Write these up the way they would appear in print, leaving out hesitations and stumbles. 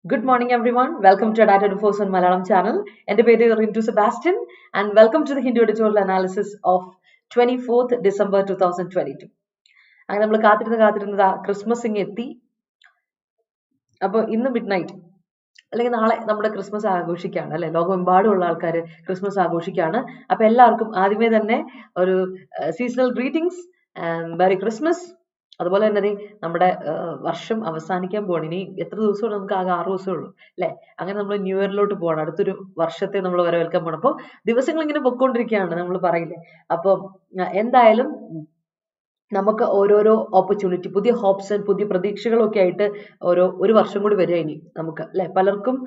Good morning, everyone. Welcome to Editorial on Malayalam channel. എൻ്റെ പേര് Rintu Sebastian and welcome to the Hindu editorial analysis of 24th December 2022. അങ്ങനെ നമ്മൾ കാത്തിരുന്ന Christmas ഇങ്ങ് എത്തി. അപ്പോൾ ഇന്ന് മിഡ് നൈറ്റ് അല്ലെങ്കിൽ നാളെ നമ്മുടെ ക്രിസ്മസ് ആഘോഷിക്കുകയാണ് അല്ലെ. ലോകമെമ്പാടുമുള്ള ആൾക്കാർ ക്രിസ്മസ് ആഘോഷിക്കുകയാണ്. അപ്പോൾ എല്ലാവർക്കും ആദ്യമേ തന്നെ ഒരു seasonal greetings and merry Christmas. അതുപോലെ തന്നെ നമ്മുടെ വർഷം അവസാനിക്കാൻ പോകണം. ഇനി എത്ര ദിവസമുള്ളൂ? നമുക്ക് ആകെ 6 ദിവസമേ ഉള്ളൂ അല്ലെ. അങ്ങനെ നമ്മൾ ന്യൂ ഇയറിലോട്ട് പോകണം. അടുത്തൊരു വർഷത്തെ നമ്മൾ വരവേൽക്കാൻ പോകണം. അപ്പോൾ ദിവസങ്ങൾ ഇങ്ങനെ പൊയ്ക്കൊണ്ടിരിക്കുകയാണ്, നമ്മൾ പറയില്ലേ. അപ്പം എന്തായാലും നമുക്ക് ഓരോരോ ഓപ്പർച്യൂണിറ്റി, പുതിയ ഹോപ്സ്, പുതിയ പ്രതീക്ഷകളൊക്കെ ആയിട്ട് ഒരു വർഷം കൂടി വരിക ഇനി നമുക്ക് അല്ലെ. പലർക്കും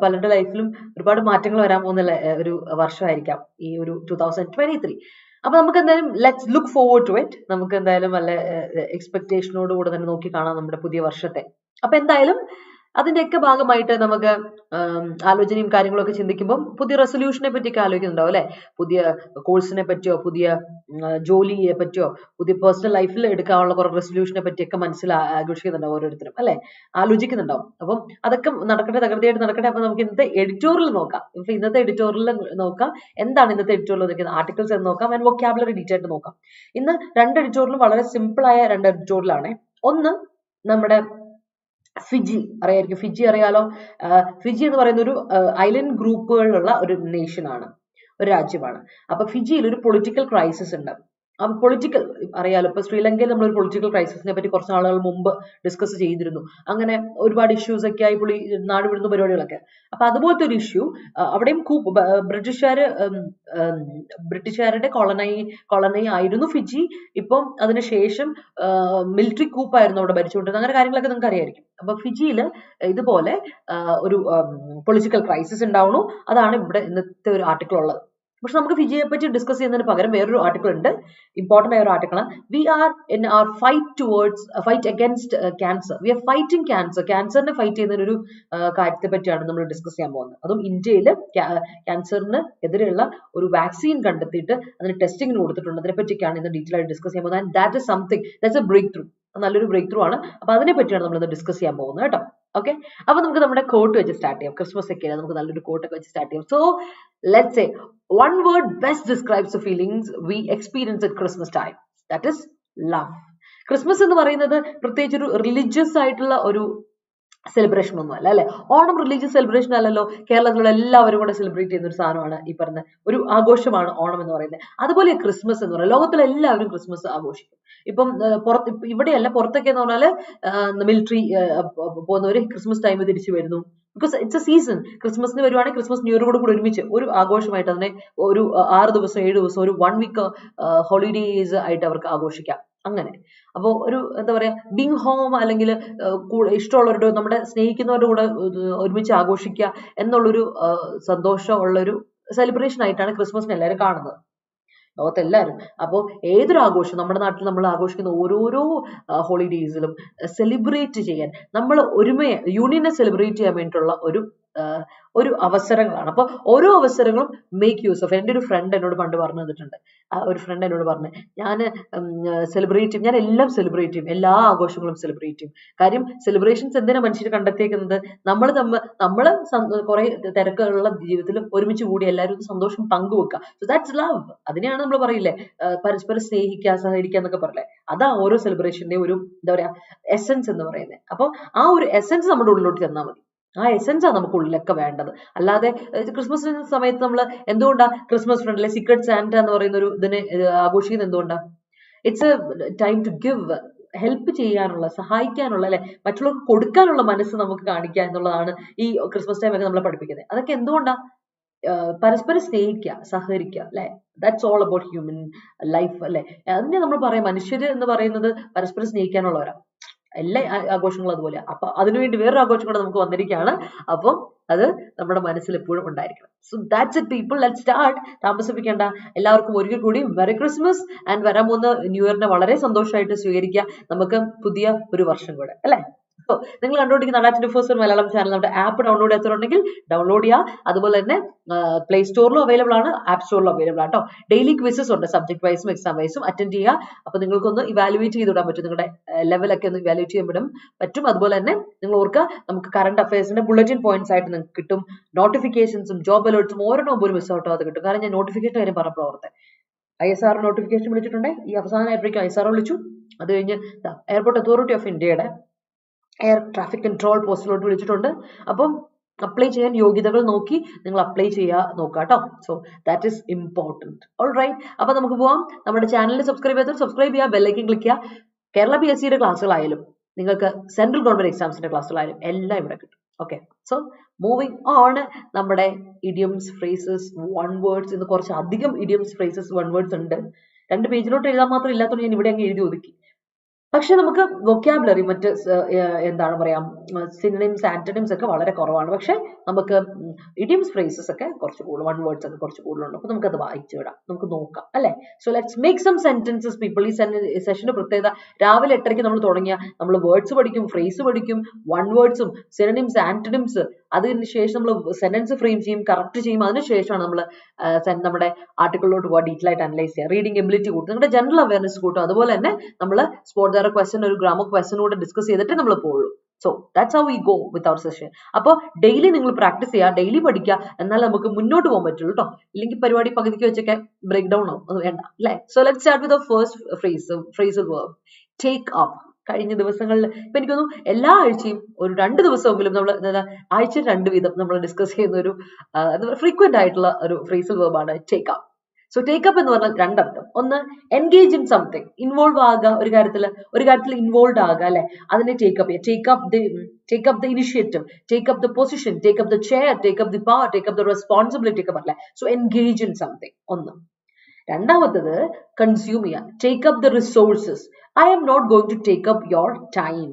പലരുടെ ലൈഫിലും ഒരുപാട് മാറ്റങ്ങൾ വരാൻ പോകുന്ന ഒരു വർഷമായിരിക്കാം ഈ ഒരു 2023. അപ്പൊ നമുക്ക് എന്തായാലും let's look forward to it. നമുക്ക് എന്തായാലും നല്ല എക്സ്പെക്ടേഷനോട് കൂടെ തന്നെ നോക്കി കാണാം നമ്മുടെ പുതിയ വർഷത്തെ. അപ്പൊ എന്തായാലും അതിന്റെയൊക്കെ ഭാഗമായിട്ട് നമുക്ക് ആലോചനയും കാര്യങ്ങളൊക്കെ ചിന്തിക്കുമ്പോൾ പുതിയ റെസൊല്യൂഷനെ പറ്റിയൊക്കെ ആലോചിക്കുന്നുണ്ടാവും അല്ലെ. പുതിയ കോഴ്സിനെ പറ്റിയോ, പുതിയ ജോലിയെ പറ്റിയോ, പുതിയ പേഴ്സണൽ ലൈഫിൽ എടുക്കാനുള്ള കുറെ റെസൊല്യൂഷനെ പറ്റിയൊക്കെ ആഘോഷിക്കുന്നുണ്ടാവും ഓരോരുത്തരും അല്ലെ, ആലോചിക്കുന്നുണ്ടാവും. അപ്പം അതൊക്കെ നടക്കട്ടെ, തകൃതിയായിട്ട് നടക്കട്ടെ. അപ്പൊ നമുക്ക് ഇന്നത്തെ എഡിറ്റോറിയൽ നോക്കാം. ഇപ്പൊ ഇന്നത്തെ എഡിറ്റോറിയൽ നോക്കാം. എന്താണ് ഇന്നത്തെ എഡിറ്റോറിയൽ നോക്കുന്നത്? ആർട്ടിക്കിൾസ് എന്ന് നോക്കാം ആൻഡ് വൊക്കാബുലറി ഡീറ്റെയിൽ ആയിട്ട് നോക്കാം. ഇന്ന് 2 എഡിറ്റോറിയലും വളരെ സിമ്പിൾ ആയ 2 എഡിറ്റോറിയലാണ്. ഒന്ന് നമ്മുടെ ഫിജി, അറിയായിരിക്കും. ഫിജി അറിയാലോ. ഫിജി എന്ന് പറയുന്ന ഒരു ഐലൻഡ് ഗ്രൂപ്പുകളിലുള്ള ഒരു നേഷൻ ആണ്, ഒരു രാജ്യമാണ്. അപ്പൊ ഫിജിയിൽ ഒരു പൊളിറ്റിക്കൽ ക്രൈസിസ് ഉണ്ട്. അപ്പൊ പൊളിറ്റിക്കൽ അറിയാലോ. ഇപ്പൊ ശ്രീലങ്കയിൽ നമ്മൾ ഒരു പൊളിറ്റിക്കൽ ക്രൈസിസിനെ പറ്റി കുറച്ച് നാളുകൾ മുമ്പ് ഡിസ്കസ് ചെയ്തിരുന്നു. അങ്ങനെ ഒരുപാട് ഇഷ്യൂസ് ഒക്കെ ആയി പുള്ളി നാട് വിടുന്ന പരിപാടികളൊക്കെ. അപ്പൊ അതുപോലത്തെ ഒരു ഇഷ്യൂ അവിടെയും ബ്രിട്ടീഷുകാരുടെ കോളനി ആയിരുന്നു ഫിജി. ഇപ്പം അതിനുശേഷം മിലിറ്ററി കൂപ്പായിരുന്നു അവിടെ ഭരിച്ചുകൊണ്ടിരുന്നത്. അങ്ങനെ കാര്യങ്ങളൊക്കെ നിങ്ങൾക്ക് അറിയായിരിക്കും. അപ്പൊ ഫിജിയിൽ ഇതുപോലെ ഒരു പൊളിറ്റിക്കൽ ക്രൈസിസ് ഉണ്ടാവുന്നു. അതാണ് ഇവിടെ ഇന്നത്തെ ഒരു ആർട്ടിക്കിൾ ഉള്ളത്. പക്ഷെ നമുക്ക് ഫിജിയെ പറ്റി ഡിസ്കസ് ചെയ്യുന്നതിന് പകരം വേറൊരു ആർട്ടിക്കിൾ ഉണ്ട്, ഇമ്പോർട്ടന്റ് ആയ ഒരു article. We are in our fight against cancer. We are fighting cancer. ക്യാൻസറിനെ ഫൈറ്റ് ചെയ്യുന്ന ഒരു കാര്യത്തെ പറ്റിയാണ് നമ്മൾ ഡിസ്കസ് ചെയ്യാൻ പോകുന്നത്. അതും ഇന്ത്യയിൽ ക്യാൻസറിന് എതിരെയുള്ള ഒരു വാക്സിൻ കണ്ടെത്തിയിട്ട് അതിന് ടെസ്റ്റിംഗിന് കൊടുത്തിട്ടുണ്ട്. അതിനെ പറ്റിയൊക്കെയാണ് ഇന്ന് ഡീറ്റെയിൽ ആയിട്ട് ഡിസ്കസ് ചെയ്യാൻ പോകുന്നത്. And that is something, that's a breakthrough. നല്ലൊരു ബ്രേക്ക് ത്രൂ ആണ്. അപ്പൊ അതിനെ പറ്റിയാണ് നമ്മൾ ഇന്ന് ഡിസ്കസ് ചെയ്യാൻ പോകുന്നത് കേട്ടോ. ഓക്കെ, അപ്പൊ നമുക്ക് നമ്മുടെ കോട്ട് വെച്ച് സ്റ്റാർട്ട് ചെയ്യാം. ക്രിസ്മസ് ഒക്കെ നമുക്ക് നല്ലൊരു കോട്ടൊക്കെ വെച്ച് സ്റ്റാർട്ട് ചെയ്യാം. So let's say one word best describes the feelings we experience at Christmas time. That is love. Christmas എന്ന് പറയുന്നത് പ്രത്യേകിച്ച് ഒരു റിലീജിയസ് ആയിട്ടുള്ള ഒരു സെലിബ്രേഷൻ ഒന്നും അല്ല അല്ലെ. ഓണം റിലീജിയസ് സെലിബ്രേഷൻ അല്ലല്ലോ. കേരളത്തിലുള്ള എല്ലാവരും കൂടെ സെലിബ്രേറ്റ് ചെയ്യുന്ന ഒരു സാധനമാണ് ഈ പറഞ്ഞ ഒരു ആഘോഷമാണ് ഓണം എന്ന് പറയുന്നത്. അതുപോലെ ക്രിസ്മസ് എന്ന് പറയുന്നത് ലോകത്തിലെ എല്ലാവരും ക്രിസ്മസ് ആഘോഷിക്കും. ഇപ്പം ഇവിടെയല്ല, പുറത്തൊക്കെ എന്ന് പറഞ്ഞാല് മിലിറ്ററി പോകുന്നവര് ക്രിസ്മസ് ടൈമിൽ തിരിച്ചു വരുന്നു. Because it's A season. ക്രിസ്മസിന് വരുവാണെങ്കിൽ ക്രിസ്മസ് ന്യൂ ഇയർ കൂടെ ഒരുമിച്ച് ഒരു ആഘോഷമായിട്ട് അതിനെ ഒരു 6 ദിവസം 7 ദിവസം ഒരു 1 വീക്ക് ഹോളിഡേസ് ആയിട്ട് അവർക്ക് ആഘോഷിക്കാം. അങ്ങനെ അപ്പോൾ ഒരു എന്താ പറയാ, ബീങ് ഹോം അല്ലെങ്കിൽ ഇഷ്ടമുള്ളവരുടെ, നമ്മുടെ സ്നേഹിക്കുന്നവരുടെ കൂടെ ഒരുമിച്ച് ആഘോഷിക്കുക എന്നുള്ളൊരു സന്തോഷമുള്ളൊരു സെലിബ്രേഷൻ ആയിട്ടാണ് ക്രിസ്മസിനെ എല്ലാവരും കാണുന്നത്, ലോകത്തെല്ലാവരും. അപ്പോൾ ഏതൊരു ആഘോഷം, നമ്മുടെ നാട്ടിൽ നമ്മൾ ആഘോഷിക്കുന്ന ഓരോരോ ഹോളിഡേയ്സിലും സെലിബ്രേറ്റ് ചെയ്യാൻ, നമ്മൾ യൂണിയനെ സെലിബ്രേറ്റ് ചെയ്യാൻ വേണ്ടിയിട്ടുള്ള ഒരു അവസരങ്ങളാണ്. അപ്പൊ ഓരോ അവസരങ്ങളും മേക്ക് യൂസ് ഓഫ്. എൻ്റെ ഒരു ഫ്രണ്ട് എന്നോട് പണ്ട് പറഞ്ഞു തന്നിട്ടുണ്ട്. ഒരു ഫ്രണ്ട് എന്നോട് പറഞ്ഞു, ഞാൻ എല്ലാം സെലിബ്രേറ്റ് ചെയ്യും, എല്ലാ ആഘോഷങ്ങളും സെലിബ്രേറ്റ് ചെയ്യും. കാര്യം സെലിബ്രേഷൻസ് എന്തിനാ മനുഷ്യർ കണ്ടെത്തിയേക്കുന്നത്? നമ്മൾ കുറെ തിരക്കുള്ള ജീവിതത്തിൽ ഒരുമിച്ച് കൂടി എല്ലാവരും സന്തോഷം പങ്കുവെക്കുക. So that's love. അതിനെയാണ് നമ്മൾ പറയില്ലേ, പരസ്പരം സ്നേഹിക്കുക, സഹകരിക്കുക എന്നൊക്കെ പറയില്ലേ. അതാ ഓരോ സെലിബ്രേഷന്റെ ഒരു എന്താ പറയാ എസെൻസ് എന്ന് പറയുന്നത്. അപ്പൊ ആ ഒരു എസെൻസ് നമ്മുടെ ഉള്ളിലോട്ട് ചെന്നാൽ മതി. ആ എസെൻസാണ് നമുക്ക് ഉള്ളിലൊക്കെ വേണ്ടത്. അല്ലാതെ ക്രിസ്മസ് സമയത്ത് നമ്മൾ എന്തുകൊണ്ടാ ക്രിസ്മസ് ഫ്രണ്ടിലെ സീക്രട്ട് സാന്റ എന്ന് പറയുന്ന ഒരു ഇതിനെ ആഘോഷിക്കുന്നത്? എന്തുകൊണ്ടാ? It's a time to give, help ചെയ്യാനുള്ള, സഹായിക്കാനുള്ള, അല്ലെ, മറ്റുള്ളവർക്ക് കൊടുക്കാനുള്ള മനസ്സ് നമുക്ക് കാണിക്കുക എന്നുള്ളതാണ് ഈ ക്രിസ്മസ് ടൈം ഒക്കെ നമ്മളെ പഠിപ്പിക്കുന്നത്. അതൊക്കെ എന്തുകൊണ്ടാ? പരസ്പരം സ്നേഹിക്കുക, സഹകരിക്കുക, അല്ലെ. That's all about human life, അല്ലെ. അതിനെ നമ്മൾ പറയാം, മനുഷ്യര് എന്ന് പറയുന്നത് പരസ്പരം സ്നേഹിക്കാനുള്ളവരാ. എല്ലാ ആഘോഷങ്ങളും അതുപോലെ. അപ്പൊ അതിനുവേണ്ടി വേറൊരു ആഘോഷം കൂടെ നമുക്ക് വന്നിരിക്കുകയാണ്. അപ്പം അത് നമ്മുടെ മനസ്സിൽ എപ്പോഴും ഉണ്ടായിരിക്കണം. So that's it people, let's start. താമസിപ്പിക്കേണ്ട. എല്ലാവർക്കും ഒരിക്കൽ കൂടി മെറി ക്രിസ്മസ്. ആൻഡ് വരാൻ പോകുന്ന ന്യൂ ഇയറിനെ വളരെ സന്തോഷമായിട്ട് സ്വീകരിക്കുക. നമുക്ക് പുതിയ ഒരു വർഷം കൂടെ, അല്ലെ. നിങ്ങൾ കണ്ടുകൊണ്ടിരിക്കുന്ന Attendant മലയാളം ചാനൽ നമ്മുടെ ആപ്പ് ഡൗൺലോഡ് ചെയ്യാത്തുണ്ടെങ്കിൽ ഡൗൺലോഡ് ചെയ്യുക. അതുപോലെ തന്നെ പ്ലേ സ്റ്റോറിലും അവൈലബിൾ ആണ്, ആപ്പ് സ്റ്റോറിലും അവൈലബിൾ ആണ് കേട്ടോ. ഡെയിലി ക്വിസസ് ഉണ്ട്, സബ്ജക്ട് വൈസും എക്സാം വൈസും അറ്റൻഡ് ചെയ്യുക. അപ്പോൾ നിങ്ങൾക്കൊന്ന് ഇവാലുവേറ്റ് ചെയ്തിടാൻ പറ്റും, നിങ്ങളുടെ ലെവലൊക്കെ ഒന്ന് ഇവാലുവേറ്റ് ചെയ്യാൻ പറ്റും. അതുപോലെ തന്നെ നിങ്ങൾ ഓർക്കുക, നമുക്ക് കറണ്ട് അഫയേഴ്സിന്റെ ബുള്ളറ്റിൻ പോയിന്റ്സ് ആയിട്ട് നിങ്ങൾക്ക് കിട്ടും. നോട്ടിഫിക്കേഷൻസും ജോബ് അലേർട്സും ഓരോന്നും പോലും മിസ് ഔട്ട് ആവാതെ കിട്ടും. കാരണം ഞാൻ നോട്ടിഫിക്കേഷൻ കാര്യം പറഞ്ഞപ്പോൾ ഓർത്തെ, ISR നോട്ടിഫിക്കേഷൻ വിളിച്ചിട്ടുണ്ട്. ഈ അവസാനമായപ്പോഴേക്കും ISR വിളിച്ചു. അത് കഴിഞ്ഞ് എയർപോർട്ട് അതോറിറ്റി ഓഫ് ഇന്ത്യയുടെ എയർ ട്രാഫിക് കൺട്രോൾ പോസ്റ്റിലോട്ട് വിളിച്ചിട്ടുണ്ട്. അപ്പം അപ്ലൈ ചെയ്യാൻ യോഗ്യതകൾ നോക്കി നിങ്ങൾ അപ്ലൈ ചെയ്യാൻ നോക്കുക കേട്ടോ. So that is important. All right, അപ്പൊ നമുക്ക് പോവാം. നമ്മുടെ ചാനലിൽ സബ്സ്ക്രൈബ് ചെയ്താൽ സബ്സ്ക്രൈബ് ചെയ്യുക, ബെല്ലൈക്കൻ ക്ലിക്ക് ചെയ്യുക. കേരള PSCയുടെ ക്ലാസ്സുകളായാലും നിങ്ങൾക്ക് സെൻട്രൽ ഗവൺമെന്റ് എക്സാംസിന്റെ ക്ലാസ്സുകളായാലും എല്ലാം ഇവിടെ കിട്ടും. Okay, so moving on. നമ്മുടെ ഇഡിയംസ്, ഫ്രേസസ്, വൺ വേർഡ്സ്, ഇന്ന് കുറച്ച് അധികം ഇഡിയംസ്, ഫ്രേസസ്, വൺ വേർഡ്സ് ഉണ്ട്. 2 പേജിലോട്ട് എഴുതാൻ മാത്രം ഇല്ലാത്തതുകൊണ്ട് ഞാൻ ഇവിടെ അങ്ങ് എഴുതി ഒതുക്കി. പക്ഷെ നമുക്ക് വൊക്കാബുലറി, മറ്റ് എന്താണ് പറയാ, സിനോണിംസ്, ആന്റണിംസ് ഒക്കെ വളരെ കുറവാണ്. പക്ഷെ നമുക്ക് ഇഡിയംസ്, ഫ്രേസസ് ഒക്കെ കുറച്ച് കൂടുതൽ, വൺ വേർഡ്സ് ഒക്കെ കുറച്ച് കൂടുതലുണ്ട്. അപ്പൊ നമുക്കത് വായിച്ചു വിടാം, നമുക്ക് നോക്കാം അല്ലെ. So let's make some sentences people. ഈ സെഷന്റെ പ്രത്യേകത, രാവിലെ 8:30 നമ്മൾ തുടങ്ങിയ നമ്മൾ വേർഡ്സ് പഠിക്കും, ഫ്രേസ് പഠിക്കും, വൺ വേർഡ്സും സിനോണിംസ്, ആന്റണിംസ്, അതിന് ശേഷം നമ്മൾ സെന്റൻസ് ഫ്രെയിം ചെയ്യും, കറക്റ്റ് ചെയ്യും. അതിനുശേഷമാണ് നമ്മൾ നമ്മുടെ ആർട്ടിക്കിളിലോട്ട് പോകാൻ, ഡീറ്റെയിൽ ആയിട്ട് അനലൈസ് ചെയ്യുക, റീഡിംഗ് എബിലിറ്റി കൂട്ടും, നിങ്ങളുടെ ജനറൽ അവയർനെസ് കൂട്ടും. അതുപോലെ തന്നെ നമ്മൾ സ്പോട്ട് ക്വസ്റ്റൻ, ഒരു ഗ്രാമർ ക്വസ്റ്റൻ കൂടെ ഡിസ്കസ് ചെയ്തിട്ട് നമ്മൾ പോകുള്ളൂ. So that's how we go with our session. അപ്പോൾ ഡെയിലി നിങ്ങൾ പ്രാക്ടീസ് ചെയ്യുക, ഡെയിലി പഠിക്കുക, എന്നാൽ നമുക്ക് മുന്നോട്ട് പോകാൻ പറ്റുള്ളൂ കേട്ടോ. ഇല്ലെങ്കിൽ പരിപാടി പകുതിക്ക് വെച്ചൊക്കെ ബ്രേക്ക് ഡൗൺ ആവും, അത് വേണ്ട അല്ലേ. So let's start with the first phrasal verb, take up. കഴിഞ്ഞ ദിവസങ്ങളിൽ ഇപ്പൊ എനിക്ക് തോന്നുന്നു എല്ലാ ആഴ്ചയും ഒരു 2 ദിവസമെങ്കിലും നമ്മൾ ആഴ്ച 2 വീതം നമ്മൾ ഡിസ്കസ് ചെയ്യുന്ന ഒരു ഫ്രീക്വന്റ് ആയിട്ടുള്ള ഒരു ഫ്രേസൽ വെർബാണ് take up. So take up എന്ന് പറഞ്ഞാൽ 2 അർത്ഥം. ഒന്ന്, എൻഗേജ് ഇൻ സംതിങ്, ഇൻവോൾവ് ആകുക, ഒരു കാര്യത്തിൽ ഇൻവോൾവ് ആകുക അല്ലെ, അതിനെ ടേക്ക് അപ്പ് ചെയ്യുക. Take up the initiative, take up the position, take up the chair, take up the power, take up the responsibility ഒക്കെ പറഞ്ഞില്ലേ. സോ എൻഗേജ് ഇൻ സംതിങ് ഒന്ന്. രണ്ടാമത്തത്, കൺസ്യൂം ചെയ്യുക, take up the resources. I am not going to take up your time,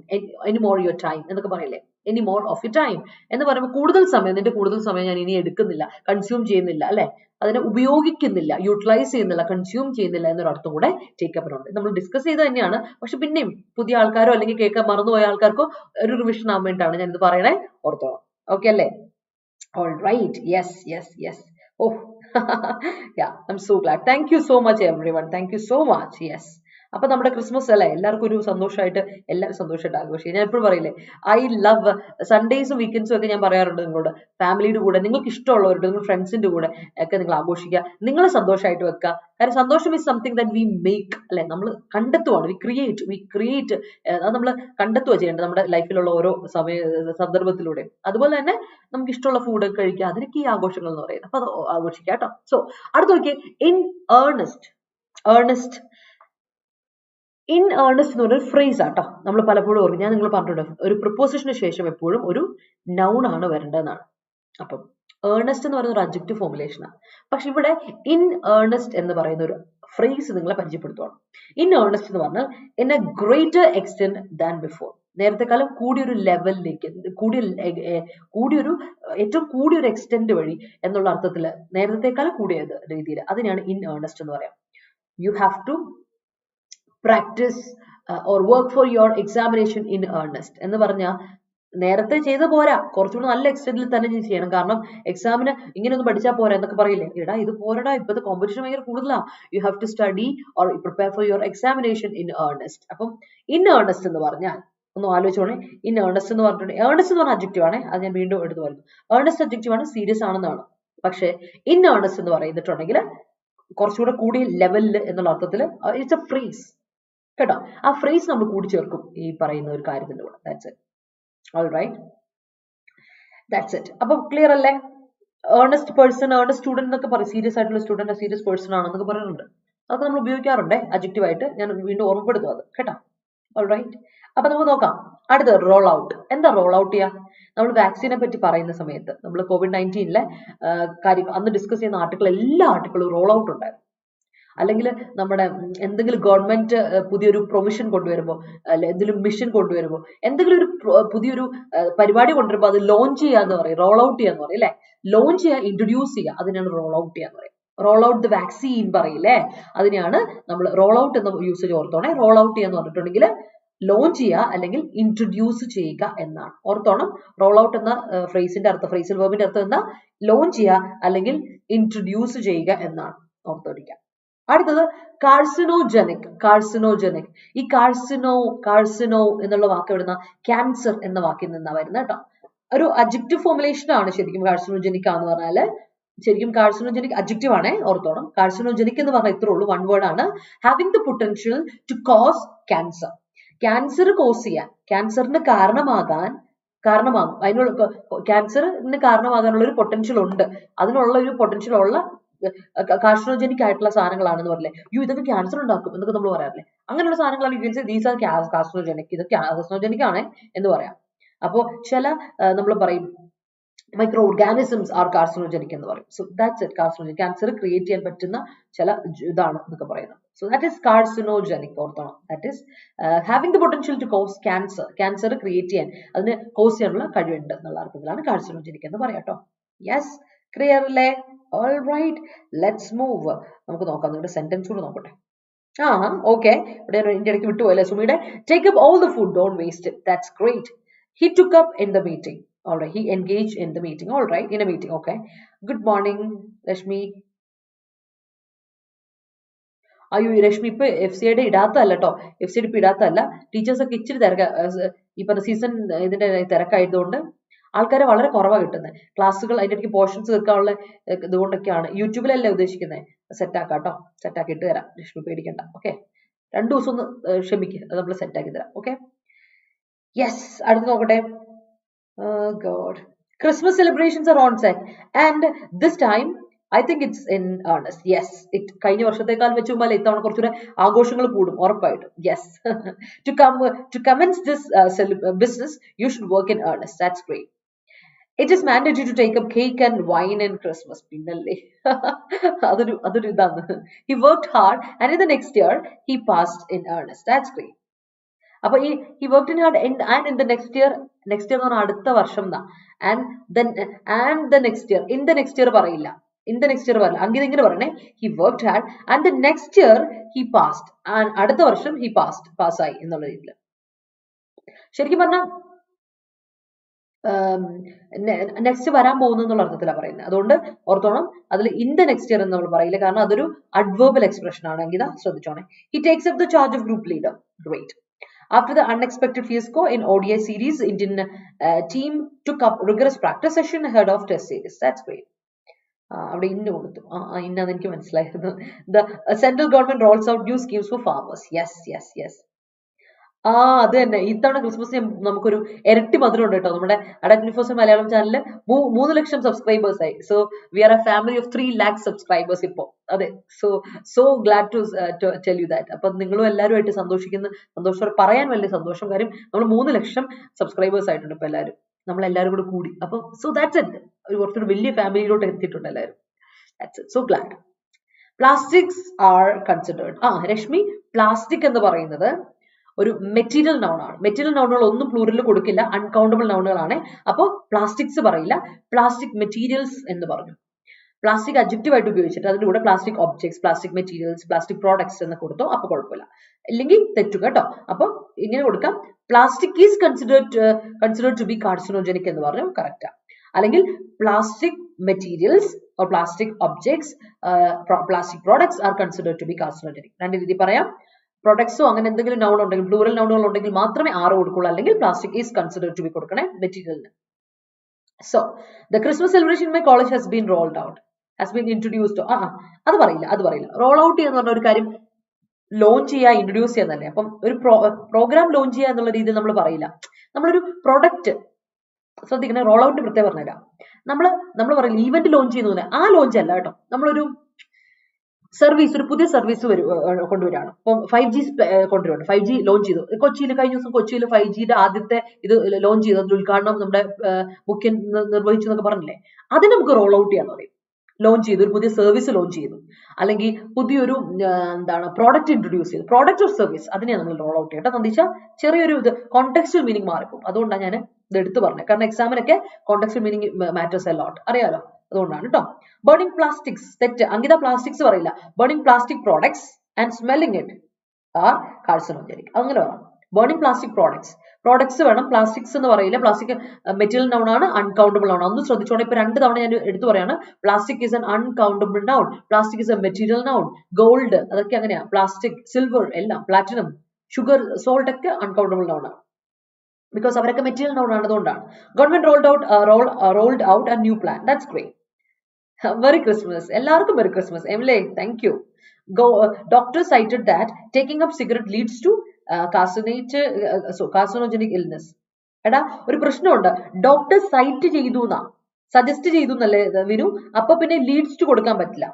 anymore your time എന്നൊക്കെ പറയില്ലേ, any more of your time എന്ന് പറയുമ്പോൾ നിന്റെ കൂടുതൽ സമയം ഞാൻ ഇനി എടുക്കുന്നില്ല, കൺസ്യൂം ചെയ്യുന്നില്ല അല്ലെ, അതിനെ ഉപയോഗിക്കുന്നില്ല, യൂട്ടിലൈസ് ചെയ്യുന്നില്ല, കൺസ്യൂം ചെയ്യുന്നില്ല എന്നൊരു അർത്ഥം കൂടെ ടേക്ക് അപ്പിനുണ്ട്. നമ്മൾ ഡിസ്കസ് ചെയ്ത് തന്നെയാണ്, പക്ഷെ പിന്നെയും പുതിയ ആൾക്കാരോ അല്ലെങ്കിൽ കേൾക്കാൻ മറന്നുപോയ ആൾക്കാർക്കോ ഒരു റിവിഷൻ ആവാൻ വേണ്ടിയിട്ടാണ് ഞാൻ ഇത് പറയണേ, ഓർത്തോളാം. ഓക്കെ അല്ലേ? All right, yes. Oh, yeah, I'm so glad. Thank you so much everyone. Thank you so much. Yes. അപ്പൊ നമ്മുടെ ക്രിസ്മസ് അല്ലേ, എല്ലാവർക്കും ഒരു സന്തോഷമായിട്ട്, എല്ലാവരും സന്തോഷമായിട്ട് ആഘോഷിക്കും. ഞാൻ എപ്പോഴും പറയില്ലേ, ഐ ലവ് സൺഡേസും വീക്കെൻഡ്സും ഒക്കെ ഞാൻ പറയാറുണ്ട് നിങ്ങളോട്. ഫാമിലിയുടെ കൂടെ, നിങ്ങൾക്ക് ഇഷ്ടമുള്ളവരുടെ, നിങ്ങൾ ഫ്രണ്ട്സിന്റെ കൂടെ ഒക്കെ നിങ്ങൾ ആഘോഷിക്കുക, നിങ്ങളെ സന്തോഷമായിട്ട് വെക്കുക. കാരണം സന്തോഷം is something that we make അല്ലെ, നമ്മൾ കണ്ടെത്തുവാണ്, വി ക്രിയേറ്റ് അത് നമ്മൾ കണ്ടെത്തുക ചെയ്യേണ്ടത് നമ്മുടെ ലൈഫിലുള്ള ഓരോ സന്ദർഭത്തിലൂടെ. അതുപോലെ തന്നെ നമുക്ക് ഇഷ്ടമുള്ള ഫുഡ് ഒക്കെ കഴിക്കുക, അതിനൊക്കെ ഈ ആഘോഷങ്ങൾ എന്ന് പറയുന്നത്. അപ്പൊ അത് ആഘോഷിക്കുക കേട്ടോ. സോ അടുത്ത് നോക്കിയേ, ഇൻ ഏർണസ്റ്റ് എന്ന് പറഞ്ഞൊരു ഫ്രേസ് ആട്ടോ. നമ്മൾ പലപ്പോഴും ഓർക്കും, ഞാൻ നിങ്ങൾ പറഞ്ഞിട്ടുണ്ട്, ഒരു പ്രിപ്പോസിഷന് ശേഷം എപ്പോഴും ഒരു നൗൺ ആണ് വരേണ്ടതെന്നാണ്. അപ്പം ഏർണസ്റ്റ് എന്ന് പറയുന്ന ഒരു അഡ്ജക്റ്റീവ് ഫോർമുലേഷനാണ്. പക്ഷെ ഇവിടെ ഇൻ ഏർണസ്റ്റ് എന്ന് പറയുന്ന ഒരു ഫ്രേസ് നിങ്ങളെ പരിചയപ്പെടുത്തുവാണ്. ഇൻ ഏർണസ്റ്റ് എന്ന് പറഞ്ഞാൽ in A greater extent than before, നേരത്തെ കാലം കൂടിയൊരു ലെവലിലേക്ക്, ഏറ്റവും കൂടിയൊരു എക്സ്റ്റെന്റ് വഴി എന്നുള്ള അർത്ഥത്തിൽ, നേരത്തെക്കാലം കൂടിയ രീതിയിൽ, അതിനാണ് ഇൻ ഏർണസ്റ്റ് എന്ന് പറയാം. You have to practice or work for your examination in earnest എന്ന് പറഞ്ഞാൽ നേരത്തെ ചെയ്ത പോരാ, കുറച്ചുകൂടി നല്ല എക്സ്റ്റെന്റിൽ തന്നെ ചെയ്യണം. കാരണം എക്സാമിന് ഇങ്ങനെയൊന്നും പഠിച്ചാൽ പോരാ എന്നൊക്കെ പറയില്ലേ, എടാ ഇത് പോരടാ, ഇപ്പോഴത്തെ കോമ്പറ്റീഷൻ ഭയങ്കര കൂടുതലാണ്. You have to study or prepare for your examination in earnest. അപ്പം ഇൻ ഏർണസ്റ്റ് എന്ന് പറഞ്ഞാൽ ഒന്ന് ആലോചിച്ചോണേ, ഇൻ ഏർണസ്റ്റ് എന്ന് പറഞ്ഞിട്ടുണ്ട്. ഏർണസ്റ്റ് എന്ന് പറഞ്ഞ അഡ്ജക്റ്റീവ് ആണ്, അത് ഞാൻ വീണ്ടും എടുത്തു പറയുന്നു. ഏർണസ്റ്റ് അഡ്ജക്റ്റീവ് ആണ്, സീരിയസ് ആണെന്നാണ്. പക്ഷെ ഇൻ ഏർണസ്റ്റ് എന്ന് പറയുന്നിട്ടുണ്ടെങ്കിൽ കുറച്ചുകൂടെ കൂടിയ ലെവലിൽ എന്നുള്ള അർത്ഥത്തിൽ ഇറ്റ്സ് എ ഫ്രേസ് കേട്ടോ. ആ ഫ്രേസ് നമ്മൾ കൂടി ചേർക്കും ഈ പറയുന്ന ഒരു കാര്യത്തിന്റെ കൂടെ. That's it. All right, that's it. അപ്പൊ ക്ലിയർ അല്ലേ? ഏർണസ്റ്റ് പേഴ്സൺ, ഏർണസ്റ്റ് സ്റ്റുഡന്റ് എന്നൊക്കെ പറയും. സീരിയസ് ആയിട്ടുള്ള സ്റ്റുഡന്റ്, സീരിയസ് പേഴ്സൺ ആണെന്നൊക്കെ പറയുന്നുണ്ട്. അതൊക്കെ നമ്മൾ ഉപയോഗിക്കാറുണ്ട് അഡ്ജക്റ്റീവ് ആയിട്ട്. ഞാൻ വീണ്ടും ഓർമ്മപ്പെടുത്തും അത് കേട്ടോ. ഓൾ റൈറ്റ്, അപ്പൊ നമുക്ക് നോക്കാം. അടുത്ത റോൾ ഔട്ട്. എന്താ റോൾ ഔട്ട് ചെയ്യുക? നമ്മൾ വാക്സിനെ പറ്റി പറയുന്ന സമയത്ത്, നമ്മൾ COVID-19 കാര്യം അന്ന് ഡിസ്കസ് ചെയ്യുന്ന ആർട്ടിക്കിൾ, എല്ലാ ആർട്ടിക്കിളും റോൾ ഔട്ട് ഉണ്ടായിരുന്നു. അല്ലെങ്കിൽ നമ്മുടെ എന്തെങ്കിലും ഗവൺമെന്റ് പുതിയൊരു പ്രൊവിഷൻ കൊണ്ടുവരുമ്പോൾ, അല്ലെ എന്തെങ്കിലും മിഷൻ കൊണ്ടുവരുമ്പോൾ, എന്തെങ്കിലും ഒരു പുതിയൊരു പരിപാടി കൊണ്ടുവരുമ്പോൾ അത് ലോഞ്ച് ചെയ്യാന്ന് പറയും, റോൾ ഔട്ട് ചെയ്യാന്ന് പറയും അല്ലെ. ലോഞ്ച് ചെയ്യുക, ഇൻട്രൊഡ്യൂസ് ചെയ്യുക, അതിനാണ് റോൾ ഔട്ട് ചെയ്യാന്ന് പറയും. റോൾ ഔട്ട് ദ വാക്സിൻ പറയില്ലേ, അതിനെയാണ് നമ്മൾ റോൾ ഔട്ട് എന്ന യൂസേജ് ഓർത്തോണേ. റോൾ ഔട്ട് ചെയ്യാന്ന് പറഞ്ഞിട്ടുണ്ടെങ്കിൽ ലോഞ്ച് ചെയ്യുക അല്ലെങ്കിൽ ഇൻട്രൊഡ്യൂസ് ചെയ്യുക എന്നാണ്. ഓർത്തോണം, റോൾ ഔട്ട് എന്ന ഫ്രേസിന്റെ അർത്ഥം, ഫ്രേസൽ വെർബിന്റെ അർത്ഥം എന്താ? ലോഞ്ച് ചെയ്യുക അല്ലെങ്കിൽ ഇൻട്രൊഡ്യൂസ് ചെയ്യുക എന്നാണ്. ഓർത്തോടിക്കുക. അടുത്തത് കാർസിനോജനിക്. കാർസിനോജനിക്, ഈ കാർസിനോ എന്നുള്ള വാക്ക് എവിടുന്ന? ക്യാൻസർ എന്ന വാക്കിൽ നിന്നാണ് വരുന്നത് കേട്ടോ. ഒരു അഡ്ജക്റ്റീവ് ഫോർമുലേഷൻ ആണ് ശരിക്കും കാർസിനോജനിക് എന്ന് പറഞ്ഞാല്. ശരിക്കും കാർസിനോജനിക് അഡ്ജക്റ്റീവ് ആണ്, ഓർത്തോണം. കാർസിനോജനിക് എന്ന് പറഞ്ഞാൽ ഇത്രേ ഉള്ളൂ, വൺ വേർഡ് ആണ്. Having the potential to cause cancer. Cancer cause ചെയ്യാൻ, ക്യാൻസറിന് കാരണമാകും, അതിനുള്ള ക്യാൻസറിന് കാരണമാകാനുള്ള ഒരു പൊട്ടൻഷ്യൽ ഉണ്ട്, അതിനുള്ള ഒരു പൊട്ടൻഷ്യൽ ഉള്ള കാർസിനോജനിക് ആയിട്ടുള്ള സാധനങ്ങളാണെന്ന് പറഞ്ഞില്ലേ. ഇതൊക്കെ ക്യാൻസർ ഉണ്ടാക്കും എന്നൊക്കെ നമ്മൾ പറയാറില്ലേ, അങ്ങനെയുള്ള സാധനങ്ങളാണ് ദീസ് ആർ കാർസിനോജനിക്, ഇത് കാർസിനോജനിക് ആണ് എന്ന് പറയാം. അപ്പോ ചില നമ്മൾ പറയും മൈക്രോ ഓർഗാനിസംസ് ആർ കാർസിനോജനിക് എന്ന് പറയും. So that's it. Carcinogenic, cancer create ചെയ്യാൻ പറ്റുന്ന ചില ഇതാണ് എന്നൊക്കെ പറയുന്നത്. So that is carcinogenic. ഓർത്തോണം, that is having the potential to cause cancer. Cancer create ചെയ്യാൻ, അതിന് കോസ് ചെയ്യാനുള്ള കഴിവുണ്ട് എന്നുള്ള അർത്ഥത്തിലാണ് കാർസിനോജനിക് എന്ന് പറയാം കേട്ടോ. യെസ്, ക്ലിയർ അല്ലേ? All right, let's move. നമുക്ക് നോക്കാം, നിങ്ങളുടെ സെന്റൻസ് കൂടെ നോക്കട്ടെ. ഓക്കെ, ഇവിടെ ഇതിന്റെ ഇടയ്ക്ക് വിട്ടുപോയല്ലേ സുമിയുടെ. Take up all the food, don't waste it. That's great. He took up in the meeting. All right. He engaged in the meeting. All right. In a meeting. Okay. Good morning, Rashmi. അയ്യോ, രശ്മി ഇപ്പൊ FCIയുടെ ഇടാത്തല്ല കേട്ടോ. FCIയുടെ ഇപ്പൊ ഇടാത്തല്ല. Teachers ഒക്കെ ഇച്ചിരി ഈ പറഞ്ഞ season ഇതിന്റെ തിരക്കായതുകൊണ്ട് ആൾക്കാരെ വളരെ കുറവാണ് കിട്ടുന്നത്. ക്ലാസ്സുകൾ അതിന്റെ ഇടയ്ക്ക് പോർഷൻസ് തീർക്കാനുള്ള ഇതുകൊണ്ടൊക്കെയാണ്. യൂട്യൂബിലല്ലേ ഉദ്ദേശിക്കുന്നത്. സെറ്റാക്കാം കേട്ടോ, സെറ്റാക്കി ഇട്ട് തരാം. രശ്മി പേടിക്കണ്ട. ഓക്കെ, 2 ദിവസം ഒന്ന് ക്ഷമിക്കുക, അത് നമ്മൾ സെറ്റാക്കി തരാം. Okay, yes. അടുത്ത് നോക്കട്ടെ. God, Christmas celebrations are on set and this time I think it's in earnest. Yes, it കഴിഞ്ഞ വർഷത്തേക്കാൾ വെച്ച് നോക്കുമ്പോൾ ഇത്തവണ കുറച്ചുകൂടെ ആഘോഷങ്ങൾ കൂടും ഉറപ്പായിട്ടും. Yes. to commence this business you should work in earnest. That's great. It is mandatory to take up cake and wine in Christmas. പിന്നല്ലേ, അതൊരു ഇതാണ്. He worked hard and in the next year he passed in earnest. That's great. അപ്പൊ ഈ he worked in hard and in the next year എന്ന് പറഞ്ഞാൽ അടുത്ത വർഷം എന്നാ. and the next year, in the next year പറയില്ല, in the next year പറയില്ല, അങ്ങനെ ഇങ്ങനെ പറയണേ. he worked hard and the next year he passed, and അടുത്ത വർഷം he പാസ്സായി എന്നുള്ള രീതിയിൽ. ശരിക്കും പറഞ്ഞാൽ നെക്സ്റ്റ് വരാൻ പോകുന്നു എന്നുള്ള അർത്ഥത്തിലാണ് പറയുന്നത്. അതുകൊണ്ട് ഓർത്തോണം, അതിൽ ഇൻ ദ നെക്സ്റ്റ് ഇയർ എന്ന് നമ്മൾ പറയില്ല, കാരണം അതൊരു അഡ്വേർബൽ എക്സ്പ്രഷൻ ആണ്. എങ്കിൽ ശ്രദ്ധിച്ചോണേ. he takes up the charge of group leader. Great. After the unexpected fiasco in ODI series, Indian team took up rigorous practice session ahead of test series. That's great. അവിടെ ഇന്ന് കൊടുത്തു, ഇന്നത് എനിക്ക് മനസ്സിലായിരുന്നു. The central government rolls out new schemes for farmers. Yes. അത് തന്നെ. ഇത്തവണ ക്രിസ്മസിന് നമുക്കൊരു ഇരട്ടി മധുരം ഉണ്ട് കേട്ടോ. നമ്മുടെ അഡാറ്റ് മലയാളം ചാനലില് 3 ലക്ഷം സബ്സ്ക്രൈബേഴ്സ് ആയി. So we are a family of 3 lakh subscribers ഇപ്പോ. അതെ, so glad to tell you that. അപ്പൊ നിങ്ങളും എല്ലാവരുമായിട്ട് സന്തോഷം പറയാൻ വലിയ സന്തോഷം. കാര്യം നമ്മൾ 3 ലക്ഷം സബ്സ്ക്രൈബേഴ്സ് ആയിട്ടുണ്ട് ഇപ്പൊ എല്ലാവരും, നമ്മളെല്ലാവരും കൂടെ കൂടി. അപ്പൊ സോ ദാറ്റ്സ് ഇറ്റ്, കുറച്ചൊരു വലിയ ഫാമിലിയിലോട്ട് എത്തിയിട്ടുണ്ട് എല്ലാവരും. That's it, so glad. Plastics are considered. Rashmi, plastic എന്ന് പറയുന്നത് ഒരു മെറ്റീരിയൽ നൗൺ ആണ്. മെറ്റീരിയൽ നൗണുകൾ ഒന്നും പ്ലൂറലിൽ കൊടുക്കില്ല, അൺകൗണ്ടബിൾ നൗണുകളാണ്. അപ്പോൾ പ്ലാസ്റ്റിക്സ് പറയില്ല, പ്ലാസ്റ്റിക് മെറ്റീരിയൽസ് എന്ന് പറഞ്ഞു. പ്ലാസ്റ്റിക് അഡ്ജക്റ്റീവ് ആയിട്ട് ഉപയോഗിച്ചിട്ട് അതിന്റെ കൂടെ plastic objects, plastic materials, plastic products എന്ന് കൊടുത്തോ, അപ്പൊ കുഴപ്പമില്ല. അല്ലെങ്കിൽ തെറ്റുക കേട്ടോ. അപ്പൊ ഇങ്ങനെ കൊടുക്കാം, plastic is considered to be carcinogenic എന്ന് പറഞ്ഞു, കറക്റ്റാ. അല്ലെങ്കിൽ plastic materials or plastic objects, plastic products are considered to be carcinogenic. രണ്ട് രീതി പറയാം. പ്രൊഡക്ട്സോ അങ്ങനെ എന്തെങ്കിലും നൗൺ ഉണ്ടെങ്കിൽ, പ്ലൂറൽ നൗണുകൾ ഉണ്ടെങ്കിൽ മാത്രമേ ആറ് കൊടുക്കുള്ളൂ, അല്ലെങ്കിൽ plastic is considered to be കൊടുക്കണേ മെറ്റീരിയലിന്. So the Christmas celebration my college has been rolled out, has been introduced. അത് പറയില്ല. റോൾ ഔട്ട് എന്ന് പറഞ്ഞ ഒരു കാര്യം ലോഞ്ച് ചെയ്യുക, ഇൻട്രൊഡ്യൂസ് ചെയ്യുന്നല്ലേ. അപ്പം ഒരു പ്രോഗ്രാം ലോഞ്ച് ചെയ്യുക എന്നുള്ള രീതിയിൽ നമ്മൾ പറയില്ല. നമ്മളൊരു പ്രൊഡക്റ്റ് ശ്രദ്ധിക്കണേ, റോൾ ഔട്ട് പ്രത്യേകം പറഞ്ഞുതരാം. നമ്മൾ പറയില്ല ഈവന്റ് ലോഞ്ച് ചെയ്യുന്ന, ആ ലോഞ്ച് അല്ല കേട്ടോ. നമ്മളൊരു സർവീസ്, ഒരു പുതിയ സർവീസ് കൊണ്ടുവരികയാണ്. ഇപ്പം 5G കൊണ്ടുവരികയാണ്. 5G ലോഞ്ച് ചെയ്തു കൊച്ചിയിൽ. കഴിഞ്ഞ ദിവസം കൊച്ചിയിൽ 5Gയുടെ ആദ്യത്തെ ഇത് ലോഞ്ച് ചെയ്തു, അതിന്റെ ഉദ്ഘാടനം നമ്മുടെ മുഖ്യൻ നിർവഹിച്ചു എന്നൊക്കെ പറഞ്ഞില്ലേ. അതിന് നമുക്ക് റോൾ ഔട്ട് ചെയ്യാന്ന് പറയും. ലോഞ്ച് ചെയ്തു, ഒരു പുതിയ സർവീസ് ലോഞ്ച് ചെയ്തു, അല്ലെങ്കിൽ പുതിയൊരു പ്രോഡക്റ്റ് ഇൻട്രൊഡ്യൂസ് ചെയ്തു, പ്രോഡക്റ്റ് ഓർ സർവീസ്, അതിനെ നമ്മൾ റോൾ ഔട്ട് ചെയ്യട്ടെ. എന്ന് വെച്ചാൽ ചെറിയൊരു ഇത് കോണ്ടെക്സ്റ്റുവൽ മീനിങ് മാറിപ്പോകും. അതുകൊണ്ടാണ് ഞാൻ ഇത് എടുത്ത് പറഞ്ഞത്. കാരണം എക്സാമിനൊക്കെ contextual meaning matters a lot, അറിയാലോ. അതുകൊണ്ടാണ് കേട്ടോ. ബേണിംഗ് പ്ലാസ്റ്റിക്സ് തെറ്റ്. അങ്കിത പ്ലാസ്റ്റിക്സ് പറയില്ല. Burning plastic products and smelling it are carcinogenic. അങ്ങനെ പറയാം. burning plastic products വേണം, പ്ലാസ്റ്റിക്സ് എന്ന് പറയില്ല, പ്ലാസ്റ്റിക് മെറ്റീരിയൽ നൗൺ ആണ്, അൺകൗണ്ടബിൾ ആണ്. ഒന്ന് ശ്രദ്ധിച്ചോണം, ഇപ്പൊ 2 തവണ ഞാൻ എടുത്തു പറയാണ്, plastic is an uncountable noun, plastic is a material noun, gold അതൊക്കെ അങ്ങനെയാ, പ്ലാസ്റ്റിക്, സിൽവർ എല്ലാം, പ്ലാറ്റിനം, ഷുഗർ, സോൾട്ട് ഒക്കെ അൺകൗണ്ടബിൾ നൗൺ ആണ്, ബിക്കോസ് അവരൊക്കെ മെറ്റീരിയൽ നൗൺ ആണ്, അതുകൊണ്ടാണ്. Government rolled out a new plan. That's great. Merry Christmas. എല്ലാവർക്കും Merry Christmas. Emily, thank you. Doctor cited that taking up cigarette leads to carcinogenic illness. എടാ ഒരു പ്രശ്നമുണ്ട്, doctor site ചെയ്തു എന്നാ, സജസ്റ്റ് ചെയ്തു എന്നല്ലേ വിനു, അപ്പൊ പിന്നെ ലീഡ്സ് ടു കൊടുക്കാൻ പറ്റില്ല,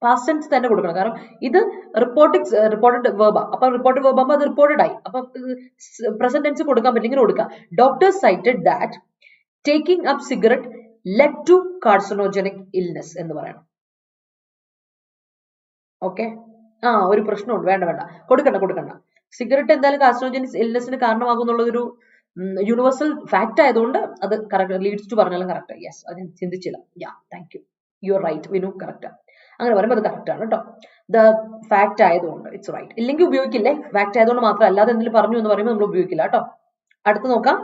പാസ്റ്റ് ടെൻസ് തന്നെ കൊടുക്കണം, കാരണം ഇത് റിപ്പോർട്ടഡ് വേർബാ, അപ്പൊ റിപ്പോർട്ടഡ് വേർബ് ആകുമ്പോൾ അത് റിപ്പോർട്ടഡ് ആയി, അപ്പൊ പ്രസന്റ് ടെൻസ് കൊടുക്കാൻ പറ്റില്ലെങ്കിൽ കൊടുക്കാം. Doctor cited that taking up cigarette led to carcinogenic illness എന്ന് പറയണം. ഓക്കെ, ഒരു പ്രശ്നമുണ്ട്, വേണ്ട കൊടുക്കണ്ട. സിഗരറ്റ് എന്തായാലും കാർസിനോജനിക് ഇൽനെസിന് കാരണമാകുന്നുള്ളതൊരു യൂണിവേഴ്സൽ ഫാക്ട് ആയതുകൊണ്ട് അത് കറക്റ്റ്, ലീഡ്സ് ടു പറഞ്ഞാലും കറക്റ്റ്. യെസ്, അത് ഞാൻ ചിന്തിച്ചില്ല. Thank you, you are right Vinu, correct. അങ്ങനെ പറയുമ്പോൾ അത് കറക്റ്റ് ആണ് കേട്ടോ, ദ ഫാക്ട് ആയതുകൊണ്ട് ഇറ്റ്സ് റൈറ്റ്. ഇല്ലെങ്കിൽ ഉപയോഗിക്കില്ലേ, ഫാക്ട് ആയതുകൊണ്ട് മാത്രം, അല്ലാതെ എന്തെങ്കിലും പറഞ്ഞു എന്ന് പറയുമ്പോൾ നമ്മൾ ഉപയോഗിക്കില്ല കേട്ടോ. അടുത്ത് നോക്കാം.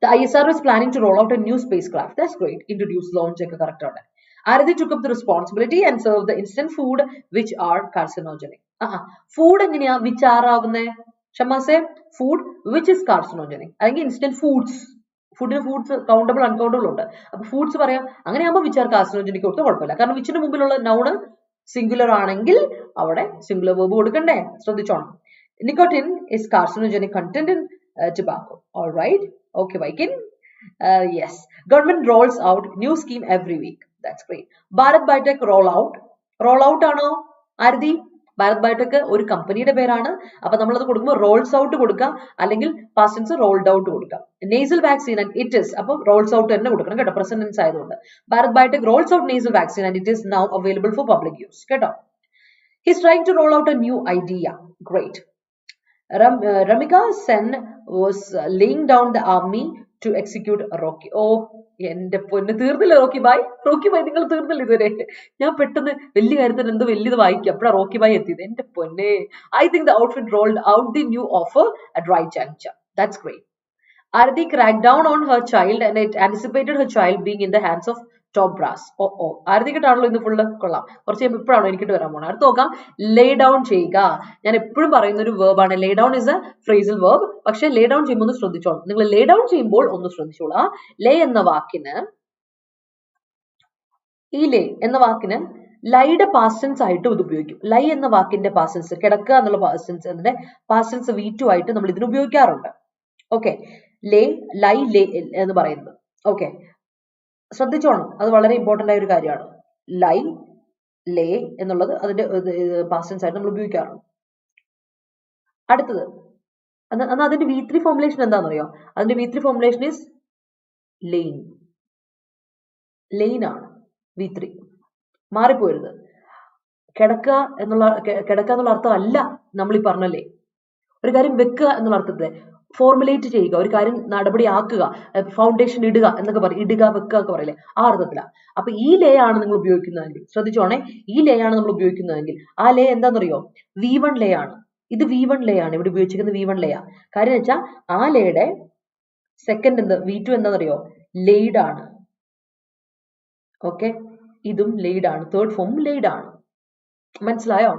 The ISRO is planning to roll out a new spacecraft. That's great. Introduce, launch ഒക്കെ കറക്റ്റ് ആണ്. Aradi took up the responsibility and served the instant food which are carcinogenic. Food എങ്ങനെയാ which are ആവുന്നേ? ഷമാസെ, food which is carcinogenic, അല്ലെങ്കിൽ instant foods, ഫുഡിന് foods countable uncountable ഉണ്ട്, അപ്പൊ foods പറയാം, അങ്ങനെയാകുമ്പോൾ വിച്ച് ആർ കാർസിനോജനിക് കൊടുത്താൽ കുഴപ്പമില്ല, കാരണം വിച്ചിന് മുമ്പിലുള്ള നൗണ് സിംഗുലർ ആണെങ്കിൽ അവിടെ സിംഗുലർ വേർബ് കൊടുക്കണ്ടേ, ശ്രദ്ധിച്ചോണം. Nicotine is carcinogenic content in tobacco. All right, okay, Vikin. Yes, government rolls out new scheme every week. That's great. Bharat Biotech roll out ആണോ ആരതി? Bharat biotech ഒരു കമ്പനിയുടെ പേരാണ്, അപ്പൊ നമ്മളത് കൊടുക്കുമ്പോൾ റോൾസ് ഔട്ട് കൊടുക്കാം, അല്ലെങ്കിൽ പാസ്റ്റ് ടെൻസ് റോൾഡ് ഔട്ട് കൊടുക്കാം. Nasal vaccine and it is, അപ്പൊ റോൾസ് ഔട്ട് തന്നെ കൊടുക്കണം കേട്ടോ, പ്രസന്റ് ടെൻസ് ആയതുകൊണ്ട്. Bharat Biotech rolls out nasal vaccine and it is now available for public use കേട്ടോ. He's trying to roll out a new idea. Great. Ramika Sen was laying down the army to execute Rocky. Oh, എന്റെ പൊന്ന്, തീർന്നില്ല Rocky bye നിങ്ങൾ തീർന്നില്ല ഇതുവരെ. ഞാൻ പെട്ടെന്ന് വലിയ കാര്യത്തിന് എന്തോ വലിയത് വായിക്കും, അപ്പോഴാണ് റോക്കി ബായ് എത്തിയത്. എന്റെ പൊന്നെ, I think the outfit rolled out the new offer at right juncture. That's great. Arati cracked down on her child and it anticipated her child being in the hands of top brass. ആരതി കിട്ടാണല്ലോ ഇന്ന് full, കൊള്ളാം. കുറച്ച് കഴിയുമ്പോൾ ഇപ്പോഴാണോ എനിക്കിട്ട് വരാൻ പോണത്. അടുത്ത് നോക്കാം, ലേ ഡൗൺ ചെയ്യുക. ഞാൻ എപ്പോഴും പറയുന്ന ഒരു വേർബാണ്, lay down is a phrasal verb, പക്ഷെ ലേ ഡൗൺ ചെയ്യുമ്പോൾ ഒന്ന് ശ്രദ്ധിച്ചോളൂ. നിങ്ങൾ ലേ ഡൗൺ ചെയ്യുമ്പോൾ ഒന്ന് ശ്രദ്ധിച്ചോളാം. ലേ എന്ന വാക്കിന്, ഈ ലേ എന്ന വാക്കിന് ലൈയുടെ പാസ്റ്റൻസ് ആയിട്ട് ഇത് ഉപയോഗിക്കും. ലൈ എന്ന വാക്കിന്റെ പാസ്റ്റൻസ്, കിടക്കുക എന്നുള്ള പാസ്റ്റൻസ്, അതിന്റെ പാസ്റ്റൻസ് V2 ആയിട്ട് നമ്മൾ ഇതിന് ഉപയോഗിക്കാറുണ്ട്. ഓക്കെ, ലേ, ലൈ, ലേ എന്ന് പറയുന്നത്. ഓക്കെ, ശ്രദ്ധിച്ചോണം, അത് വളരെ ഇമ്പോർട്ടന്റ് ആയ ഒരു കാര്യമാണ്. ലൈ, ലേ എന്നുള്ളത് അതിന്റെ പാസ്റ്റൻസ് ആയിട്ട് നമ്മൾ ഉപയോഗിക്കാറുണ്ട്. അടുത്തത്, അതിന്റെ V3 ഫോർമുലേഷൻ എന്താണെന്നറിയോ? അതിന്റെ V3 formulation is line. Line ആണ് V3, മാറിപ്പോരുത്. കിടക്കുക എന്നുള്ള അർത്ഥം അല്ല നമ്മൾ ഈ പറഞ്ഞല്ലേ. ഒരു കാര്യം വെക്കുക എന്നുള്ള അർത്ഥത്തില് ഫോർമുലേറ്റ് ചെയ്യുക, ഒരു കാര്യം നടപടിയാക്കുക, ഫൗണ്ടേഷൻ ഇടുക എന്നൊക്കെ പറയും, ഇടുക വെക്കുക ഒക്കെ പറയില്ലേ, ആ അർത്ഥത്തിലാണ്. അപ്പൊ ഈ ലേ ആണ് നിങ്ങൾ ഉപയോഗിക്കുന്നതെങ്കിൽ ശ്രദ്ധിച്ചോണേ, ഈ ലേ ആണ് നമ്മൾ ഉപയോഗിക്കുന്നതെങ്കിൽ ആ ലേ എന്താണെന്നറിയോ? V1 ലേ ആണ്. ഇത് V1 ലേ ആണ്, ഇവിടെ ഉപയോഗിച്ചിരിക്കുന്നത് V1 ലേ ആണ്. കാര്യം എന്ന് വെച്ചാൽ ആ ലേയുടെ സെക്കൻഡ് V2 എന്താണെന്നറിയോ? ലെയ്ഡ് ആണ്. ഓക്കെ, ഇതും ലെയ്ഡ് ആണ്, തേർഡ് ഫോം ലെയ്ഡ് ആണ്. മനസ്സിലായോ?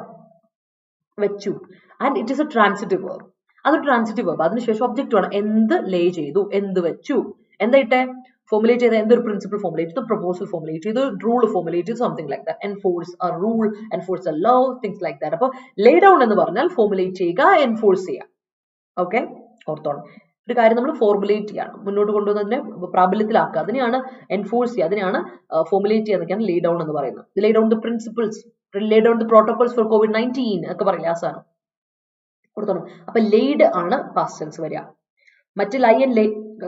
വെച്ചു. And it is A transitive verb. അതൊരു ട്രാൻസിറ്റീവ് വേർബ്. അതിനുശേഷം ഒബ്ജക്റ്റ് ആണ്. എന്ത് ലേ ചെയ്തു, എന്ത് വെച്ചു, എന്തായിട്ടെ ഫോർമുലേറ്റ് ചെയ്ത, എന്തൊരു പ്രിൻസിപ്പിൾ ഫോർമുലേറ്റ് ചെയ്തു, പ്രൊപ്പോസൽ ഫോർമുലേറ്റ് ചെയ്തു, റൂൾ ഫോർമുലേറ്റ് ചെയ്തു, something like that. Enforce a rule, enforce a law, things like that. അപ്പൊ ലേ ഡൗൺ എന്ന് പറഞ്ഞാൽ ഫോർമുലേറ്റ് ചെയ്യുക, എൻഫോഴ്സ് ചെയ്യുക. ഓക്കെ, ഓർത്തോണം. ഒരു കാര്യം നമ്മൾ ഫോർമുലേറ്റ് ചെയ്യണം, മുന്നോട്ട് കൊണ്ടുവന്നതിനെ പ്രാബല്യത്തിലാക്കുക, അതിനെയാണ് എൻഫോഴ്സ് ചെയ്യുക, അതിനെയാണ് ഫോർമുലേറ്റ് ചെയ്യുന്നതൊക്കെയാണ് ലേ ഡൗൺ എന്ന് പറയുന്നത്. Lay down the principles, lay down the protocols for COVID-19 ഒക്കെ പറയില്ല, ആ സാധനം കൊടുത്തോണം. അപ്പൊ ലെയ്ഡ് ആണ് പാസ്റ്റ് ടെൻസ് വരിക. മറ്റ് ലൈ ആൻഡ് ലേ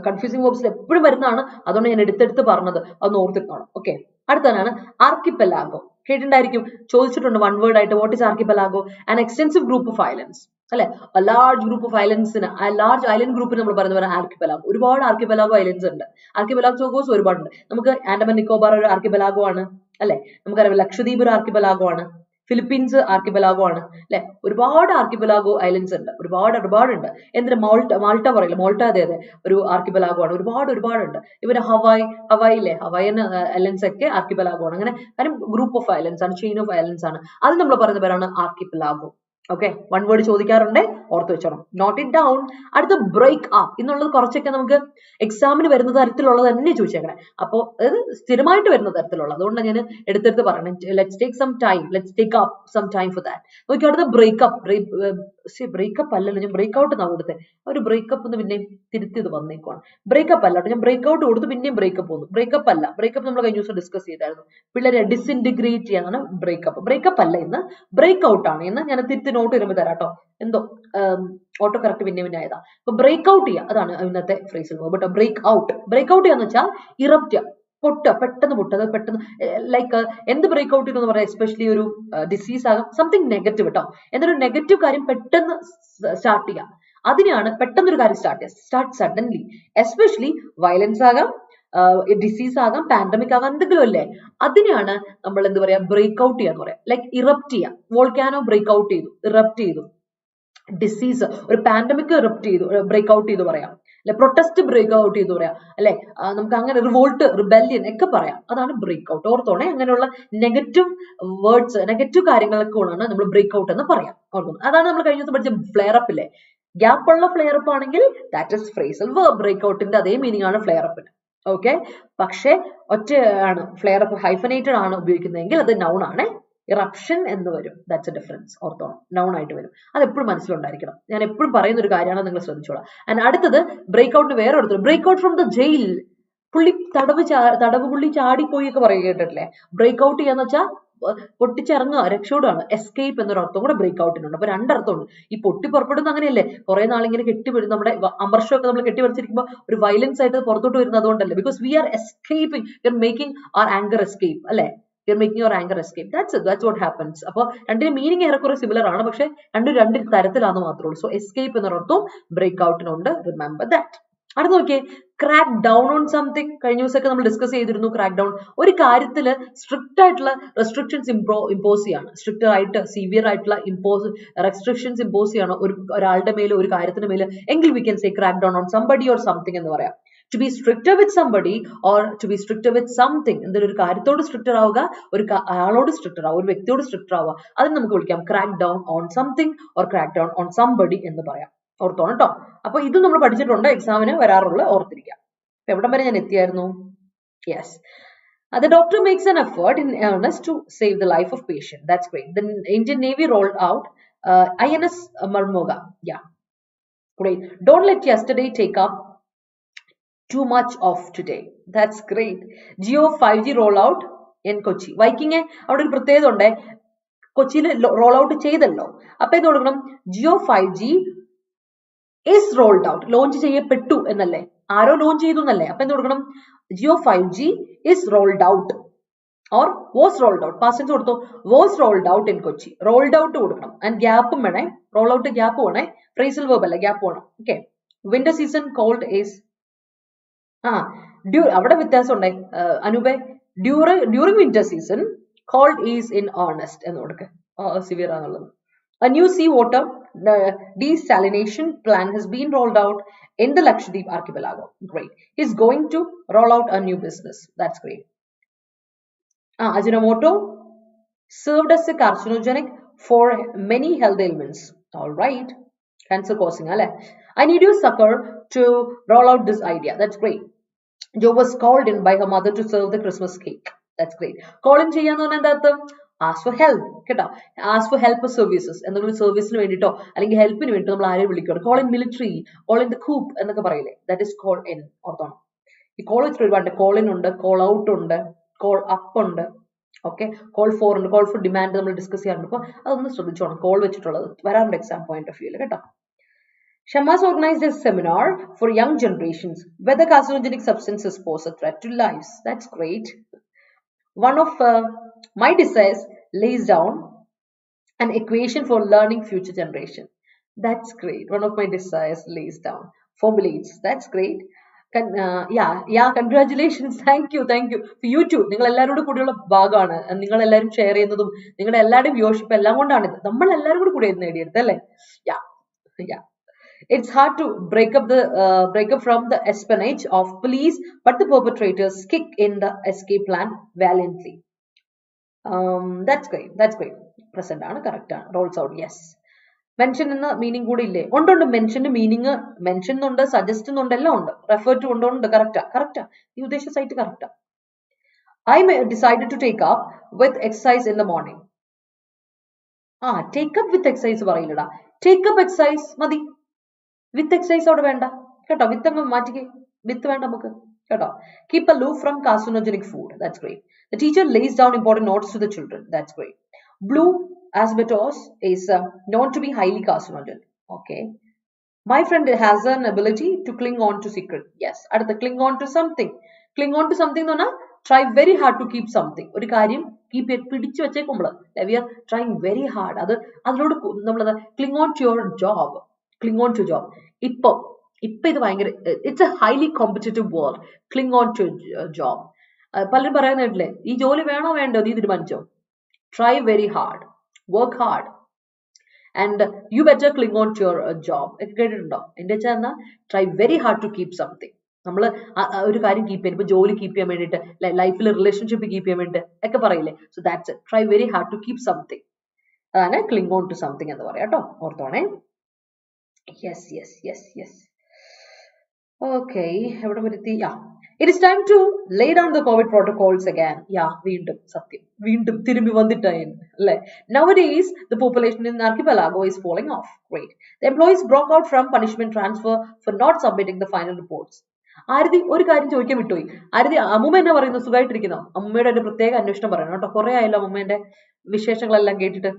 കൺഫ്യൂസിംഗ് വേർബ്സിൽ എപ്പോഴും വരുന്നതാണ്, അതുകൊണ്ട് ഞാൻ എടുത്തെടുത്ത് പറഞ്ഞത്, അതൊന്ന് ഓർത്തിട്ടാണ്. ഓക്കെ, അടുത്തതാണ് ആർക്കിപ്പെലാഗോ. കേട്ടിട്ടുണ്ടായിരിക്കും, ചോദിച്ചിട്ടുണ്ട് വൺ വേർഡ് ആയിട്ട്, what is archipelago? An extensive group of islands അല്ലെ, ലാർജ് ഗ്രൂപ്പ് ഓഫ് ഐലൻഡ്സിന്, ലാർജ് ഐലൻഡ് ഗ്രൂപ്പിന് നമ്മൾ പറയുന്ന പോലെ ആർക്കിപ്പെലാഗോ. ഒരുപാട് ആർക്കിപ്പെലാഗോ ഐലൻഡ്സ് ഉണ്ട്, ആർക്കിപ്പെലാഗോസ് ഒരുപാടുണ്ട്. നമുക്ക് ആൻഡമാൻ നിക്കോബാർ ഒരു ആർക്കിപ്പെലാഗോ ആണ് അല്ലെ, നമുക്കറിയാം ലക്ഷദ്വീപ് ഒരു ആർക്കിപ്പെലാഗോ ആണ്, ഫിലിപ്പീൻസ് ആർക്കിപെലാഗോ ആണ് അല്ലെ. ഒരുപാട് ആർക്കിപെലാഗോ ഐലൻഡ്സ് ഉണ്ട്, ഒരുപാടുണ്ട്. എന്തിന് മാൾട്ട പറയില്ല, മാൾട്ട അതെ ഒരു ആർക്കിപെലാഗോ ആണ്. ഒരുപാടുണ്ട്. ഇവര് ഹവായിലെ ഹവായൻ ഐലൻഡ്സ് ഒക്കെ ആർക്കിപെലാഗോ ആണ്. അങ്ങനെ കാര്യം ഗ്രൂപ്പ് ഓഫ് ഐലൻഡ്സ് ആണ്, ചെയിൻ ഓഫ് ഐലൻഡ്സ് ആണ്. അത് നമ്മൾ പറയുന്ന പേരാണ് ആർക്കിപെലാഗോ. ഓക്കെ, വൺ വേർഡ് ചോദിക്കാറുണ്ട്, ഓർത്ത് വെച്ചോണം, നോട്ട് ഇറ്റ് ഡൗൺ. അടുത്ത ബ്രേക്ക് അപ്പ്. ഇന്നുള്ളത് കുറച്ചൊക്കെ നമുക്ക് എക്സാമിന് വരുന്ന തരത്തിലുള്ളത് തന്നെ ചോദിച്ചേക്കണേ. അപ്പോൾ അത് സ്ഥിരമായിട്ട് വരുന്ന തരത്തിലുള്ള, അതുകൊണ്ടാണ് ഞാൻ എടുത്തെടുത്ത് പറയണം. Let's take some time, let's take up some time for that. നോക്കി അടുത്ത ബ്രേക്കപ്പ് അല്ലല്ലോ, ഞാൻ ബ്രേക്ക് ഔട്ട് എന്നാണ് കൊടുത്തത്. ഒരു ബ്രേക്കപ്പ് എന്ന് പിന്നെയും തിരുത്തിയത് വന്നേക്കുവാണ്. ബ്രേക്കപ്പ് അല്ല, ഞാൻ ബ്രേക്ക് ഔട്ട് കൊടുത്തു, പിന്നെയും ബ്രേക്കപ്പ് വന്നു. ബ്രേക്കപ്പ് അല്ല, ബ്രേക്കപ്പ് നമ്മൾ കഴിഞ്ഞ ദിവസം ഡിസ്കസ് ചെയ്തായിരുന്നു. പിള്ളേരെ ഡിസിൻറ്റിഗ്രേറ്റ് ചെയ്യാനാണ് ബ്രേക്കപ്പ് അല്ല, ഇന്ന് ബ്രേക്ക് ഔട്ട് ആണ്. ഇന്ന് ഞാൻ തിരുത്തി നോട്ട് വരുമ്പോൾ തരാം കേട്ടോ. എന്തോ ഓട്ടോ കറക്റ്റ് പിന്നെ ആയതാ. അപ്പൊ ബ്രേക്ക് ഔട്ട് ചെയ്യുക, അതാണ് ഇന്നത്തെ ഫ്രേസിൽ. ബട്ട് ബ്രേക്ക് ഔട്ട് ചെയ്യാന്ന് വെച്ചാൽ ഇറപ്റ്റ്, പെട്ടെന്ന് പൊട്ടുക, പെട്ടെന്ന് ലൈക്ക് എന്ത് ബ്രേക്ക് ഔട്ട് എന്ന് പറയാം. എസ്പെഷ്യലി ഒരു ഡിസീസ് ആകാം, സംതിങ് നെഗറ്റീവ് കേട്ടോ. എന്നൊരു നെഗറ്റീവ് കാര്യം പെട്ടെന്ന് സ്റ്റാർട്ട് ചെയ്യാം, അതിനെയാണ് പെട്ടെന്നൊരു കാര്യം സ്റ്റാർട്ട് സഡൻലി. എസ്പെഷ്യലി വയലൻസ് ആകാം, ഡിസീസ് ആകാം, പാൻഡമിക് ആകാം, എന്തെങ്കിലും അല്ലേ, അതിനെയാണ് നമ്മൾ എന്ത് പറയാ, ബ്രേക്ക് ഔട്ട് ചെയ്യാന്ന് പറയാം. ലൈക്ക് ഇറപ്റ്റ് ചെയ്യാം. വോൾക്കാനോ ബ്രേക്ക് ഔട്ട് ചെയ്തു, ഇറപ്റ്റ് ചെയ്തു. ഡിസീസ്, ഒരു പാൻഡമിക് ബ്രേക്ക് ഔട്ട് ചെയ്തു പറയാം, അല്ലെ പ്രൊട്ടസ്റ്റ് ബ്രേക്ക് ഔട്ട് ചെയ്തു പറയാം, അല്ലെ നമുക്ക് അങ്ങനെ റിവോൾട്ട്, റിബല്യൻ ഒക്കെ പറയാം. അതാണ് ബ്രേക്ക് ഔട്ട്. ഓർത്തോണെ, അങ്ങനെയുള്ള നെഗറ്റീവ് വേർഡ്സ്, നെഗറ്റീവ് കാര്യങ്ങളൊക്കെ ആണ് നമ്മൾ ബ്രേക്ക് ഔട്ട് എന്ന് പറയാം. ഓർക്കുന്നു, അതാണ് നമ്മൾ കഴിഞ്ഞ ദിവസം പഠിച്ച ഫ്ലെയർ അപ്പ് ഇല്ലേ. ഗ്യാപ്പ് ഉള്ള ഫ്ലെയർ അപ്പ് ആണെങ്കിൽ that is phrasal verb. Break ഔട്ടിന്റെ അതേ മീനിങ് ആണ് ഫ്ലെയർ അപ്പിന്. ഓക്കെ, പക്ഷേ ഒറ്റ ആണ് ഫ്ലെയർ അപ്പ്, ഹൈഫനേറ്റഡ് ആണ് ഉപയോഗിക്കുന്നതെങ്കിൽ അത് നൗൺ ആണ്. ഇറപ്ഷൻ എന്ന് വരും. That's a difference. ഓർത്തോണം, നൗൺ ആയിട്ട് വരും. അത് എപ്പോഴും മനസ്സിലുണ്ടായിരിക്കണം. ഞാൻ എപ്പോഴും പറയുന്ന ഒരു കാര്യമാണ്, നിങ്ങൾ ശ്രദ്ധിച്ചോളാം. ആൻഡ് അടുത്തത് ബ്രേക്ക് ഔട്ടിന് വേറെ എടുത്തു, break out from the jail. തടവ് പുള്ളി ചാടിപ്പോയി ഒക്കെ പറയുക കേട്ടിട്ടില്ലേ. ബ്രേക്ക് ഔട്ട് ചെയ്യാന്ന് വെച്ചാൽ പൊട്ടിച്ചിറങ്ങുക, രക്ഷോടാണ്. എസ്കേപ്പ് എന്നൊരു അർത്ഥം കൂടെ ബ്രേക്ക് ഔട്ടിനുണ്ട്. അപ്പൊ രണ്ടർത്ഥമുണ്ട്. ഈ പൊട്ടി പുറപ്പെടുന്ന അങ്ങനെയല്ലേ, കുറെ നാളിങ്ങനെ കെട്ടിവരും, നമ്മുടെ അമർഷമൊക്കെ നമ്മൾ കെട്ടിവരിച്ചിരിക്കുമ്പോൾ ഒരു വയലൻസ് ആയിട്ട് പുറത്തോട്ട് വരുന്നത് അതുകൊണ്ടല്ലേ. Because we are escaping, we are making our anchor escape, അല്ലെ. You're making your anger escape. That's it. That's what happens. അപ്പോൾ രണ്ടിന്റെ മീനിങ് ഏറെക്കുറെ സിമിലർ ആണ്, പക്ഷെ രണ്ട് തരത്തിലാണെന്ന് മാത്രമേ ഉള്ളൂ. സോ എസ്കേപ്പ് എന്നൊരർത്ഥം ബ്രേക്ക് ഔട്ടിനുണ്ട്. Remember that. അടുത്ത് നോക്കിയേ, ക്രാക്ക് ഡൗൺ ഓൺ സംതിങ്. കഴിഞ്ഞ ദിവസമൊക്കെ നമ്മൾ ഡിസ്കസ് ചെയ്തിരുന്നു. ക്രാക്ക് ഡൗൺ, ഒരു കാര്യത്തിൽ സ്ട്രിക്റ്റ് ആയിട്ടുള്ള റെസ്ട്രിക്ഷൻസ് ഇമ്പോസ് ചെയ്യാണ്. സ്ട്രിക്റ്റ് ആയിട്ട് സിവിയർ ആയിട്ടുള്ള റെസ്ട്രിക്ഷൻസ് ഇമ്പോസ് ചെയ്യാണ് ഒരാളുടെ മേലെ, ഒരു കാര്യത്തിന് മേലെ, എങ്കിൽ we can say crack down on somebody or something എന്ന് പറയാം. To be stricter with somebody or to be stricter with something. എന്തൊരു ഒരു കാര്യത്തോട് സ്ട്രിക്റ്റർ ആവുക, ആളോട് സ്ട്രിക്റ്റർ ആവുക, ഒരു വ്യക്തിയോട് സ്ട്രിക്റ്റർ ആവുക, അതിന് നമുക്ക് വിളിക്കാം crack down on something or crack down on somebody എന്ന് പറയാം. ഓർത്തോണം കേട്ടോ. അപ്പൊ ഇത് നമ്മൾ പഠിച്ചിട്ടുണ്ട്, എക്സാമിന് വരാറുള്ള, ഓർത്തിരിക്കാം. എവിടം വരെ ഞാൻ എത്തിയായിരുന്നു? Yes. The doctor makes an effort in earnest to save the life of patient. That's great. The Indian Navy rolled out INS Marmoga. Yeah, great. Don't let yesterday take up too much of today. That's great. Jio 5G rollout in Kochi. Viking അവിടെ ഒരു പ്രത്യേകത ഉണ്ട്, കൊച്ചിയിൽ role out ചെയ്തല്ലോ. അപ്പൊ ഇത് കൊടുക്കണം, Jio 5G is rolled out. Launch ചെയ്യപ്പെട്ടു എന്നല്ലേ, ആരോ ലോഞ്ച് ചെയ്തു എന്നല്ലേ. അപ്പൊ എന്ത് കൊടുക്കണം, Jio 5G is rolled out or was rolled out. past tense കൊടുത്തു, was rolled out in Kochi. rolled out കൊടുക്കണം. ആൻഡ് ഗ്യാപ്പും വേണേ, റോൾ ഔട്ട് ഗ്യാപ്പ് വേണേ, ഫ്രേസൽ വെർബ് അല്ല, ഗ്യാപ്പ് വേണം. Okay. Winter season cold is, അവിടെ വ്യത്യാസം ഉണ്ടായി അനൂപെ. During winter season cold is in honest എന്ന് കൊടുക്കുക, സിവിയർ ആണുള്ളത്. A new seawater desalination plan has been rolled out in the Lakshadweep archipelago. Great. He's going to roll out a new business. That's great. Ajinomoto served as a carcinogenic for many health ailments. All right. Cancer causing, alle. I need your succor to roll out this idea. That's great. Jo was called in by her mother to serve the Christmas cake. That's great. Call in ചെയ്യാന്ന് പറഞ്ഞാൽ എന്താ അർത്ഥം? Ask for help. കേട്ടോ, ask for help services. എന്തെങ്കിലും സർവീസിന് വേണ്ടിട്ടോ അല്ലെങ്കിൽ ഹെൽപ്പിന് വേണ്ടി നമ്മൾ ആരെയും വിളിക്കണം. Call in military, call in the coup എന്നൊക്കെ പറയില്ലേ, ദാറ്റ് ഇസ് കോൾ ഇൻ. ഓർത്തോണം, ഈ കോൾ വെച്ചിട്ട് ഒരുപാട്, കോൾ ഇൻ ഉണ്ട്, കോൾ ഔട്ട് ഉണ്ട്, കോൾ അപ്പ് ഉണ്ട്, ഓക്കെ, കോൾ ഫോർ ഉണ്ട്, കോൾ ഫോർ ഡിമാൻഡ് നമ്മൾ ഡിസ്കസ് ചെയ്യാറുണ്ട്. അപ്പൊ അതൊന്ന് ശ്രദ്ധിച്ചോണം, കോൾ വെച്ചിട്ടുള്ളത് വരാറുണ്ട് എക്സാം പോയിന്റ് ഓഫ് വ്യൂല് കേട്ടോ. Shamas organized a seminar for young generations whether carcinogenic substances pose a threat to lives. That's great. One of my desires lays down an equation for learning future generation. That's great. One of my desires lays down, formulates. That's great. Congratulations. Thank you. For you too. നിങ്ങൾ എല്ലാവരോടും കൂടിയുള്ള ഭാഗമാണ്. നിങ്ങൾ എല്ലാവരും share ചെയ്യുന്നതും നിങ്ങളുടെ എല്ലാവരുടെയും viewership എല്ലാം കൊണ്ടാണ് ഇത്. നമ്മൾ എല്ലാവരും കൂടി കൂടി നേടിയെടുത്തത് അല്ലേ? Yeah. It's hard to break up from the espionage of police, but the perpetrators kick in the escape plan valiantly. That's great. Present ആണ്, correct ആണ്. Rolls out, yes. Mention എന്ന മീനിങ് കൂടി ഇല്ലേ? ഉണ്ട്. മെൻഷന്റെ മീനിങ് മെൻഷൻ ഉണ്ട്, suggest ഉണ്ട്, എല്ലാം ഉണ്ട്. റെഫർ ടു ഉണ്ട്. കറക്റ്റാ. ഈ ഉദ്ദേശ സൈറ്റ് കറക്റ്റാ. I decided to take up with exercise in the morning. Take up with exercise പറയില്ലടാ. Take up exercise മതി. With exercise അവിടെ വേണ്ട കേട്ടോ. വിത്ത് അങ്ങ് മാറ്റിക്കേ. വിത്ത് വേണ്ട നമുക്ക് കേട്ടോ. Keep aloof from carcinogenic food. That's great. The teacher lays down important notes to the children. That's great. Blue asbestos is known to be highly carcinogenic. Okay. My friend has an ability to cling on to secret. Yes. അടുത്ത cling on to something. Cling on to something എന്ന് പറഞ്ഞാൽ try very hard to keep something. ഒരു കാര്യം പിടിച്ചു വെച്ചേക്കുമ്പോൾ we are trying very hard. അതിനോട് നമ്മളത് cling on to your job. Cling on to job. ഇപ്പൊ ഇത് ഭയങ്കര it's a highly competitive world. Cling on to job. പലരും പറയുന്ന കേട്ടില്ലേ, ഈ ജോലി വേണോ വേണ്ടോ നീ തീരുമാനിച്ചോ. Try very hard. Work hard. And you better cling on to your job. ഒക്കെ കേട്ടിട്ടുണ്ടോ? എന്റെ വെച്ചാൽ എന്നാ try very hard to keep something. നമ്മൾ ഒരു കാര്യം കീപ്പ് ചെയ്യാൻ, ഇപ്പൊ ജോലി കീപ്പ് ചെയ്യാൻ വേണ്ടിയിട്ട്, ലൈഫിൽ റിലേഷൻഷിപ്പ് കീപ്പ് ചെയ്യാൻ വേണ്ടിയിട്ട് ഒക്കെ പറയില്ലേ. So that's it. Try very hard to keep something. അതാണ് ക്ലിങ് ഓൺ ടു സംതിങ് എന്ന് പറയാം കേട്ടോ. ഓർത്തോണേ. യെസ്. ഓക്കെ, എവിടെ വരുത്തി? It is time to lay down the COVID protocols again. വീണ്ടും തിരുമ്പി വന്നിട്ടായി അല്ലേ. Nowadays, the population in archipelago is falling off. Great. The employees broke out from punishment transfer for not submitting the final reports. ആരതി ഒരു കാര്യം ചോദിക്കാൻ വിട്ടുപോയി. ആരതി, അമ്മൂമ്മ എന്നാ പറയുന്നു? സുഖമായിട്ടിരിക്കുന്നോ? അമ്മൂമ്മയുടെ ഒരു പ്രത്യേക അന്വേഷണം പറയണം കേട്ടോ. കുറെ ആയല്ലോ അമ്മൂമ്മേന്റെ വിശേഷങ്ങളെല്ലാം കേട്ടിട്ട്.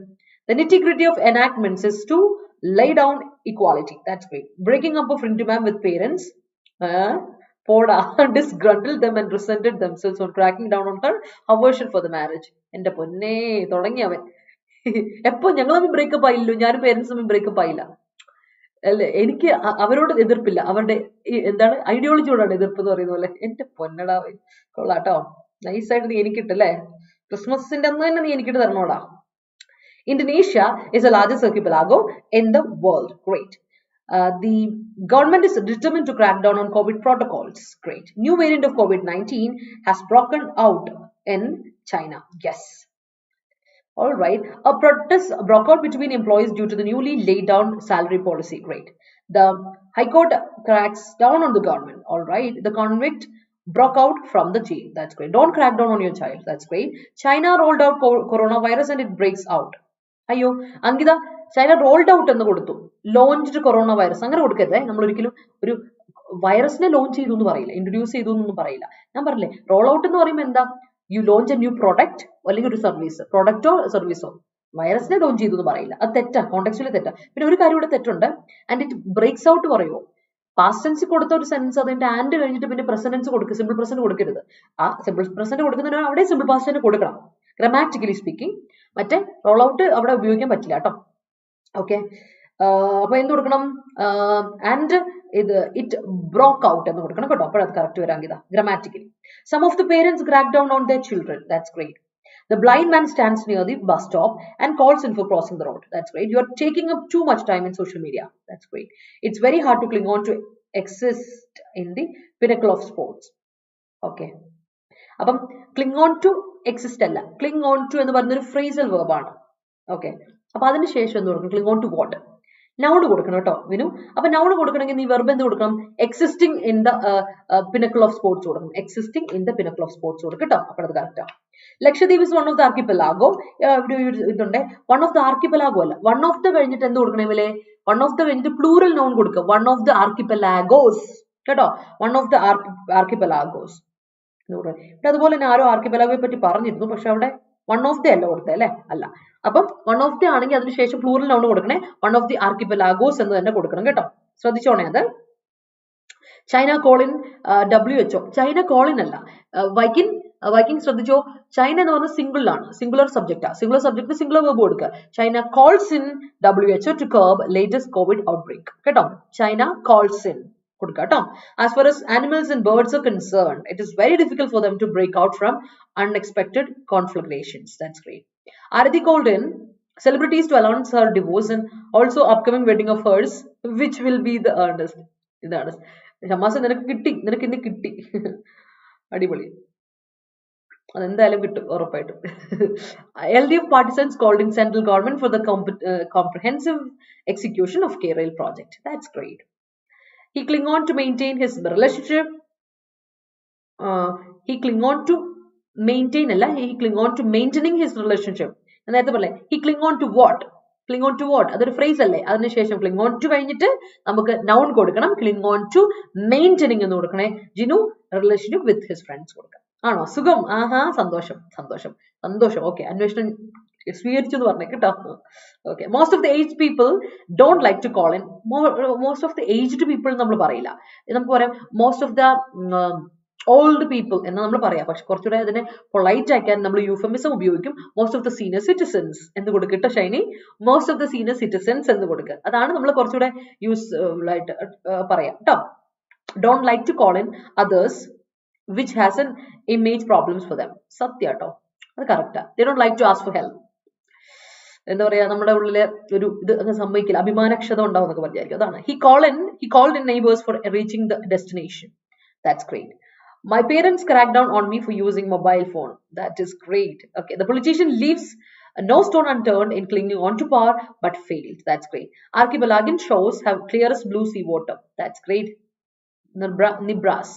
The nitty-gritty of enactments is to lay down equality. That's great. Breaking up of intimam with parents. Poda disgruntled them and resented themselves on cracking down on her aversion for the marriage. എന്റെ പൊന്നേ, തുടങ്ങിയവൻ. എപ്പോ ഞങ്ങൾ തമ്മിൽ breakup ആയില്ലോ, ഞാനും parents തമ്മിൽ breakup ആയില്ല അല്ലേ. എനിക്ക് അവരോട് എതിർപ്പില്ല, അവരുടെ എന്താണ് ഐഡിയോളജിയോടാണ് എതിർപ്പ് എന്ന് പറയുന്ന പോലെ. എന്റെ പൊന്നടാ, കൊള്ളാട്ടോ. നൈസായിട്ട് നീ എനിക്കിട്ടല്ലേ, ക്രിസ്മസിന്റെ അന്ന് തന്നെ നീ എനിക്കിട്ട് തരണോടാ. Indonesia is the largest archipelago in the world. Great. The government is determined to crack down on COVID protocols. Great. New variant of COVID-19 has broken out in China. Yes. All right. A protest broke out between employees due to the newly laid down salary policy. Great. The High Court cracks down on the government. All right. The convict broke out from the jail. That's great. Don't crack down on your child. That's great. China rolled out coronavirus and it breaks out. അയ്യോ Ankita, China rolled out എന്ന് കൊടുത്തു, launched corona virus. അങ്ങനെ കൊടുക്കരുതേ. നമ്മൾ ഒരിക്കലും ഒരു വൈറസിനെ launch ചെയ്തു എന്ന് പറയില്ല, ഇൻട്രൊഡ്യൂസ് ചെയ്തു എന്നൊന്നും പറയില്ല. ഞാൻ പറഞ്ഞില്ലേ, റോൾ ഔട്ട് എന്ന് പറയുമ്പോൾ എന്താ, you launch a new product അല്ലെങ്കിൽ ഒരു സർവീസ്, പ്രോഡക്റ്റോ സർവീസോ. വൈറസിനെ ലോഞ്ച് ചെയ്തു എന്ന് പറയില്ല, അത് തെറ്റാ, കോണ്ടെക്സ്റ്റിൽ തെറ്റാ. പിന്നെ ഒരു കാര്യം ഇവിടെ തെറ്റുണ്ട്. ആൻഡ് ഇറ്റ് ബ്രേക്സ് ഔട്ട് പറയുമോ? പാസ്റ്റ് ടെൻസ് കൊടുത്ത ഒരു സെൻസ്, അതിന്റെ ആൻഡ് കഴിഞ്ഞിട്ട് പിന്നെ പ്രസന്റ് കൊടുക്കുക, സിമ്പിൾ പ്രസന്റ് കൊടുക്കരുത്. ആ സിമ്പിൾ പ്രസന്റ് കൊടുക്കുന്നതിന് അവിടെ സിമ്പിൾ പാസ്റ്റ് തന്നെ കൊടുക്കണം, ഗ്രാമാറ്റിക്കലി സ്പീക്കിംഗ്. മറ്റേ റോൾ ഔട്ട് അവിടെ ഉപയോഗിക്കാൻ പറ്റില്ല കേട്ടോ. ഓക്കെ, അപ്പൊ എന്ത് കൊടുക്കണം? ആൻഡ് ഇത് ഇറ്റ് ബ്രോക്ക് ഔട്ട് എന്ന് കൊടുക്കണം കേട്ടോ. അപ്പോഴത് കറക്റ്റ് വരാങ്കിതാ grammatically. Some of the parents crack down on their children. That's great. The blind man stands near the bus stop and calls in for crossing the road. That's great. You are taking up too much time in social media. That's great. It's very hard to cling on to exist in the pinnacle of sports. Okay. അപ്പം cling on to exist അല്ല, cling on to എന്ന് പറയുന്നൊരു phrasal വെർബാണ്. Okay, അപ്പൊ അതിന് ശേഷം എന്ത് കൊടുക്കണം? Cling on to what? Noun കൊടുക്കണം കേട്ടോ വിനു. അപ്പൊ നൗണ് കൊടുക്കണമെങ്കിൽ നീ വെർബ് എന്ത് കൊടുക്കണം? Existing in the pinnacle of sports കൊടുക്കണം. Existing in the pinnacle of sports കൊടുക്കും കേട്ടോ. അപ്പോൾ അത് കറക്റ്റ് ആണ്. Lakshadweep is one of the archipelago. ഇതുണ്ട് വൺ ഓഫ് ദ ആർക്കിപ്പെലാഗോ അല്ല, വൺ ഓഫ് ദ കഴിഞ്ഞിട്ട് എന്ത് കൊടുക്കണം? ഇവലെ വൺ ഓഫ് ദ കഴിഞ്ഞിട്ട് പ്ലൂറൽ നൗൺ കൊടുക്കുക. വൺ ഓഫ് ദ ആർക്കിപ്പെലാഗോസ് കേട്ടോ. വൺ ഓഫ് ദ ആർക്കിപ്പെലാഗോസ് എന്ന് പറയുന്നത്. ഇവിടെ അതുപോലെ തന്നെ ആരോ ആർക്കിപ്പെലാഗോയെ പറ്റി പറഞ്ഞിരുന്നു, പക്ഷെ അവിടെ വൺ ഓഫ് ദ അല്ല കൊടുത്തത് അല്ലേ? അല്ല. അപ്പം വൺ ഓഫ് ദ ആണെങ്കിൽ അതിനുശേഷം പ്ലൂറൽ നൗൺ കൊടുക്കണേ. വൺ ഓഫ് ദി ആർക്കിപ്പെലാഗോസ് എന്ന് തന്നെ കൊടുക്കണം കേട്ടോ. ശ്രദ്ധിച്ചോണേ അത്. China call in WHO. China call in അല്ല, വൈക്കിംഗ് ശ്രദ്ധിച്ചോ. ചൈന എന്ന് പറഞ്ഞ സിംഗിൾ ആണ്, സിംഗുലർ സബ്ജക്റ്റാ. സിംഗുലർ സബ്ജക്ട് സിംഗുലർ വെർബ് കൊടുക്കുക. China calls in WHO to curb latest Covid outbreak കേട്ടോ. China calls in As far as animals and birds are concerned, it is very difficult for them to break out from unexpected conflagrations. That's great. Arati called in celebrities to announce her divorce and also upcoming wedding of hers, which will be the earnest. ഷമാസ നിനക്ക് കിട്ടി, നിനക്ക് ഇന്ന് കിട്ടി. അടിപൊളി, അതെന്തായാലും കിട്ടും ഉറപ്പായിട്ടും. LDF partisans called in central government for the comprehensive execution of KRail project. That's great. He cling on to maintain his relationship. He cling on to maintaining his relationship. നേരത്തെ പറഞ്ഞേ he cling on to what? Cling on to what? അതൊരു phrase അല്ലേ? അതിനുശേഷം cling on to കഴിഞ്ഞിട്ട് നമുക്ക് noun കൊടുക്കണം. cling on to maintaining എന്ന് കൊടുക്കണേ. Jinu relationship with his friends കൊടുക്കാം. ആണോ? സുഖം. ആഹാ, സന്തോഷം. ഓക്കെ, അന്വേഷണം സ്വീകരിച്ചു എന്ന് പറഞ്ഞേ കേട്ടോ. Okay. Most of the age people don't like to call in. Most of the aged people നമ്മൾ പറയില്ല, നമുക്ക് പറയാം most of the old people എന്ന് നമ്മൾ പറയാം. പക്ഷെ കുറച്ചുകൂടെ അതിനെ പൊളൈറ്റ് ആക്കാൻ നമ്മൾ യൂഫമിസം ഉപയോഗിക്കും. Most of the senior citizens എന്ന് കൊടുക്കുക കേട്ടോ Shiny. Most of the senior citizens എന്ന് കൊടുക്കുക. അതാണ് നമ്മൾ കുറച്ചുകൂടെ യൂസ് ആയിട്ട് പറയാം കേട്ടോ. Don't like to call in others which has an image problems for them. Satya കേട്ടോ, അത് കറക്റ്റാ. they don't like to ask for help. എന്താ പറയാ, നമ്മുടെ ഉള്ളിലെ ഒരു ഇത് അങ്ങ് സമ്മതിക്കില്ല, അഭിമാനക്ഷത ഉണ്ടാവും എന്നൊക്കെ പറഞ്ഞായിരിക്കും. അതാണ് he called in neighbors for reaching the destination. That's great. My parents cracked down on me for using mobile phone. That is great. Okay, the politician leaves no stone unturned in clinging on to power but failed. That's great. Archipelagian shores have clearest blue sea water. That's great. Nibras.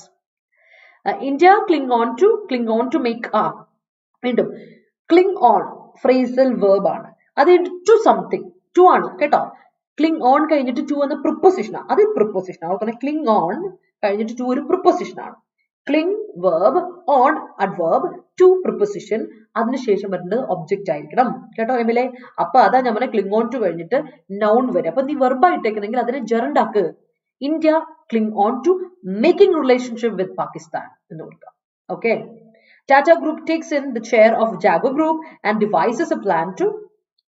India cling on to make വീണ്ടും cling on phrasal verb ആണ്. അത് to something, to ആണ് കേട്ടോ. cling on കഴിഞ്ഞിട്ട് to എന്ന preposition ആണ്, അത് preposition ആണ്. അതുപോലെ cling on കഴിഞ്ഞിട്ട് to ഒരു preposition ആണ്. cling verb, on adverb, to preposition, അതിനുശേഷം വരുന്നത് ഒബ്ജക്റ്റ് ആയിരിക്കണം കേട്ടോ എമിലെ. അപ്പൊ അതാ ഞാൻ പറഞ്ഞ cling on to കഴിഞ്ഞിട്ട് noun വരും. അപ്പൊ നീ verb ആയിട്ടേക്കുന്നെങ്കിൽ അതിനെ gerund ആക്ക്. India cling on to making relationship with Pakistan. Okay. Tata Group takes in the chair of Jaguar Group and devises a plan to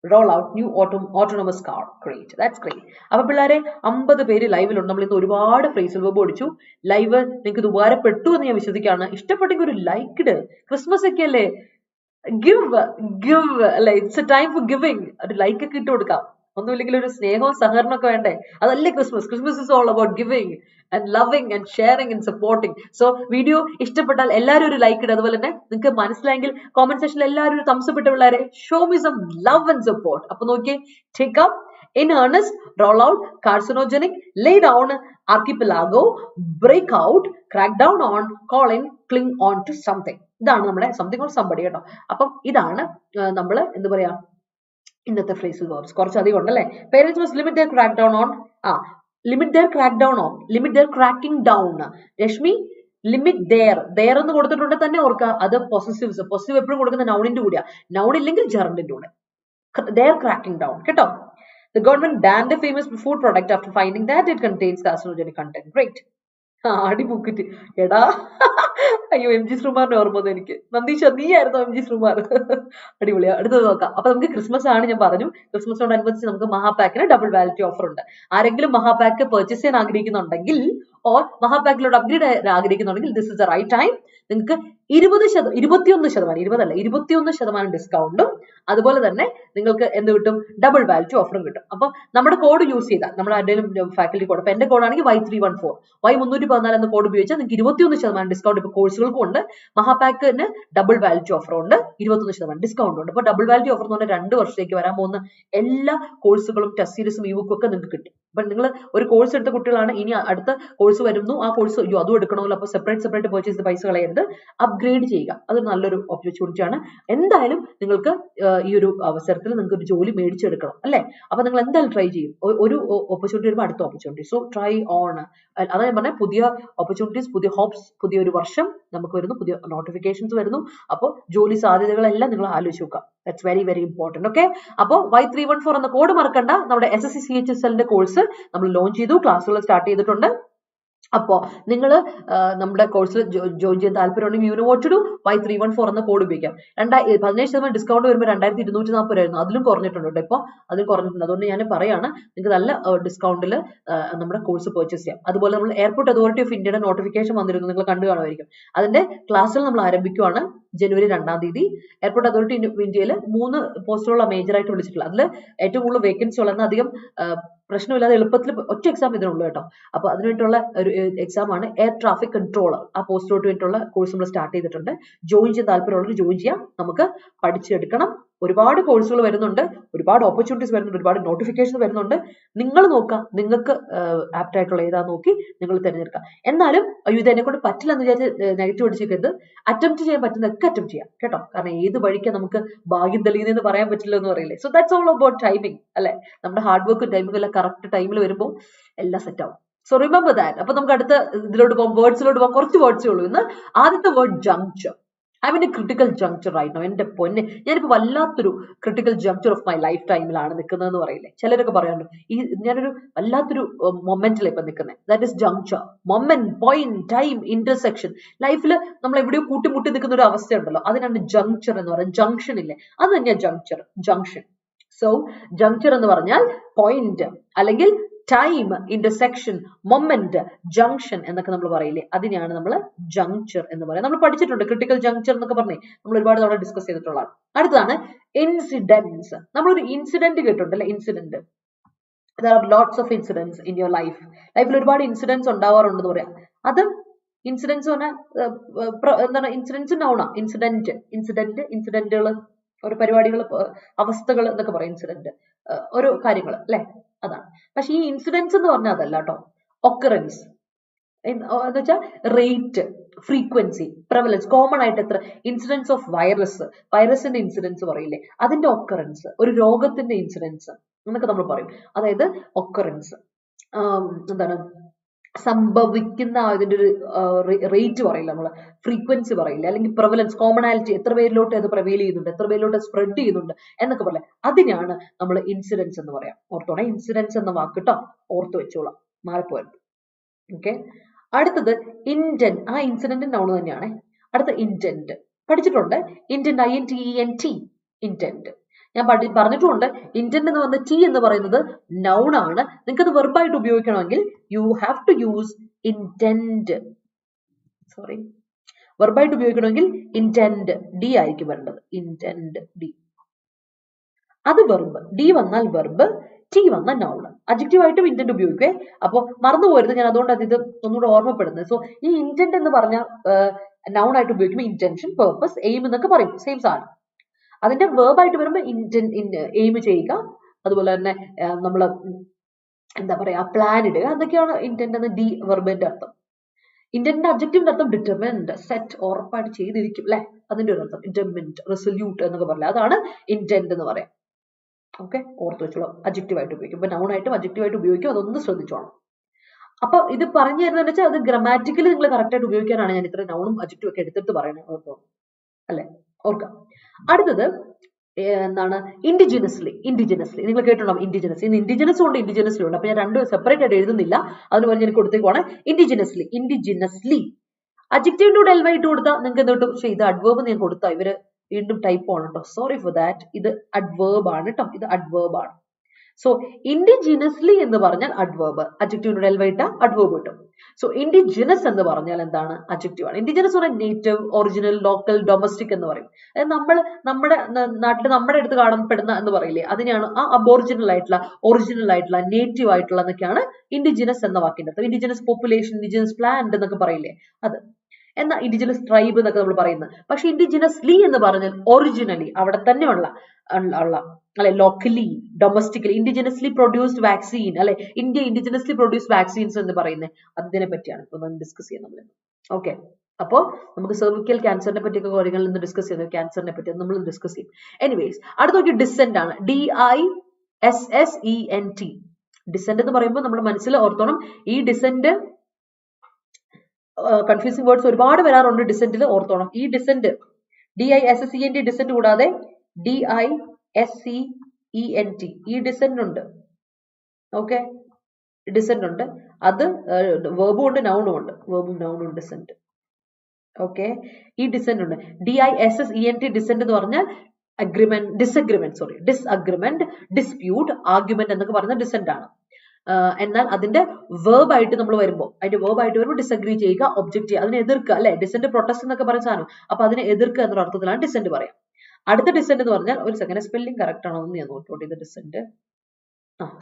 roll out new autonomous car. Great. That's great. അപ്പോൾ പിള്ളേരെ 50 പേര് ലൈവിലുണ്ട്. നമ്മൾ ഇന്ന് ഒരുപാട് phrasal verb പഠിച്ചു. Live നിങ്ങൾക്ക് ഇത് ഉപകാരപ്പെട്ടു എന്ന് ഞാൻ വിശ്വസിക്കുകയാണ്. ഇഷ്ടപ്പെട്ടെങ്കിൽ ഒരു ലൈക്ക് ഇട്. ക്രിസ്മസ് ഒക്കെ അല്ലേ, ഗിവ് അല്ലെ, it's a time for giving. ഒരു ലൈക്ക് ഒക്കെ ഇട്ട് കൊടുക്കാം. ഒന്നുമില്ലെങ്കിൽ ഒരു സ്നേഹവും സഹകരണം ഒക്കെ വേണ്ടേ? അതല്ലേ Christmas. Christmas is all about giving and loving and sharing and supporting. So video ഇഷ്ടപ്പെട്ടാൽ എല്ലാവരും ഒരു ലൈക്ക് ഇടുക. അതുപോലെ തന്നെ നിങ്ങൾക്ക് മനസ്സിലായെങ്കിൽ കോമന്റ് സെക്ഷനിൽ എല്ലാവരും ഒരു തംസ് അപ്പ് ഇട്ട പിള്ളേരെ, show me some love and support. അപ്പൊ നോക്കിയേ, take up, in earnest, roll out, carcinogenic, lay down, archipelago, break out, crack down on, call in, cling on to something. ഇതാണ് നമ്മുടെ സംതിങ് ഓർ സംബഡി കേട്ടോ. അപ്പം ഇതാണ് നമ്മൾ എന്താ പറയാ ഇന്നത്തെ ഫ്രേസൽ വേർബ്സ്. കുറച്ചധികം ഉണ്ടല്ലേ. Parents must limit their crack down on limit their cracking down. Rashmi, limit their എന്ന് കൊടുത്തിട്ടുണ്ട് തന്നെ ഓർക്കുക. അത് പൊസസീവ്സ്. പൊസസീവ് എപ്പോഴും കൊടുക്കുന്ന നൗണിന്റെ കൂടെയാ. നൗൺ ഇല്ലെങ്കിൽ ജെറണ്ടിന്റെ കൂടെ. ദെയർ ക്രാക്കിംഗ് ഡൗൺ കേട്ടോ. The government banned a famous food product after finding that it contains carcinogenic content. Great. അടിപൂക്കിട്ട് എടാ, അയ്യോ എം ജി ശ്രീകുമാറിന്റെ ഓർമ്മ വന്നു എനിക്ക്. നന്ദീഷ, നീ ആയിരുന്നു എം ജി ശ്രീകുമാർ. അടിപൊളിയാ. അടുത്തത് നോക്കാം. അപ്പൊ നമുക്ക് ക്രിസ്മസ് ആണ്, ഞാൻ പറഞ്ഞു. ക്രിസ്മസിനോടനുബന്ധിച്ച് നമുക്ക് മഹാപാക്കിന് ഡബിൾ വാലിറ്റി ഓഫർ ഉണ്ട്. ആരെങ്കിലും മഹാപാക്ക് പർച്ചേസ് ചെയ്യാൻ ആഗ്രഹിക്കുന്നുണ്ടെങ്കിൽ ഓർ മഹാപാക്കിലോട് അപ്ഗ്രേഡ് ആഗ്രഹിക്കുന്നുണ്ടെങ്കിൽ this is the right time. നിങ്ങൾക്ക് 21% ഡിസ്കൗണ്ടും അതുപോലെ തന്നെ നിങ്ങൾക്ക് എന്ത് കിട്ടും, ഡബിൾ വാലിറ്റി ഓഫറും കിട്ടും. അപ്പൊ നമ്മുടെ കോഡ് യൂസ് ചെയ്താൽ, നമ്മുടെ ആരുടെയും ഫാക്കൽറ്റി കോഡ്, അപ്പൊ എന്റെ കോഡാണെങ്കിൽ Y314 Y314 എന്ന കോഡ് ഉപയോഗിച്ചാൽ നിങ്ങൾക്ക് 21% ഡിസ്കൗണ്ട് ഇപ്പൊ കോഴ്സുകൾക്കും ഉണ്ട്. മഹാപാക്കിന് ഡബിൾ വാലിറ്റി ഓഫറും ഉണ്ട്, 21% ഡിസ്കൗണ്ട് ഉണ്ട്. അപ്പൊ ഡബിൾ വാലിറ്റി ഓഫർ എന്ന് പറഞ്ഞാൽ 2 വർഷത്തേക്ക് വരാൻ പോകുന്ന എല്ലാ കോഴ്സുകളും ടെസ്റ്റ് സീരീസും ഇബുക്കും ഒക്കെ നിങ്ങൾക്ക് കിട്ടും. അപ്പൊ നിങ്ങൾ ഒരു കോഴ്സ് എടുത്ത കുട്ടികളാണ്, ഇനി അടുത്ത കോഴ്സ് വരുന്നു, ആ കോഴ്സ് അതും എടുക്കണമല്ലോ. അപ്പൊ സെപ്പറേറ്റ് പർച്ചേസ് ചെയ്ത് പൈസ കളയരുത്, അപ്ഗ്രേഡ് ചെയ്യുക. അത് നല്ലൊരു ഓപ്പർച്യൂണിറ്റി ആണ്. എന്തായാലും നിങ്ങൾക്ക് ഈ ഒരു അവസരത്തിൽ നിങ്ങൾക്ക് ഒരു ജോലി മേടിച്ചെടുക്കണം അല്ലെ. അപ്പൊ നിങ്ങൾ എന്തായാലും ട്രൈ ചെയ്യും. ഒരു ഓപ്പർച്യൂണിറ്റി വരുമ്പോൾ അടുത്ത ഓപ്പർച്യൂണിറ്റി. So try on. അതാ ഞാൻ പറഞ്ഞ പുതിയ ഓപ്പർച്യൂണിറ്റീസ്, പുതിയ ഹോപ്സ്, പുതിയൊരു വർഷം നമുക്ക് വരുന്നു, പുതിയ നോട്ടിഫിക്കേഷൻസ് വരുന്നു. അപ്പോൾ ജോലി സാധ്യതകളെല്ലാം നിങ്ങൾ ആലോചിച്ച് നോക്കുക. That's very very important. Okay. അപ്പോൾ Y314 എന്ന കോഡ് മറക്കണ്ട. നമ്മുടെ SSC CHSL കോഴ്സ് നമ്മൾ ലോഞ്ച് ചെയ്തു, ക്ലാസ്സുകൾ സ്റ്റാർട്ട് ചെയ്തിട്ടുണ്ട്. അപ്പോൾ നിങ്ങൾ നമ്മുടെ കോഴ്സിൽ ജോയിൻ ചെയ്യാൻ താല്പര്യമുണ്ടെങ്കിൽ you know what to do Y314 എന്ന കോഡ് ഉപയോഗിക്കാം. 17% ഡിസ്കൗണ്ട് വരുമ്പോൾ 2240 ആയിരുന്നു. അതിലും കുറഞ്ഞിട്ടുണ്ട് കേട്ടോ. ഇപ്പോൾ അതിൽ കുറഞ്ഞിട്ടുണ്ട്. അതുകൊണ്ട് ഞാൻ പറയാണ് നിങ്ങൾക്ക് നല്ല ഡിസ്കൗണ്ടിൽ നമ്മുടെ കോഴ്സ് പർച്ചേസ് ചെയ്യാം. അതുപോലെ നമ്മൾ എയർപോർട്ട് അതോറിറ്റി ഓഫ് ഇന്ത്യയുടെ നോട്ടിഫിക്കേഷൻ വന്നിരുന്നു, നിങ്ങൾ കണ്ടു കാണുമായിരിക്കും. അതിന്റെ ക്ലാസ്സിൽ നമ്മൾ ആരംഭിക്കുവാണ് ജനുവരി 2-ാം തീയതി. എയർപോർട്ട് അതോറിറ്റി ഓഫ് ഇന്ത്യയിൽ 3 പോസ്റ്റുകളാണ് മേജറായിട്ട് വിളിച്ചിട്ടുള്ളത്. അതിൽ ഏറ്റവും കൂടുതൽ വേക്കൻസി ഉള്ളതെന്ന് അധികം പ്രശ്നമില്ലാതെ എളുപ്പത്തിൽ ഒറ്റ എക്സാം ഇതിനുള്ളൂ കേട്ടോ. അപ്പോൾ അതിനുവേണ്ടിയിട്ടുള്ള ഒരു എക്സാം ആണ് എയർ ട്രാഫിക് കൺട്രോളർ. ആ പോസ്റ്റിലോട്ട് വേണ്ടിയിട്ടുള്ള കോഴ്സ് നമ്മൾ സ്റ്റാർട്ട് ചെയ്തിട്ടുണ്ട്. ജോയിൻ ചെയ്യാൻ താല്പര്യമുള്ളവർ ജോയിൻ ചെയ്യാം. നമുക്ക് പഠിച്ചെടുക്കണം. ഒരുപാട് കോഴ്സുകൾ വരുന്നുണ്ട്, ഒരുപാട് ഓപ്പർച്യൂണിറ്റീസ് വരുന്നുണ്ട്, ഒരുപാട് നോട്ടിഫിക്കേഷൻ വരുന്നുണ്ട്. നിങ്ങൾ നോക്കുക, നിങ്ങൾക്ക് ആപ്റ്റ് ആയിട്ടുള്ള ഏതാന്ന് നോക്കി നിങ്ങൾ തിരഞ്ഞെടുക്കുക. എന്നാലും അയ്യോ ഇത് എന്നെ കൊണ്ട് പറ്റില്ല എന്ന് വിചാരിച്ച് നെഗറ്റീവ് അടിച്ചിരിക്കരുത്. അറ്റംപ്റ്റ് ചെയ്യാൻ പറ്റുന്നതൊക്കെ അറ്റംപ്റ്റ് ചെയ്യാം കേട്ടോ. കാരണം ഏത് വഴിക്ക് നമുക്ക് ഭാഗ്യം തെളിയുന്നതെന്ന് പറയാൻ പറ്റില്ല എന്ന് പറയില്ലേ. So that's all about timing അല്ലെ. നമ്മുടെ ഹാർഡ് വർക്കും ടൈമിംഗും എല്ലാം കറക്റ്റ് ടൈമിൽ വരുമ്പോൾ എല്ലാം സെറ്റ് ആവും. So remember that. അപ്പൊ നമുക്ക് അടുത്ത ഇതിലോട്ട് പോകാം, വേർഡ്സിലോട്ട് പോകാം. കുറച്ച് വേർഡ്സേ ഉള്ളൂ ഇന്ന്. ആദ്യത്തെ word juncture. I mean a critical juncture right now. എന്റെ പൊന്നെ, ഞാനിപ്പോ വല്ലാത്തൊരു critical juncture of my life ടൈമിലാണ് നിൽക്കുന്നതെന്ന് പറയില്ലേ. ചിലരൊക്കെ പറയാറുണ്ട് ഈ ഞാനൊരു വല്ലാത്തൊരു മൊമെന്റിലാണ് ഇപ്പൊ നിൽക്കുന്നത്. That is juncture. Moment, point, time, intersection. ലൈഫിൽ നമ്മൾ എവിടെയോ കൂട്ടിമുട്ടി നിൽക്കുന്ന ഒരു അവസ്ഥയുണ്ടല്ലോ, അതിനാണ് ജംഗ്ചർ എന്ന് പറയുന്നത്. ജംഗ്ഷൻ ഇല്ലേ, അത് തന്നെയാണ് ജംഗ്ചർ, ജംഗ്ഷൻ. സോ ജംഗ്ചർ എന്ന് പറഞ്ഞാൽ പോയിന്റ് അല്ലെങ്കിൽ ടൈം, ഇന്റർസെക്ഷൻ, മൊമെന്റ്, ജംഗ്ഷൻ എന്നൊക്കെ നമ്മൾ പറയില്ലേ, അതിനെയാണ് നമ്മൾ ജംഗ്ചർ എന്ന് പറയുന്നത്. നമ്മൾ പഠിച്ചിട്ടുണ്ട് ക്രിട്ടിക്കൽ ജംഗ്ചർ എന്നൊക്കെ പറഞ്ഞേ, നമ്മൾ ഒരുപാട് തവണ ഡിസ്കസ് ചെയ്തിട്ടുള്ളതാണ്. അടുത്തതാണ് ഇൻസിഡൻസ്. നമ്മളൊരു ഇൻസിഡന്റ് കേട്ടിട്ടുണ്ട് അല്ലെ. Incident, there are lots of incidents in your life. ലൈഫിൽ ഒരുപാട് ഇൻസിഡൻസ് ഉണ്ടാവാറുണ്ടെന്ന് പറയാം. അത് ഇൻസിഡൻസ് പറഞ്ഞാൽ എന്താണ്, ഇൻസിഡൻസ് നൗണാ. ഇൻസിഡന്റ്, ഇൻസിഡന്റുകൾ, ഒരു പരിപാടികൾ, അവസ്ഥകൾ എന്നൊക്കെ പറയും. ഇൻസിഡന്റ് ഓരോ കാര്യങ്ങൾ അല്ലെ, അതാണ്. പക്ഷെ ഈ ഇൻസിഡൻസ് എന്ന് പറഞ്ഞാൽ അതല്ല കേട്ടോ. ഒക്കറൻസ് എന്ന് വെച്ചാൽ റേറ്റ്, ഫ്രീക്വൻസി, പ്രവലൻസ്. കോമൺ ആയിട്ട് എത്ര ഇൻസിഡൻസ് ഓഫ് വൈറസിന്റെ ഇൻസിഡൻസ് പറയില്ലേ, അതിന്റെ ഒക്കറൻസ്. ഒരു രോഗത്തിന്റെ ഇൻസിഡൻസ് എന്നൊക്കെ നമ്മൾ പറയും. അതായത് ഒക്കറൻസ് എന്താണ്, സംഭവിക്കുന്ന അതിന്റെ ഒരു റേറ്റ് പറയില്ല നമ്മള്, ഫ്രീക്വൻസി പറയില്ല, അല്ലെങ്കിൽ പ്രവലൻസ്, കോമണാലിറ്റി, എത്ര പേരിലോട്ട് അത് പ്രവെയിൽ ചെയ്യുന്നുണ്ട്, എത്ര പേരിലോട്ട് സ്പ്രെഡ് ചെയ്യുന്നുണ്ട് എന്നൊക്കെ പറയാം. അതിനാണ് നമ്മൾ ഇൻസിഡൻസ് എന്ന് പറയാം. ഓർത്തോണേ, ഇൻസിഡൻസ് എന്ന വാക്ക് കേട്ടോ, ഓർത്ത് വെച്ചോളാം, മാറിപ്പോയത്. ഓക്കെ. അടുത്തത് ഇന്റന്റ്. ആ ഇൻസിഡന്റ് നൗൺ തന്നെയാണ്. അടുത്ത ഇന്റന്റ് പഠിച്ചിട്ടുണ്ട്. Intent, INTENT, intent. ഞാൻ പറഞ്ഞിട്ടുമുണ്ട്. ഇന്റന്റ് എന്ന് പറഞ്ഞ ടി എന്ന് പറയുന്നത് നൗൺ ആണ്. നിങ്ങൾക്ക് അത് വെർബായിട്ട് ഉപയോഗിക്കണമെങ്കിൽ you have to use intent. Sorry, വെർബായിട്ട് ഉപയോഗിക്കണമെങ്കിൽ ഇന്റന്റ് ഡി ആയിരിക്കും വരേണ്ടത്. ഇന്റന്റ് ഡി, അത് വെർബ്. ഡി വന്നാൽ വെർബ്, ടി വന്നാൽ നൗൺ. അഡ്ജക്റ്റീവ് ആയിട്ടും ഇന്റന്റ് ഉപയോഗിക്കേ. അപ്പോൾ മറന്നു പോരുത്, ഞാൻ അതുകൊണ്ടാണ് ഇത് ഒന്നുകൂടെ ഓർമ്മപ്പെടുന്നത്. സോ ഈ ഇന്റന്റ് എന്ന് പറഞ്ഞാൽ നൗൺ ആയിട്ട് ഉപയോഗിക്കുമ്പോൾ ഇന്റൻഷൻ, പേർപ്പസ്, എയിം എന്നൊക്കെ പറയും. സെയിം സാധനം. അതിന്റെ വേർബ് ആയിട്ട് വരുമ്പോൾ എയിം ചെയ്യുക, അതുപോലെ തന്നെ നമ്മൾ എന്താ പറയാ, പ്ലാൻ ഇടുക, അതൊക്കെയാണ് ഇന്റന്റ് എന്ന ഡി വെർബിന്റെ അർത്ഥം. ഇന്റന്റിന്റെ അബ്ജക്റ്റീവിന്റെ അർത്ഥം ഡിറ്റർമിൻഡ്, സെറ്റ്, ഉറപ്പായിട്ട് ചെയ്തിരിക്കും അല്ലെ, അതിന്റെ ഒരു അർത്ഥം. ഡിറ്റർമിൻഡ്, റെസൊല്യൂട്ട് എന്നൊക്കെ പറയില്ല, അതാണ് ഇന്റന്റ് എന്ന് പറയാം. ഓക്കെ, ഓർത്ത് വെച്ചോളാം. അബ്ജക്റ്റീവ് ആയിട്ട് ഉപയോഗിക്കും. ഇപ്പൊ നൗൺ ആയിട്ടും അബ്ജക്റ്റീവ് ആയിട്ട് ഉപയോഗിക്കും, അതൊന്ന് ശ്രദ്ധിച്ചോളാം. അപ്പൊ ഇത് പറഞ്ഞു തരുന്നത് വെച്ചാൽ അത് ഗ്രാമാറ്റിക്കലി നിങ്ങൾ കറക്റ്റ് ആയിട്ട് ഉപയോഗിക്കാനാണ് ഞാൻ ഇത്ര നൗണും അബ്ജക്റ്റീവ് ഒക്കെ എടുത്തിട്ട് പറയുന്നത്. ഓർത്തോ അല്ലെ, ഓർക്കാം. അടുത്തത് എന്താണ്, ഇൻഡിജിനസ്ലി. നിങ്ങൾ കേട്ടിട്ടുണ്ടാവും ഇൻഡിജിനസ്. ഇന്ന് ഇൻഡിജിനസും ഉണ്ട്, ഇൻഡിജിനസ്ലി ഉണ്ട്. അപ്പൊ ഞാൻ രണ്ടും സെപ്പറേറ്റ് ആയിട്ട് എഴുതുന്നില്ല, അതിന് പറഞ്ഞ് എനിക്ക് കൊടുത്തേക്കുവാണ്. ഇൻഡിജിനസ്ലി. അഡ്ജക്റ്റീവിന്റെ കൂടെ എൽവ ഇട്ട് കൊടുത്താൽ നിങ്ങൾക്ക് എന്ത് കിട്ടും? പക്ഷേ ഇത് അഡ്വേർബ് ഞാൻ കൊടുത്താൽ ഇവര് വീണ്ടും ടൈപ്പ് ആണ് കേട്ടോ, സോറി ഫോർ ദാറ്റ്. ഇത് അഡ്വേർബ് ആണ് കേട്ടോ, ഇത് അഡ്വേർബ് ആണ്. സോ ഇൻഡിജിനസ്ലി എന്ന് പറഞ്ഞാൽ അഡ്വേർബ്, അഡ്ജക്റ്റീവിനോട് എൽവ ഇട്ട അഡ്വേർബ് കിട്ടും. സോ ഇൻഡിജിനസ് എന്ന് പറഞ്ഞാൽ എന്താണ്? അഡ്ജക്റ്റീവ് ആണ്. ഇൻഡിജിനസ് പറഞ്ഞാൽ നേറ്റീവ്, ഒറിജിനൽ, ലോക്കൽ, ഡൊമസ്റ്റിക് എന്ന് പറയും. അതായത് നമ്മുടെ നാട്ടിൽ നമ്മുടെ അടുത്ത് കാണപ്പെടുന്ന എന്ന് പറയില്ലേ, അതിനെയാണ് ആ അബോറിജിനൽ ആയിട്ടുള്ള, ഒറിജിനൽ ആയിട്ടുള്ള, നേറ്റീവ് ആയിട്ടുള്ള എന്നൊക്കെയാണ് ഇൻഡിജിനസ് എന്ന വാക്കിന്റെ അർത്ഥം. ഇൻഡിജിനസ് പോപ്പുലേഷൻ, ഇൻഡിജിനസ് പ്ലാന്റ് എന്നൊക്കെ പറയില്ലേ, അത്. എന്നാൽ ഇൻഡിജിനസ് ട്രൈബ് എന്നൊക്കെ നമ്മൾ പറയുന്നത്. പക്ഷെ ഇൻഡിജിനസ്ലി എന്ന് പറഞ്ഞാൽ ഒറിജിനലി അവിടെ തന്നെ ഉള്ള അല്ലെ, locally, domestically, indigenously produced vaccine അല്ലെ, ഇന്ത്യ ഇൻഡിജിനസ്ലി പ്രൊഡ്യൂസ്ഡ് വാക്സിൻസ് എന്ന് പറയുന്നത് അതിനെ പറ്റിയാണ് ഇപ്പൊ നമ്മൾ ഡിസ്കസ് ചെയ്യുന്നത് നമ്മൾ. ഓക്കെ, അപ്പോ നമുക്ക് സെർവിക്കൽ ക്യാൻസറിനെ പറ്റിയൊക്കെ കാര്യങ്ങളിൽ നിന്ന് ഡിസ്കസ് ചെയ്യുന്നത്, ക്യാൻസറിനെ പറ്റി നമ്മൾ ഡിസ്കസ് ചെയ്യും. എനിവേസ്, അടുത്ത നോക്കി ഡിസെന്റ് ആണ്. DISSENT. ഡിസെന്റ് എന്ന് പറയുമ്പോൾ നമ്മൾ മനസ്സിൽ ഓർത്തോണം, ഈ ഡിസെന്റ് കൺഫ്യൂസിംഗ് വേർഡ്സ് ഒരുപാട് വരാറുണ്ട് ഡിസെന്റിൽ, ഓർത്തോണം. ഈ ഡിസെന്റ് DISSENT ഡിസെന്റ് കൂടാതെ DISCENT ഈ ഡിസെന്റ് ഉണ്ട്. ഓക്കെ, ഡിസെന്റ് ഉണ്ട്, അത് വെർബും ഉണ്ട് നൗണും ഉണ്ട്, വെർബും നൗണും ഡിസെന്റ്. ഓക്കെ, ഈ ഡിസെന്റ് ഉണ്ട്. DISSENT ഡിസെന്റ് എന്ന് പറഞ്ഞാൽ അഗ്രിമെന്റ്, ഡിസ്അഗ്രിമെന്റ്, ഡിസ്പ്യൂട്ട്, ആർഗ്യുമെന്റ് എന്നൊക്കെ പറയുന്ന ഡിസെന്റ് ആണ്. എന്നാൽ അതിന്റെ വേർബ് ആയിട്ട് നമ്മൾ വരുമ്പോൾ, ഡിസഗ്രി ചെയ്യുക, ഒബ്ജക്ട് ചെയ്യുക, അതിനെ എതിർക്കുക അല്ലെ. ഡിസെന്റ് പ്രൊട്ടസ്റ്റ് എന്നൊക്കെ പറയുന്ന സാധനം. അപ്പൊ അതിനെ എതിർക്കുക എന്നുള്ള അർത്ഥത്തിലാണ് ഡിസെന്റ് പറയാം. അടുത്ത ഡിസെന്റ് എന്ന് പറഞ്ഞാൽ, ഒരു സെക്കൻഡ്, സ്പെല്ലിംഗ് കറക്റ്റ് ആണോ എന്ന് ഞാൻ നോക്കിക്കോട്ടെ. ഇത് ഡിസെന്റ്,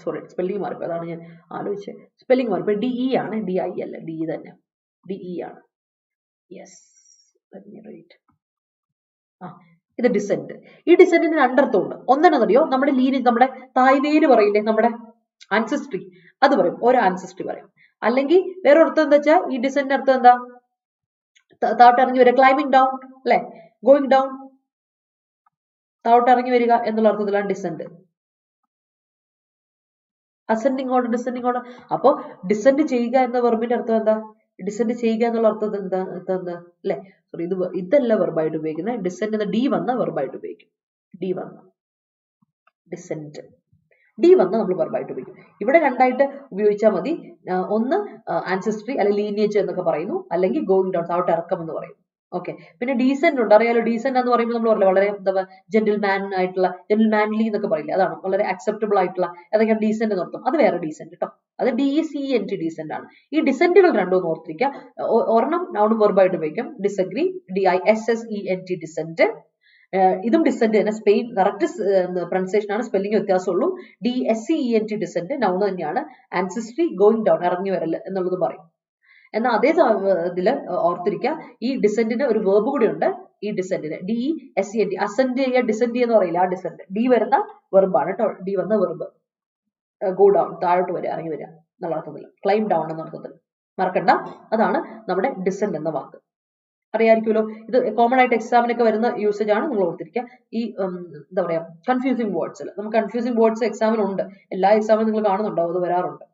സോറി, സ്പെല്ലിംഗ് മാറിപ്പോ, അതാണ് ഞാൻ ആലോചിച്ചത്. സ്പെല്ലിംഗ് മാറിപ്പോ, DE ആണ്, DI അല്ല, DE തന്നെ, DE ആണ്. യെസ്, ഇത് ഡിസെന്റ്. ഈ ഡിസെന്റിന് രണ്ടർത്ഥമുണ്ട്. ഒന്നെന്നറിയോ, നമ്മുടെ ലീനിയൻ, നമ്മുടെ തായ്വേര് പറയില്ലേ, നമ്മുടെ ആൻസസ്ട്രി, അത് പറയും, ഓരോ ആൻസസ്ട്രി പറയും. അല്ലെങ്കിൽ വേറൊരർത്ഥം എന്താ വെച്ചാൽ, ഈ ഡിസെന്റിന്റെ അർത്ഥം എന്താ, താഴോട്ടിറങ്ങി വരിക, ക്ലൈംബിംഗ് ഡൗൺ അല്ലെ, ഗോയിങ് ഡൗൺ, താഴോട്ടിറങ്ങി വരിക എന്നുള്ള അർത്ഥത്തിലാണ് descent. Ascending order, descending order. അപ്പൊ ഡിസെന്റ് ചെയ്യുക എന്ന വെർബിന്റെ അർത്ഥം എന്താ, ഡിസെന്റ് ചെയ്യുക എന്നുള്ള അർത്ഥം എന്താ അല്ലെ. സോറി, ഇതല്ല വെർബായിട്ട് ഉപയോഗിക്കുന്നത്. ഡിസെന്റ് എന്ന ഡി വന്ന വെർബായിട്ട് ഉപയോഗിക്കും. ഡി വന്ന ഡിസെന്റ്, ഡി വന്ന് നമ്മൾ വെർബായിട്ട് ഉപയോഗിക്കും. ഇവിടെ രണ്ടായിട്ട് ഉപയോഗിച്ചാൽ മതി. ഒന്ന് ആൻസസ്ട്രി അല്ലെങ്കിൽ ലീനിയേജ് എന്നൊക്കെ പറയുന്നു, അല്ലെങ്കിൽ ഗോയിങ് ഡൗൺ, താഴോട്ട് ഇറക്കം എന്ന് പറയും. ഓക്കെ, പിന്നെ ഡീസെന്റ് ഉണ്ട്, അറിയാലോ. ഡീസെന്റ് എന്ന് പറയുമ്പോൾ നമ്മൾ പറയില്ല, വളരെ എന്താ ജെന്റിൽമാൻ ആയിട്ടുള്ള, ജെന്റിൽമാൻലി എന്നൊക്കെ പറയില്ല, അതാണ് വളരെ അക്സെപ്റ്റബിൾ ആയിട്ടുള്ള, അതൊക്കെ ഡീസെന്റ് എന്ന് അർത്ഥം. അത് വേറെ ഡീസെന്റ് കേട്ടോ, അത് DECENT ഡിസെന്റ് ആണ്. ഈ ഡിസെന്റുകൾ രണ്ടും ഓർത്തിരിക്കുക. ഒരെണ്ണം നൗണും വെർബായിട്ട് ഉപയോഗിക്കും, ഡിസഗ്രി, DISSENT ഡിസെന്റ്. ഇതും ഡിസെന്റ് തന്നെ, സ്പെയിൻ കറക്റ്റ് പ്രൊനൗൺസിയേഷൻ ആണ്, സ്പെല്ലിംഗ് വ്യത്യാസമുള്ളൂ. DSCENT ഡിസെന്റ് നൗൺ തന്നെയാണ്. ആൻസിസ്ട്രി, ഗോയിങ് ഡൗൺ, ഇറങ്ങി വരൽ എന്നുള്ളത് പറയും. എന്നാൽ അതേ ഇതില് ഓർത്തിരിക്കുക, ഈ ഡിസെന്റിന് ഒരു വേർബ് കൂടി ഉണ്ട്. ഈ ഡിസെന്റിന് DESCENT, അസെന്റ് ചെയ്യുക, ഡിസെന്റ് എന്ന് പറയില്ല, ആ ഡിസെന്റ്, ഡി വരുന്ന വെർബാണ് കേട്ടോ. ഡി വന്ന വെർബ്, ഗോ ഡൗൺ, താഴോട്ട് വരിക, ഇറങ്ങി വരിക എന്നുള്ള അർത്ഥത്തിൽ, ക്ലൈം ഡൗൺ എന്ന അർത്ഥത്തിൽ. മറക്കണ്ട, അതാണ് നമ്മുടെ ഡിസെന്റ് എന്ന വാക്ക്. അറിയാമായിരിക്കുമല്ലോ, ഇത് കോമൺ ആയിട്ട് എക്സാമിനൊക്കെ വരുന്ന യൂസേജ് ആണ്, നിങ്ങൾ ഓർത്തിരിക്കുക. ഈ എന്താ പറയാ, കൺഫ്യൂസിംഗ് വേർഡ്സിൽ, നമുക്ക് കൺഫ്യൂസിംഗ് വേർഡ്സ് എക്സാമിനുണ്ട്, എല്ലാ എക്സാമിനും നിങ്ങൾ കാണുന്നുണ്ടോ, അത് വരാറുണ്ട്.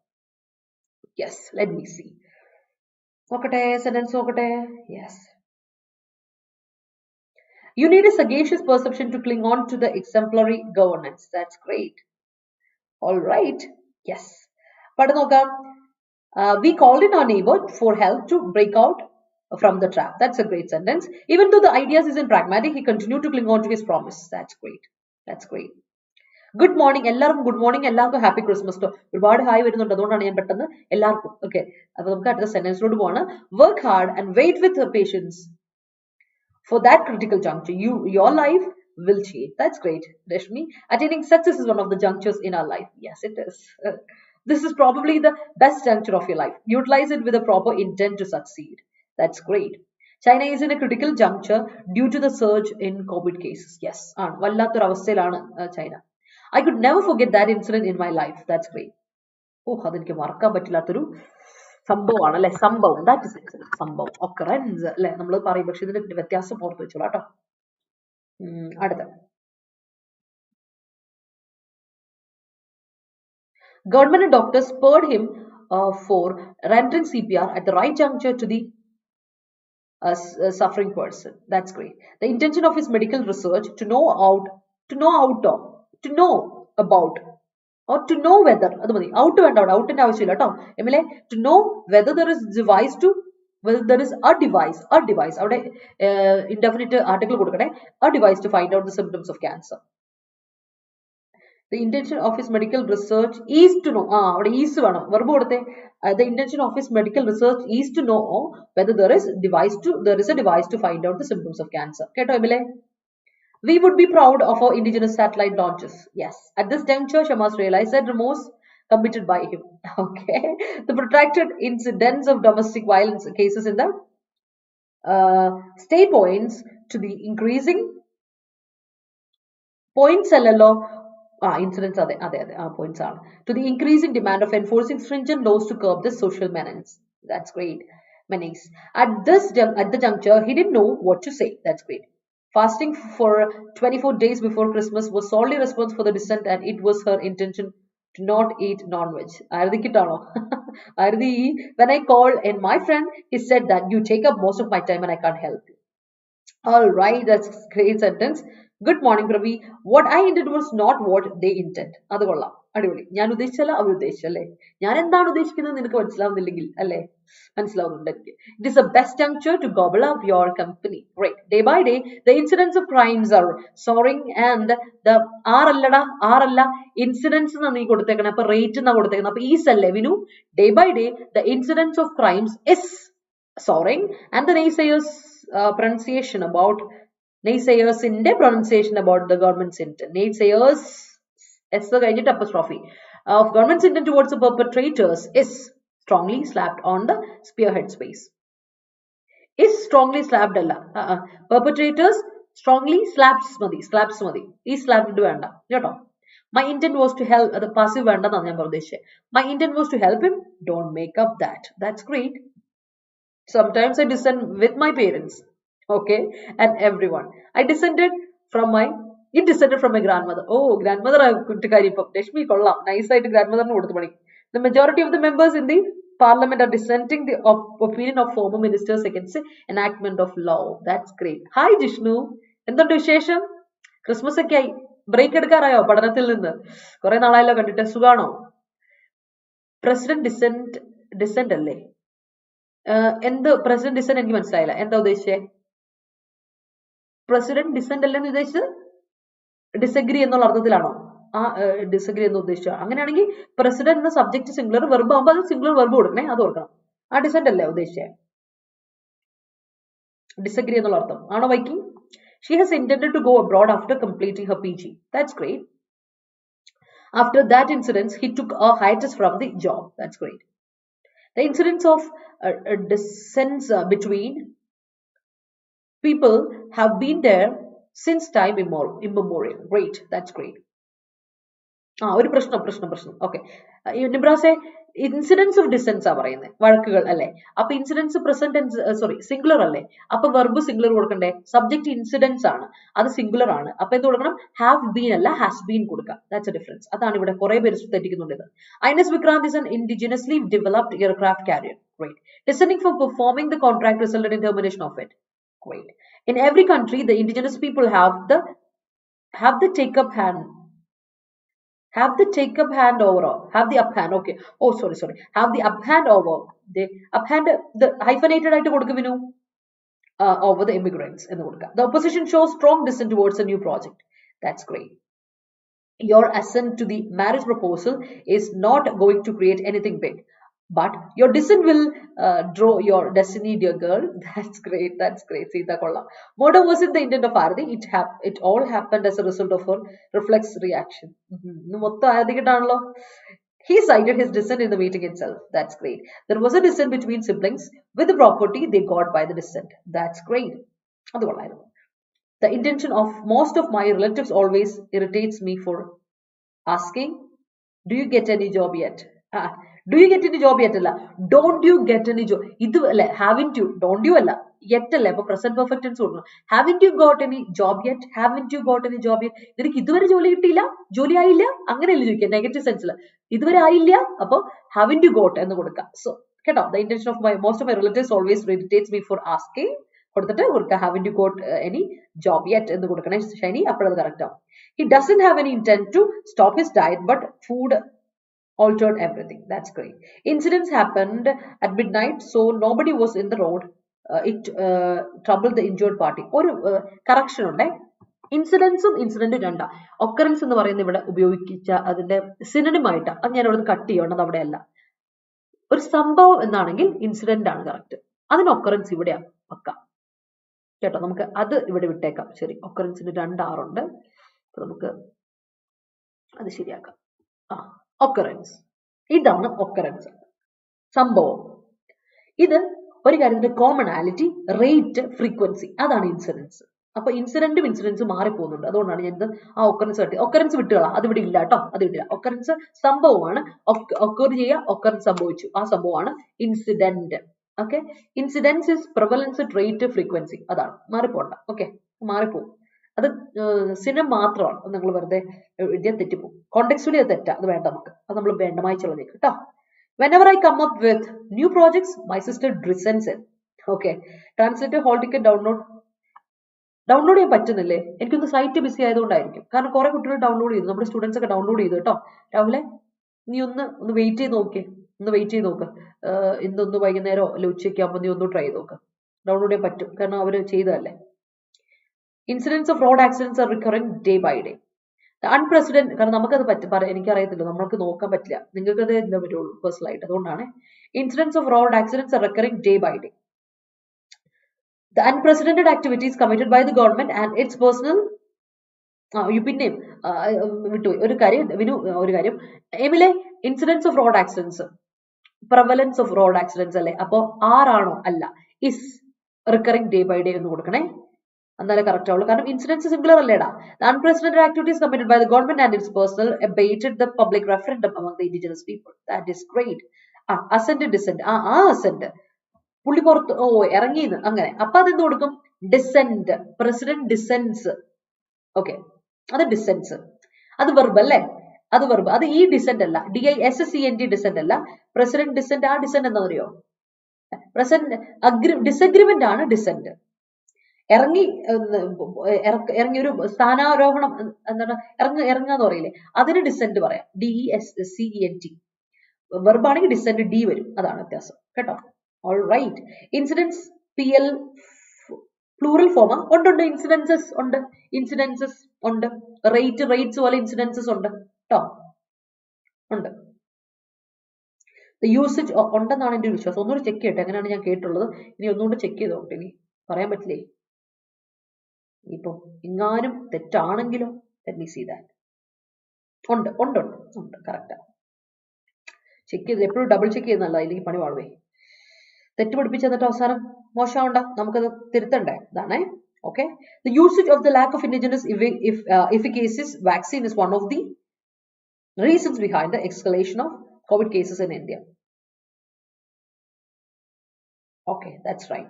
യെസ്, ലെറ്റ് മീ സീ, നോക്കട്ടെ, സെന്റൻസ് നോക്കട്ടെ. Yes, you need a sagacious perception to cling on to the exemplary governance. That's great. All right. Yes. But നോക്കാം, we called in our neighbor for help to break out from the trap. That's a great sentence. Even though the ideas isn't pragmatic, he continued to cling on to his promise. That's great. That's great. Good morning, എല്ലാവർക്കും good morning, എല്ലാവർക്കും happy Christmas. ഒരുപാട് hi വരുന്നുണ്ട്, അതുകൊണ്ടാണ് ഞാൻ പെട്ടെന്ന് എല്ലാവർക്കും. Okay, അപ്പൊ നമുക്ക് അടുത്ത സെന്റൻസിലോട്ട് പോവാണ്. Work hard and wait with patience for that critical juncture. Your life will change. That's great, Rashmi. Attaining success is one of the junctures in our life. Yes, it is. This is probably the best juncture of your life. Utilize it with a proper intent to succeed. That's great. China is in a critical juncture due to the surge in COVID cases. Yes, vallathor avasthayilana China. I could never forget that incident in my life. That's great. അതെനിക്ക് മറക്കാൻ പറ്റില്ലാത്തൊരു സംഭവമാണ് അല്ലെ, സംഭവം, that is excellent, സംഭവം, occurrence അല്ലെ നമ്മൾ പറയും, പക്ഷെ ഇതിന്റെ വ്യത്യാസം ഓർത്ത് വെച്ചോളൂ കേട്ടോ. അടുത്ത, government and doctors spurred him for rendering CPR at the right juncture to the suffering person. That's great. The intention of his medical research to know about or to know whether, അത് മതി, out വേണ്ട, അവിടെ ഔട്ടിന്റെ ആവശ്യമില്ല കേട്ടോ. എമ്മിലെ to know whether there is a device അവിടെ indefinite article കൊടുക്കണേ, a device to find out the symptoms of cancer. The intention of his medical research is to know, അവിടെ is വേണം, verb കൊടുത്തേ. The intention of his medical research is to know whether there is a device to find out the symptoms of cancer. കേട്ടോ എമ്മിലെ? We would be proud of our indigenous satellite launches. Yes. At this juncture, Shamas realized that remorse committed by him. Okay. The protracted incidents of domestic violence cases in the state points to the increasing points incidents points are to the increasing demand of enforcing stringent laws to curb this social menace. That's great. Menace. At the juncture, he didn't know what to say. That's great. Fasting for 24 days before Christmas was solely response for the dissent, and it was her intention to not eat non-veg. When I called in my friend, he said that you take up most of my time and I can't help you. All right, that's great sentence. Good morning, Pravi. What I intended was not what they intend. Adu kolla. അടിപൊളി. ഞാൻ ഉദ്ദേശിച്ചല്ല അവർ ഉദ്ദേശിച്ചല്ലേ. ഞാൻ എന്താണ് ഉദ്ദേശിക്കുന്നത് നിനക്ക് മനസ്സിലാവുന്നില്ലെങ്കിൽ അല്ലേ? മനസ്സിലാവുന്നുണ്ട് എനിക്ക്. It is the best juncture to gobble up your company. Right. Day by day, the incidents of crimes are soaring and the ആറല്ല ഇൻസിഡൻസ് എന്നാ നീ കൊടുത്തേക്കണം. അപ്പൊ റേറ്റ് എന്നാ കൊടുത്തേക്കണം. അപ്പൊ ഈസ് അല്ലേ Vinu? Day by day, the incidents of crimes is soaring and the naysayers pronunciation about naysayers-ന്റെ pronunciation about the government's intent. Naysayers S കഴിഞ്ഞിട്ട് apostrophe of government's intent towards the perpetrators is strongly slapped on the spearhead space. Is strongly slapped അല്ല. Perpetrators strongly slaps മതി. ഈ slapped വേണ്ട കേട്ടോ. My intent was to help. അത് passive വേണ്ടെന്നാണ് ഞാൻ ഉദ്ദേശിച്ചത്. My intent was to help him. Don't make up that. That's great. Sometimes I dissent with my parents. Okay, and everyone. I descended from my grandmother. Oh, grandmother, I could Rashmi kolla. Nice ആയിട്ട് grandmother ന് കൊടുത്തു പണി. The majority of the members in the parliament are dissenting the opinion of former ministers against the enactment of law. That's great. Hi Jishnu. എന്തുണ്ട് വിശേഷം? Christmas ഒക്കെ ആയി. Break എടുക്കാറായോ പഠനത്തിൽ നിന്ന്? കുറെ നാളായല്ലോ കണ്ടിട്ട്. സുഖാണോ? പ്രസിഡന്റ് ഡിസെന്റ് അല്ലേ? എന്ത് പ്രസിഡന്റ് ഡിസെന്റ് എനിക്ക് മനസ്സിലായില്ല. എന്താ ഉദ്ദേശിച്ചേ? പ്രസിഡന്റ് ഡിസെന്റ് അല്ലെന്ന് ഉദ്ദേശിച്ചത് ഡിസഗ്രി എന്നുള്ള അർത്ഥത്തിലാണോ? ഡിസഗ്രി എന്ന് ഉദ്ദേശിച്ചോ? അങ്ങനെയാണെങ്കിൽ പ്രസിഡന്റ് എന്ന സബ്ജക്ട് സിംഗുലർ വെർബ് ആകുമ്പോൾ അത് സിംഗുലർ വെർബ് കൊടുക്കണേ, അത് ഓർക്കണം. ഡിസെന്റ് അല്ലേ ഉദ്ദേശിച്ചേ? ഡിസഗ്രി എന്നുള്ള അർത്ഥം ആണോ വൈക്കി? She has intended to go abroad after completing her PG. That's great. After that incident, he took a hiatus from the job. That's great. The incidents of dissents between people have been there since time immemorial. Great. That's great. ഒരു പ്രശ്നം. Okay, നിബ്രാസെ incidents of descends ആ പറയുന്നത്, വഴക്കുകൾ അല്ലെ? അപ്പൊ incidents present singular അല്ലേ? അപ്പൊ verb singular കൊടുക്കണ്ടേ? Subject incidents ആണ്, അത് സിംഗുലർ ആണ്. അപ്പൊ എന്ത് കൊടുക്കണം? ഹാവ് ബീൻ അല്ല ഹാസ് ബീൻ കൊടുക്കാം. That's a difference. അതാണ് ഇവിടെ കുറെ പേര് തെറ്റിക്കുന്നുണ്ട്. ഇത് highness Vikrant is an indigenously developed aircraft carrier. Great. Descending from performing the contract resulted in termination of it. Great. In every country, the indigenous people have the take-up hand. Have the uphand. Okay. Oh, sorry. Have the uphand over. The uphand, the hyphenated ആയിട്ട് കൊടുക്കുവിനു over the immigrants എന്ന് കൊടുക്കുക. The opposition shows strong dissent towards a new project. That's great. Your assent to the marriage proposal is not going to create anything big, but your dissent will draw your destiny, dear girl. That's great. Sita kolla. Murder wasn't the intent of Ardi. It all happened as a result of her reflex reaction. He cited his dissent in the meeting itself. That's great. There was a dissent between siblings with the property they got by the dissent. That's great. The intention of most of my relatives always irritates me for asking, do you get any job yet? Do you get any job yet? Don't you get any job? Haven't you? Don't you? Yet present perfect tense. Haven't you got any job yet? Haven't you got any job yet? Jolly ailla? Negative sense. Haven't you got? So, the intention of most of my relatives always irritates me for asking. Haven't you got any job yet? Shiny, correct. He doesn't have any intent to stop his diet, but food altered everything. That's great. Incidents happened at midnight, so nobody was in the road. It troubled the injured party. Or correction on that. ഇൻസിഡൻസും ഇൻസിഡന്റും രണ്ടാ. Occurrence എന്ന് പറയുന്നത് ഇവിടെ ഉപയോഗിച്ച അതിന്റെ synonym ആയിട്ടാ. അത് ഞാൻ ഇവിടെ കട്ട് ചെയ്യണം, അവിടെയല്ല. ഒരു സംഭവം എന്നാണെങ്കിൽ ഇൻസിഡന്റ് ആണ് കറക്റ്റ്. അതിന് ഒക്കറൻസ് ഇവിടെയാണ് പക്ക കേട്ടോ. നമുക്ക് അത് ഇവിടെ വിട്ടേക്കാം. ശരി, ഒക്കറൻസിന് 2 R ഉണ്ട്. നമുക്ക് അത് ശരിയാക്കാം. ഒക്കറൻസ്, ഇതാണ് ഒക്കറൻസ്, സംഭവം. ഇത് ഒരു കാര്യത്തിന്റെ കോമണാലിറ്റി, റേറ്റ്, ഫ്രീക്വൻസി, അതാണ് ഇൻസിഡൻസ്. അപ്പൊ ഇൻസിഡൻസും മാറിപ്പോകുന്നുണ്ട്. അതുകൊണ്ടാണ് ഞാൻ ഒക്കറൻസ് ഒക്കറൻസ് വിട്ടുകളാം. അത് ഇവിടെ ഇല്ല കേട്ടോ, അത് വിട്ടില്ല. ഒക്കറൻസ് സംഭവമാണ്. ഒക്കർ ചെയ്യുക, ഒക്കറൻസ് സംഭവിച്ചു, ആ സംഭവമാണ് incident. Okay, incidents is prevalence, rate, frequency. അതാണ്, മാറിപ്പോണ്ട. ഓക്കെ, മാറിപ്പോകും. അത് സിനം മാത്രമാണ്. നിങ്ങൾ വെറുതെ എഴുതിയാൽ തെറ്റിപ്പോകും. കോണ്ടെക്സ്റ്റുലി അത് തെറ്റാ, അത് വേണ്ട നമുക്ക്. അത് നമ്മൾ വേണ്ടമായി ചെലവേക്ക് കേട്ടോ. Whenever I come up with new projects, my sister dissents it. Okay, translator, hall ticket download. Download ചെയ്യാൻ പറ്റുന്നില്ലേ? എനിക്കൊന്ന് സൈറ്റ് ബിസി ആയതുകൊണ്ടായിരിക്കും. കാരണം കുറെ കുട്ടികൾ ഡൗൺലോഡ് ചെയ്തു, നമ്മുടെ സ്റ്റുഡൻസ് ഒക്കെ ഡൗൺലോഡ് ചെയ്തു കേട്ടോ. രാവിലെ നീ ഒന്ന് വെയിറ്റ് ചെയ്ത് നോക്കിയേ, ഒന്ന് വെയിറ്റ് ചെയ്ത് നോക്ക്. ഇന്നൊന്ന് വൈകുന്നേരമോ അല്ല ഉച്ചയ്ക്ക് ആകുമ്പോൾ നീ ഒന്ന് ട്രൈ ചെയ്ത് നോക്ക്. ഡൗൺലോഡ് ചെയ്യാൻ പറ്റും, കാരണം അവർ ചെയ്തതല്ലേ. Incidence of road accidents are recurring day by day. Unprecedented, കാരണം നമുക്കത് എനിക്കറിയത്തില്ല, നമ്മൾക്ക് നോക്കാൻ പറ്റില്ല, നിങ്ങൾക്ക് അത് എന്താ പറ്റുള്ളൂ പേഴ്സണലായിട്ട്. അതുകൊണ്ടാണ് incidence of road accidents are recurring day by day. The unprecedented activities committed by the government and its personnel. പിന്നെയും വിട്ടു ഒരു കാര്യം വിനു, ഒരു കാര്യം എമിലെ, incidence of road accidents, prevalence of road accidents അല്ലേ? അപ്പോ ആറാണോ? അല്ല, is recurring day by day എന്ന് കൊടുക്കണേ, എന്നാലേ കറക്റ്റ് ആവുള്ളൂ. കാരണം ഇൻസിഡൻസ് സിംഗുലർ അല്ലേടാ. The unprecedented activities committed by the government and its personnel abated the public referendum among the indigenous people. That is great. Ascent descent, ascent പുള്ളി പുറത്ത് ഇറങ്ങിന്ന്, അങ്ങനെ. അപ്പൊ അതെന്ത് കൊടുക്കും? ഡിസെന്റ്. President descends. ഓക്കെ, അത് ഡിസെൻസ്, അത് verb അല്ലേ? അത് വെർബ്. അത് ഈ ഡിസെന്റ് അല്ല, DISCENT ഡിസെന്റ് അല്ല. പ്രസിഡന്റ് ഡിസെന്റ്, ആ ഡിസെന്റ് എന്താ അറിയോ? ഡിസഗ്രിമെന്റ് ആണ് ഡിസെന്റ്. ഇറങ്ങി ഒരു സ്ഥാനാരോഹണം, എന്താണ് ഇറങ്ങാന്ന് പറയില്ലേ, അതിന് ഡിസെന്റ് പറയാം. DESCENT. വെർബാണെങ്കിൽ ഡിസെന്റ് ഡി വരും, അതാണ് വ്യത്യാസം കേട്ടോ. All right. Incidents PL plural form ഉണ്ട്. Incidences ഉണ്ട്. Incidences ഉണ്ട്. Rates പോലെ incidences ഉണ്ട് ട്ടോ, ഉണ്ട്. The usage ഉണ്ടെന്നാണ് എൻ്റെ വിശ്വാസം. ഒന്നുകൂടി ചെക്ക് ചെയ്യട്ടെ, അങ്ങനെയാണ് ഞാൻ കേട്ടുള്ളത്. ഇനി ഒന്നുകൂടി ചെക്ക് ചെയ്ത് നോക്കട്ടെ, ഇനി പറയാൻ പറ്റില്ലേ. ഇപ്പം ഇങ്ങാനും തെറ്റാണെങ്കിലോ? Let me see that. ഉണ്ട് ഉണ്ട് ഉണ്ട് ഉണ്ട്, കറക്റ്റാ. ചെക്ക് ചെയ്ത് എപ്പോഴും ഡബിൾ ചെക്ക് ചെയ്യുന്നല്ല, ഇല്ലെങ്കിൽ പണി വാഴുവേ. തെറ്റ് പഠിപ്പിച്ച് എന്നിട്ട് അവസാനം മോശമാവണ്ട, നമുക്കത് തിരുത്തണ്ടേ, ഇതാണേ. Okay, the usage of the lack of indigenous efficacious vaccine is one of the reasons behind the escalation of COVID cases in India. Okay, that's right.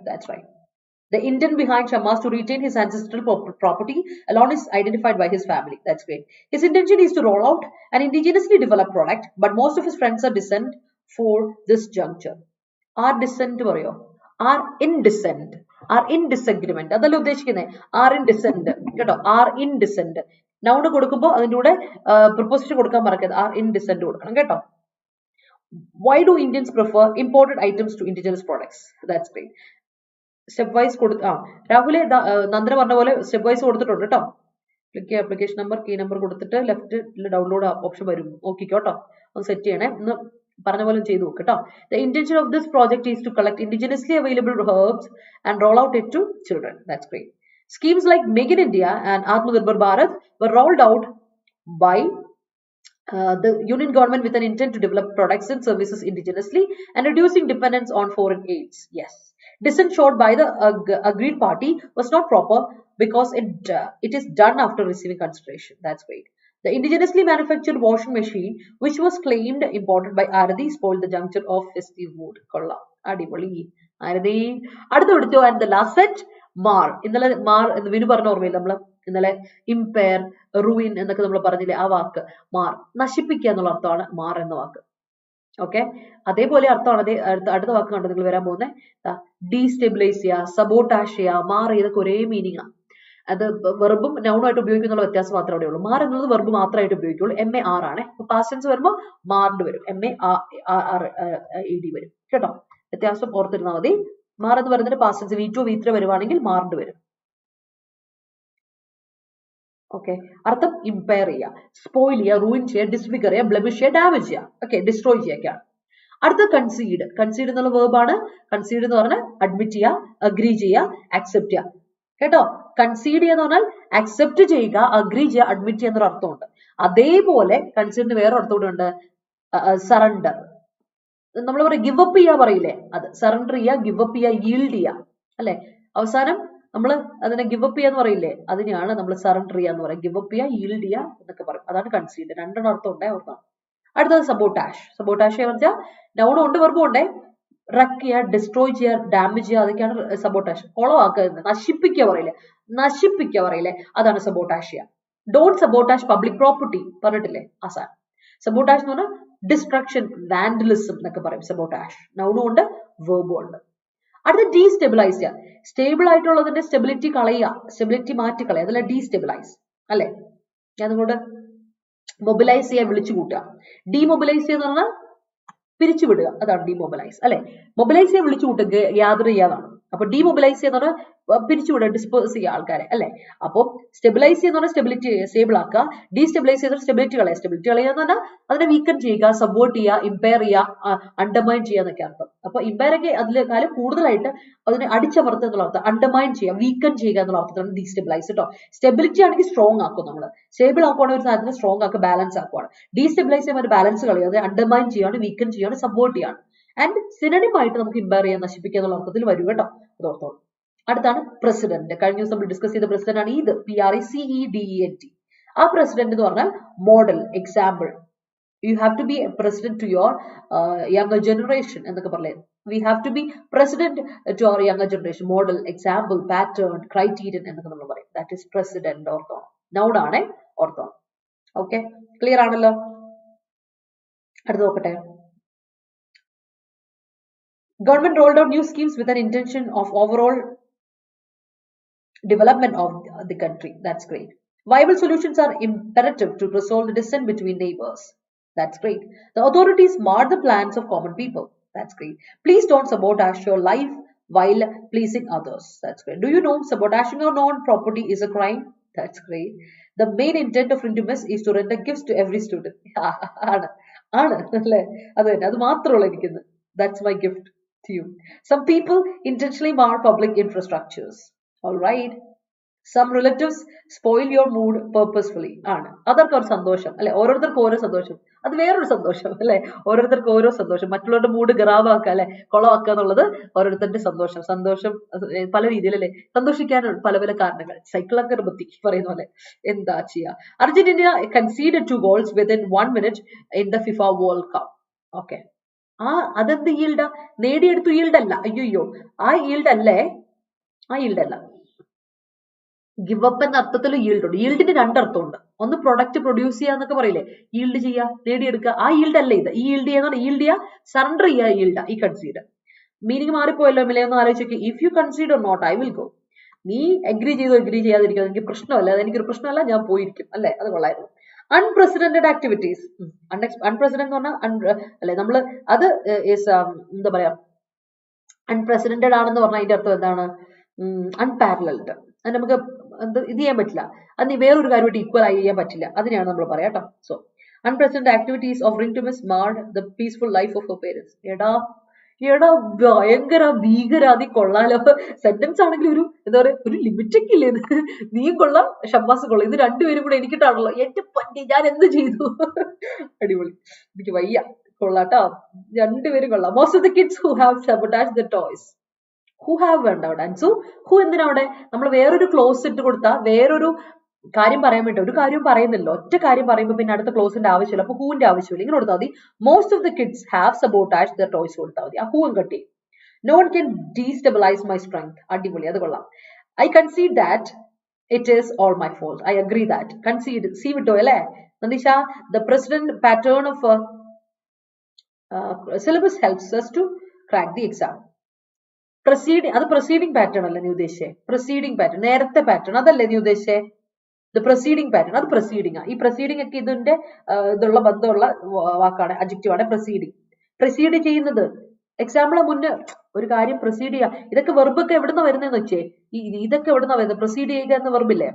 The intent behind Shammas to retain his ancestral property alone is identified by his family. That's great. His intention is to roll out an indigenously developed product, but most of his friends are dissent for this juncture. Are dissent പറയോ? Are in dissent, are in disagreement, അതല്ല ഉദ്ദേശിക്കുന്നത്. Are in dissent കേട്ടോ, are in dissent. Noun കൊടുക്കുമ്പോൾ അതിൻ്റെ കൂടെ preposition കൊടുക്കാൻ മറക്കരുത്, are in dissent കൊടുക്കണം കേട്ടോ. Why do Indians prefer imported items to indigenous products? That's great. Step wise രാഹുലെ നന്ദന പറഞ്ഞ പോലെ സ്റ്റെപ്പ് വൈസ് കൊടുത്തിട്ടുണ്ട് കേട്ടോ. അപ്ലിക്കേഷൻ നമ്പർ, കീ നമ്പർ കൊടുത്തിട്ട് ലെഫ്റ്റിൽ ഡൗൺലോഡ് ഓപ്ഷൻ വരും, നോക്കിക്കോട്ടോ, ഒന്ന് സെറ്റ് ചെയ്യണേ. ഒന്ന് പറഞ്ഞ പോലെ ചെയ്തു നോക്ക് കേട്ടോ. The intention of this project is to collect indigenously available herbs and roll out it to children. That's great. Schemes like Make in India and Atmanirbhar Bharat were rolled out by the union government with an intent to develop products and services indigenously and reducing dependence on foreign aids. Yes. Dissent showed by the agreed party was not proper because it is done after receiving consideration. That's great. The indigenously manufactured washing machine, which was claimed imported by Aradi, spoiled the juncture of festive mood. Kolla. Adipoli. Aradi. Adutha viditho, and the last set, mar. Innale mar ennu vinu parna ormayilla nammal. Innale impair, ruin എന്നൊക്കെ നമ്മൾ പറഞ്ഞില്ലേ, ആ വാക്ക് മാർ, നശിപ്പിക്കുക എന്നുള്ള അർത്ഥമാണ് മാർ എന്ന വാക്ക്. Okay, അതേപോലെ അർത്ഥമാണ് അടുത്ത വാക്ക് കണ്ടോ നിങ്ങൾ വരാൻ പോകുന്നത്. ഡീസ്റ്റെബിലൈസ് ചെയ്യുക, സബോട്ടാഷ് ചെയ്യുക, മാർ, ഇതൊക്കെ ഒരേ മീനിങ് ആണ്. അത് വെർബും നൗണുമായിട്ട് ഉപയോഗിക്കുന്നുള്ള വ്യത്യാസം മാത്രമേ അവിടെ ഉള്ളൂ. മാർ എന്നുള്ളത് വെർബ് മാത്രമായിട്ട് ഉപയോഗിക്കുള്ളൂ. MAR ആണ്. പാസ്റ്റ് ടെൻസ് വരുമ്പോൾ മാർഡ് വരും, MARD വരും കേട്ടോ. വ്യത്യാസം ഓർത്തിരുന്നാൽ മതി. മാർ എന്ന് പറയുന്നത് പാസ്റ്റ് ടെൻസ്, V2 V3 വരുവാണെങ്കിൽ മാർഡ് വരും. ഓക്കെ, അർത്ഥം ഇമ്പയർ ചെയ്യുക, സ്പോയിൽ ചെയ്യുക, റൂയിൻ ചെയ്യുക, ഡിസ്ഫിഗർ ചെയ്യുക, ബ്ലെമിഷ് ചെയ്യുക, ഡാമേജ് ചെയ്യുക, ഓക്കെ, ഡിസ്ട്രോയ് ചെയ്യുകയാണ്. അടുത്ത കൺസീഡ്. കൺസീഡ് എന്നുള്ള വേർബാണ്. കൺസീഡ് എന്ന് പറഞ്ഞാൽ അഡ്മിറ്റ് ചെയ്യുക, അഗ്രി ചെയ്യുക, അക്സെപ്റ്റ് ചെയ്യുക കേട്ടോ. കൺസീഡ് എന്ന് പറഞ്ഞാൽ അക്സെപ്റ്റ് ചെയ്യുക, അഗ്രി ചെയ്യുക, അഡ്മിറ്റ് ചെയ്യുന്ന ഒരു അർത്ഥമുണ്ട്. അതേപോലെ കൺസീഡിന് വേറെ അർത്ഥം കൂടെ ഉണ്ട്, സറണ്ടർ. നമ്മൾ പറയും ഗിവ് അപ്പ് ചെയ്യുക പറയില്ലേ, അത് സറണ്ടർ ചെയ്യുക, ഗിവ് അപ്പ് ചെയ്യുക, ഈൽഡ് ചെയ്യുക അല്ലെ. അവസാനം നമ്മൾ അതിനെ ഗിവ് അപ്പ് ചെയ്യാന്ന് പറയില്ലേ, അതിനെയാണ് നമ്മൾ സറണ്ടർ ചെയ്യാന്ന് പറയാം. ഗിവ് അപ്പ് ചെയ്യുക, ഈൽഡ് ചെയ്യുക എന്നൊക്കെ പറയും. അതാണ് കൺസീഡ്. രണ്ടെണ്ണം അർത്ഥം ഉണ്ടേ, ഓർക്കണം. അടുത്തത് സബോട്ടാഷ്. സബോട്ടാഷ് എന്ന് വെച്ചാൽ നൗണും ഉണ്ട് വെർബും ഉണ്ടേ. റക്ക് ചെയ്യുക, ഡിസ്ട്രോയ് ചെയ്യുക, ഡാമേജ് ചെയ്യുക, അതൊക്കെയാണ് സബോട്ടാഷ്. കൊളവാക്കുക, നശിപ്പിക്കുക പറയില്ലേ, നശിപ്പിക്കുക പറയില്ലേ, അതാണ് സബോട്ടാഷ് ചെയ്യുക. ഡോണ്ട് സബോട്ടാഷ് പബ്ലിക് പ്രോപ്പർട്ടി പറഞ്ഞിട്ടില്ലേ, ആസാൻ. സബോട്ടാഷ് എന്ന് പറഞ്ഞാൽ ഡിസ്ട്രക്ഷൻ, വാൻഡലിസം എന്നൊക്കെ പറയും സബോട്ടാഷ്. നൗണും ഉണ്ട് വെർബും ഉണ്ട്. അടുത്ത ഡീസ്റ്റെബിലൈസ് ചെയ്യുക. സ്റ്റേബിൾ ആയിട്ടുള്ളതിന്റെ സ്റ്റെബിലിറ്റി കളയുക, സ്റ്റെബിലിറ്റി മാറ്റി കളയുക, അതല്ല ഡീസ്റ്റെബിലൈസ് അല്ലെ. ഞാൻ നിങ്ങളോട് മൊബിലൈസ് ചെയ്യാൻ വിളിച്ചു കൂട്ടുക. ഡീമൊബിലൈസ് ചെയ്യുന്ന പറഞ്ഞാൽ പിരിച്ചുവിടുക, അതാണ് ഡീമൊബിലൈസ് അല്ലെ. മൊബിലൈസ് ചെയ്യാൻ വിളിച്ചു കൂട്ടുക, ഗ്യാദർ ചെയ്യാതാണ്. അപ്പൊ ഡീമൊബിലൈസ് ചെയ്യുന്ന പറഞ്ഞാൽ പിരിച്ചുവിടുക, ഡിസ്പേഴ്സ് ചെയ്യുക ആൾക്കാരെ അല്ലെ. അപ്പോൾ സ്റ്റെബിലൈസ് ചെയ്യുന്ന പറഞ്ഞാൽ സ്റ്റെബിലിറ്റി സ്റ്റേബിൾ ആക്കുക, ഡീസ്റ്റെബിലൈസ് ചെയ്യുന്ന സ്റ്റെബിലിറ്റി കളയുക. സ്റ്റെബിലിറ്റി കളയുക എന്ന് പറഞ്ഞാൽ അതിനെ വീക്കൻ ചെയ്യുക, സബ്വേർട്ട് ചെയ്യുക, ഇമ്പയർ ചെയ്യുക, അണ്ടർമൈൻ ചെയ്യുക എന്നൊക്കെ അർത്ഥം. അപ്പൊ ഇമ്പയർ ഒക്കെ അതിലേക്കാളും കൂടുതലായിട്ട് അതിനെ അടിച്ചമർത്തുക എന്നുള്ള അർത്ഥം, അണ്ടർമൈൻ ചെയ്യുക, വീക്കൻ ചെയ്യുക എന്നുള്ള അർത്ഥത്തിലാണ് ഡീസ്റ്റെബിലൈസ് കേട്ടോ. സ്റ്റെബിലിറ്റി ആണെങ്കിൽ സ്ട്രോങ് ആക്കും നമ്മൾ, സ്റ്റേബിൾ ആക്കുവാണെങ്കിൽ ഒരു സാധനത്തിന് സ്ട്രോങ് ആക്കുക, ബാലൻസ് ആക്കുവാണ്. ഡീസ്റ്റെബിലൈസ് ചെയ്യുമ്പോൾ ഒരു ബാലൻസ് കളയുക, അത് അണ്ടർമൈൻ ചെയ്യാണ്, വീക്കൻ ചെയ്യാണ്, സബ്വേർട്ട് ചെയ്യാണ്. ആൻഡ് സിനണിം ആയിട്ട് നമുക്ക് ഇമ്പയർ ചെയ്യാൻ, നശിപ്പിക്കുക എന്നുള്ള അർത്ഥത്തിൽ വരും കേട്ടോ, അത് ഓർത്തോളൂ. അടുത്താണ് പ്രസിഡന്റ്. കഴിഞ്ഞ ദിവസം നമ്മൾ ഡിസ്കസ് ചെയ്ത പ്രസിഡന്റ് ആണ് ഇത്, PRECEDENT. ആ പ്രസിഡന്റ് എന്ന് പറഞ്ഞാൽ model, example. You have to be a president to your younger generation എന്നൊക്കെ പറഞ്ഞേ. We have to be president to our younger generation. Model, example, pattern, criterion എന്നൊക്കെ നമ്മൾ പറയും. That is president. ഓർത്തോണം, noun ആണ്, ഓർത്തോണം. ഓക്കെ, ക്ലിയർ ആണല്ലോ. അടുത്ത് നോക്കട്ടെ. Government rolled out new schemes with an intention of overall development of the country. That's great. Viable solutions are imperative to resolve the dissent between neighbors. That's great. The authorities mar the plans of common people. That's great. Please don't sabotage your life while pleasing others. That's great. Do you know sabotaging your own property is a crime? That's great. The main intent of Intimus is to render gifts to every student. That's my gift to you. Some people intentionally mar public infrastructures. All right. Some relatives spoil your mood purposefully. അതൊക്കെ ഒരു സന്തോഷം അല്ലെ, ഓരോരുത്തർക്കും ഓരോ സന്തോഷം, അത് വേറൊരു സന്തോഷം അല്ലെ. ഓരോരുത്തർക്കും ഓരോ സന്തോഷം, മറ്റുള്ളവരുടെ മൂഡ് ഖറാബാക്കുക അല്ലെ, കൊളവാക്കുക എന്നുള്ളത് ഓരോരുത്തരുടെ സന്തോഷം. സന്തോഷം പല രീതിയിലല്ലേ, സന്തോഷിക്കാനുള്ള പല പല കാരണങ്ങൾ. സൈക്കിളൊക്കെ ബുദ്ധി പറയുന്ന പോലെ എന്താ ചെയ്യാ. Argentina conceded 2 goals within 1 minute in the FIFA World Cup. Okay, അതെന്ത് ഈൽഡാ, നേടിയെടുത്തു ഈൽഡല്ല, അയ്യോ ആ ഈൽഡല്ലേ, ആ ഈൽഡല്ല. ഗിവ് അപ്പ് എന്ന അർത്ഥത്തിൽ ഈൽഡ് ഉണ്ട്. ഈൽഡിന് രണ്ടർത്ഥമുണ്ട്. ഒന്ന് പ്രൊഡക്റ്റ് പ്രൊഡ്യൂസ് ചെയ്യുക എന്നൊക്കെ പറയില്ലേ, ഈൽഡ് ചെയ്യുക, നേടിയെടുക്കുക, ആ ഈൽഡ് അല്ല ഇത്. ഈ ഈൽഡ് ചെയ്യുന്ന ഈൽഡ് ചെയ്യുക, സറണ്ടർ ചെയ്യുക, ഈൽഡ് ഈ കൺസീഡർ. മീനിങ് മാറിപ്പോയല്ലോ മിലെ, ഒന്ന് ആലോചിച്ച്. If you consider not I will go. നീ എഗ്രി ചെയ്തോ എഗ്രി ചെയ്യാതിരിക്കുക, എനിക്ക് പ്രശ്നമല്ല, അതെനിക്കൊരു പ്രശ്നമല്ല, ഞാൻ പോയിരിക്കും അല്ലെ. അത് കൊള്ളായിരുന്നു. Unprecedented activities. അൺപ്രസിഡന്റ് എന്ന് പറഞ്ഞാൽ അല്ലെ, നമ്മള് അത് എന്താ പറയാ, അൺപ്രസിഡന്റഡ് ആണെന്ന് പറഞ്ഞാൽ അതിന്റെ അർത്ഥം എന്താണ്, അൺപാരലൽഡ്. അത് നമുക്ക് ഇത് ചെയ്യാൻ പറ്റില്ല, അത് വേറൊരു കാര്യമായിട്ട് ഈക്വൽ ആയി ചെയ്യാൻ പറ്റില്ല, അതിനെയാണ് നമ്മൾ പറയാം കേട്ടോ. So unprecedented activities of Intimus marred the peaceful life of her parents. എടാ ഭയങ്കര ഭീകരാതി, കൊള്ളാലോ. സെന്റൻസ് ആണെങ്കിൽ ഒരു എന്താ പറയാ, ഒരു ലിമിറ്റ് ഒക്കെ ഇല്ലേ, നീയും കൊള്ളാം ഷബ്ബാസ് കൊള്ളാം, ഇത് രണ്ടുപേരും കൂടെ എനിക്കിട്ടാണല്ലോ, എന്റെ പറ്റി ഞാൻ എന്ത് ചെയ്തു. അടിപൊളി, എനിക്ക് വയ്യ, കൊള്ളാട്ടോ, രണ്ടുപേരും കൊള്ളാം. Most of the kids who have sabotaged the toys. Who have വേണ്ട അവിടെ, ആൻസു ഹു എന്തിനാ അവിടെ, നമ്മൾ വേറൊരു ക്ലോസ് ഇട്ട് കൊടുത്താൽ വേറൊരു കാര്യം പറയാൻ വേണ്ടി ഒരു കാര്യം പറയുന്നില്ല, ഒറ്റ കാര്യം പറയുമ്പോൾ പിന്നെ അടുത്ത ക്ലോസിന്റെ ആവശ്യമില്ല, അപ്പൊ ഹൂവിന്റെ ആവശ്യമില്ല, ഇങ്ങനെ കൊടുത്താൽ മതി. Most of the kids have sabotage the toys കൊടുത്താൽ മതി, ആ ഹൂവും കട്ടി. No one can destabilise my strength. അടിപൊളി, അത് കൊള്ളാം. I concede that it is all my fault. I agree that. Concede, സി വിട്ടോ അല്ലേ Nandisha. The president pattern of syllabus helps us to crack the exam. Proceeding, അത് പ്രൊസീഡിങ് പാറ്റേൺ അല്ലേ നീ ഉദ്ദേശിച്ചേ, പ്രൊസീഡിങ് പാറ്റേൺ, നേരത്തെ പാറ്റേൺ അതല്ലേ നീ ഉദ്ദേശിച്ചേ. ദ പ്രൊസീഡിങ് പാറ്റേൺ, അത് പ്രൊസീഡിങ് ആ. ഈ പ്രൊസീഡിങ് ഒക്കെ ഇതിന്റെ ഇതുള്ള ബന്ധമുള്ള വാക്കാണ്, അഡ്ജക്റ്റീവ് ആണ് പ്രൊസീഡിങ്. പ്രൊസീഡ് ചെയ്യുന്നത്, എക്സാമ്പിൾ മുന്നേ ഒരു കാര്യം പ്രൊസീഡ് ചെയ്യുക, ഇതൊക്കെ വെർബൊക്കെ എവിടുന്ന വരുന്നതെന്ന് വെച്ചേ, ഇതൊക്കെ എവിടുന്ന വരുന്നത്, പ്രൊസീഡ് ചെയ്യുക എന്ന വെർബില്ലേ,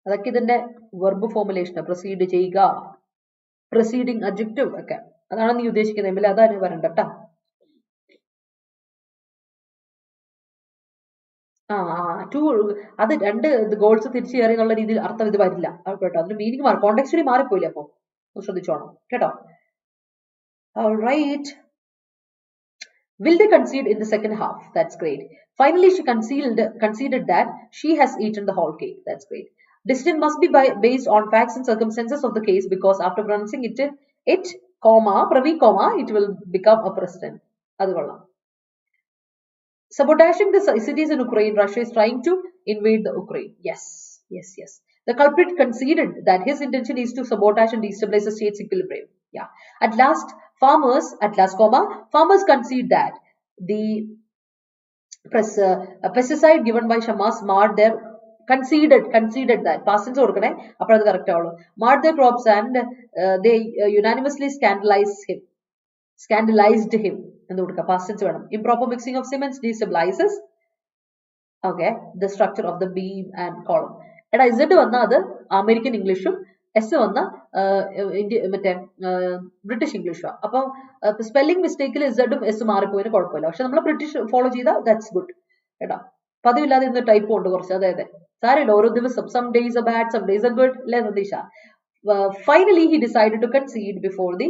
അതൊക്കെ ഇതിന്റെ വെർബ് ഫോർമുലേഷൻ. പ്രൊസീഡ് ചെയ്യുക, പ്രൊസീഡിങ് അഡ്ജക്റ്റീവ് ഒക്കെ, അതാണ് നീ ഉദ്ദേശിക്കുന്നത്. അതാണ് വരണ്ട കേട്ടാ. അത് രണ്ട് ഗോൾസ് തിരിച്ചു കയറി എന്നുള്ള രീതിയിൽ അർത്ഥം ഇത് വരില്ല കേട്ടോ. അതിന് മീനിങ് മാറി, കോണ്ടെക്സ്റ്റും മാറിപ്പോയില്ല, അപ്പൊ ശ്രദ്ധിച്ചോണം കേട്ടോ. Alright. Will they concede in the second half? That's great. Finally, she conceded that she has eaten the whole cake. That's great. Decision must be based on facts and circumstances of the case, because after pronouncing it, comma, it will become a precedent. Adu kollam. Sabotaging the cities in Ukraine, Russia is trying to invade the Ukraine. Yes. The culprit conceded that his intention is to sabotage and destabilize the state's equilibrium. Yeah. At last, farmers concede that the pesticide given by Shamas marred their conceded that past tense കൊടുക്കണേ അപ്പോൾ അത് correct ആവുള്ളൂ. Marred their crops and they unanimously scandalized him എന്ന് കൊടുക്കുക. past tense വേണം. Improper mixing of cements destabilizes okay the structure of the beam and column. എടാ Z വന്ന അത് അമേരിക്കൻ ഇംഗ്ലീഷും എസ് വന്ന മറ്റേ ബ്രിട്ടീഷ് ഇംഗ്ലീഷും. അപ്പോൾ സ്പെല്ലിംഗ് മിസ്റ്റേക്കിൽ ഇസഡും എസ് മാറിപ്പോയിന് കുഴപ്പമില്ല. പക്ഷെ നമ്മൾ ബ്രിട്ടീഷ് ഫോളോ ചെയ്താൽ ദാറ്റ്സ് ഗുഡ് കേട്ടോ. പതിവില്ലാതെ ഇന്ന് ടൈപ്പ് ഉണ്ട് കുറച്ച്. അതെ സാരമില്ല, ഓരോ ദിവസം some days are bad some days are good അല്ലേ Nandeesha. Finally he decided to concede before the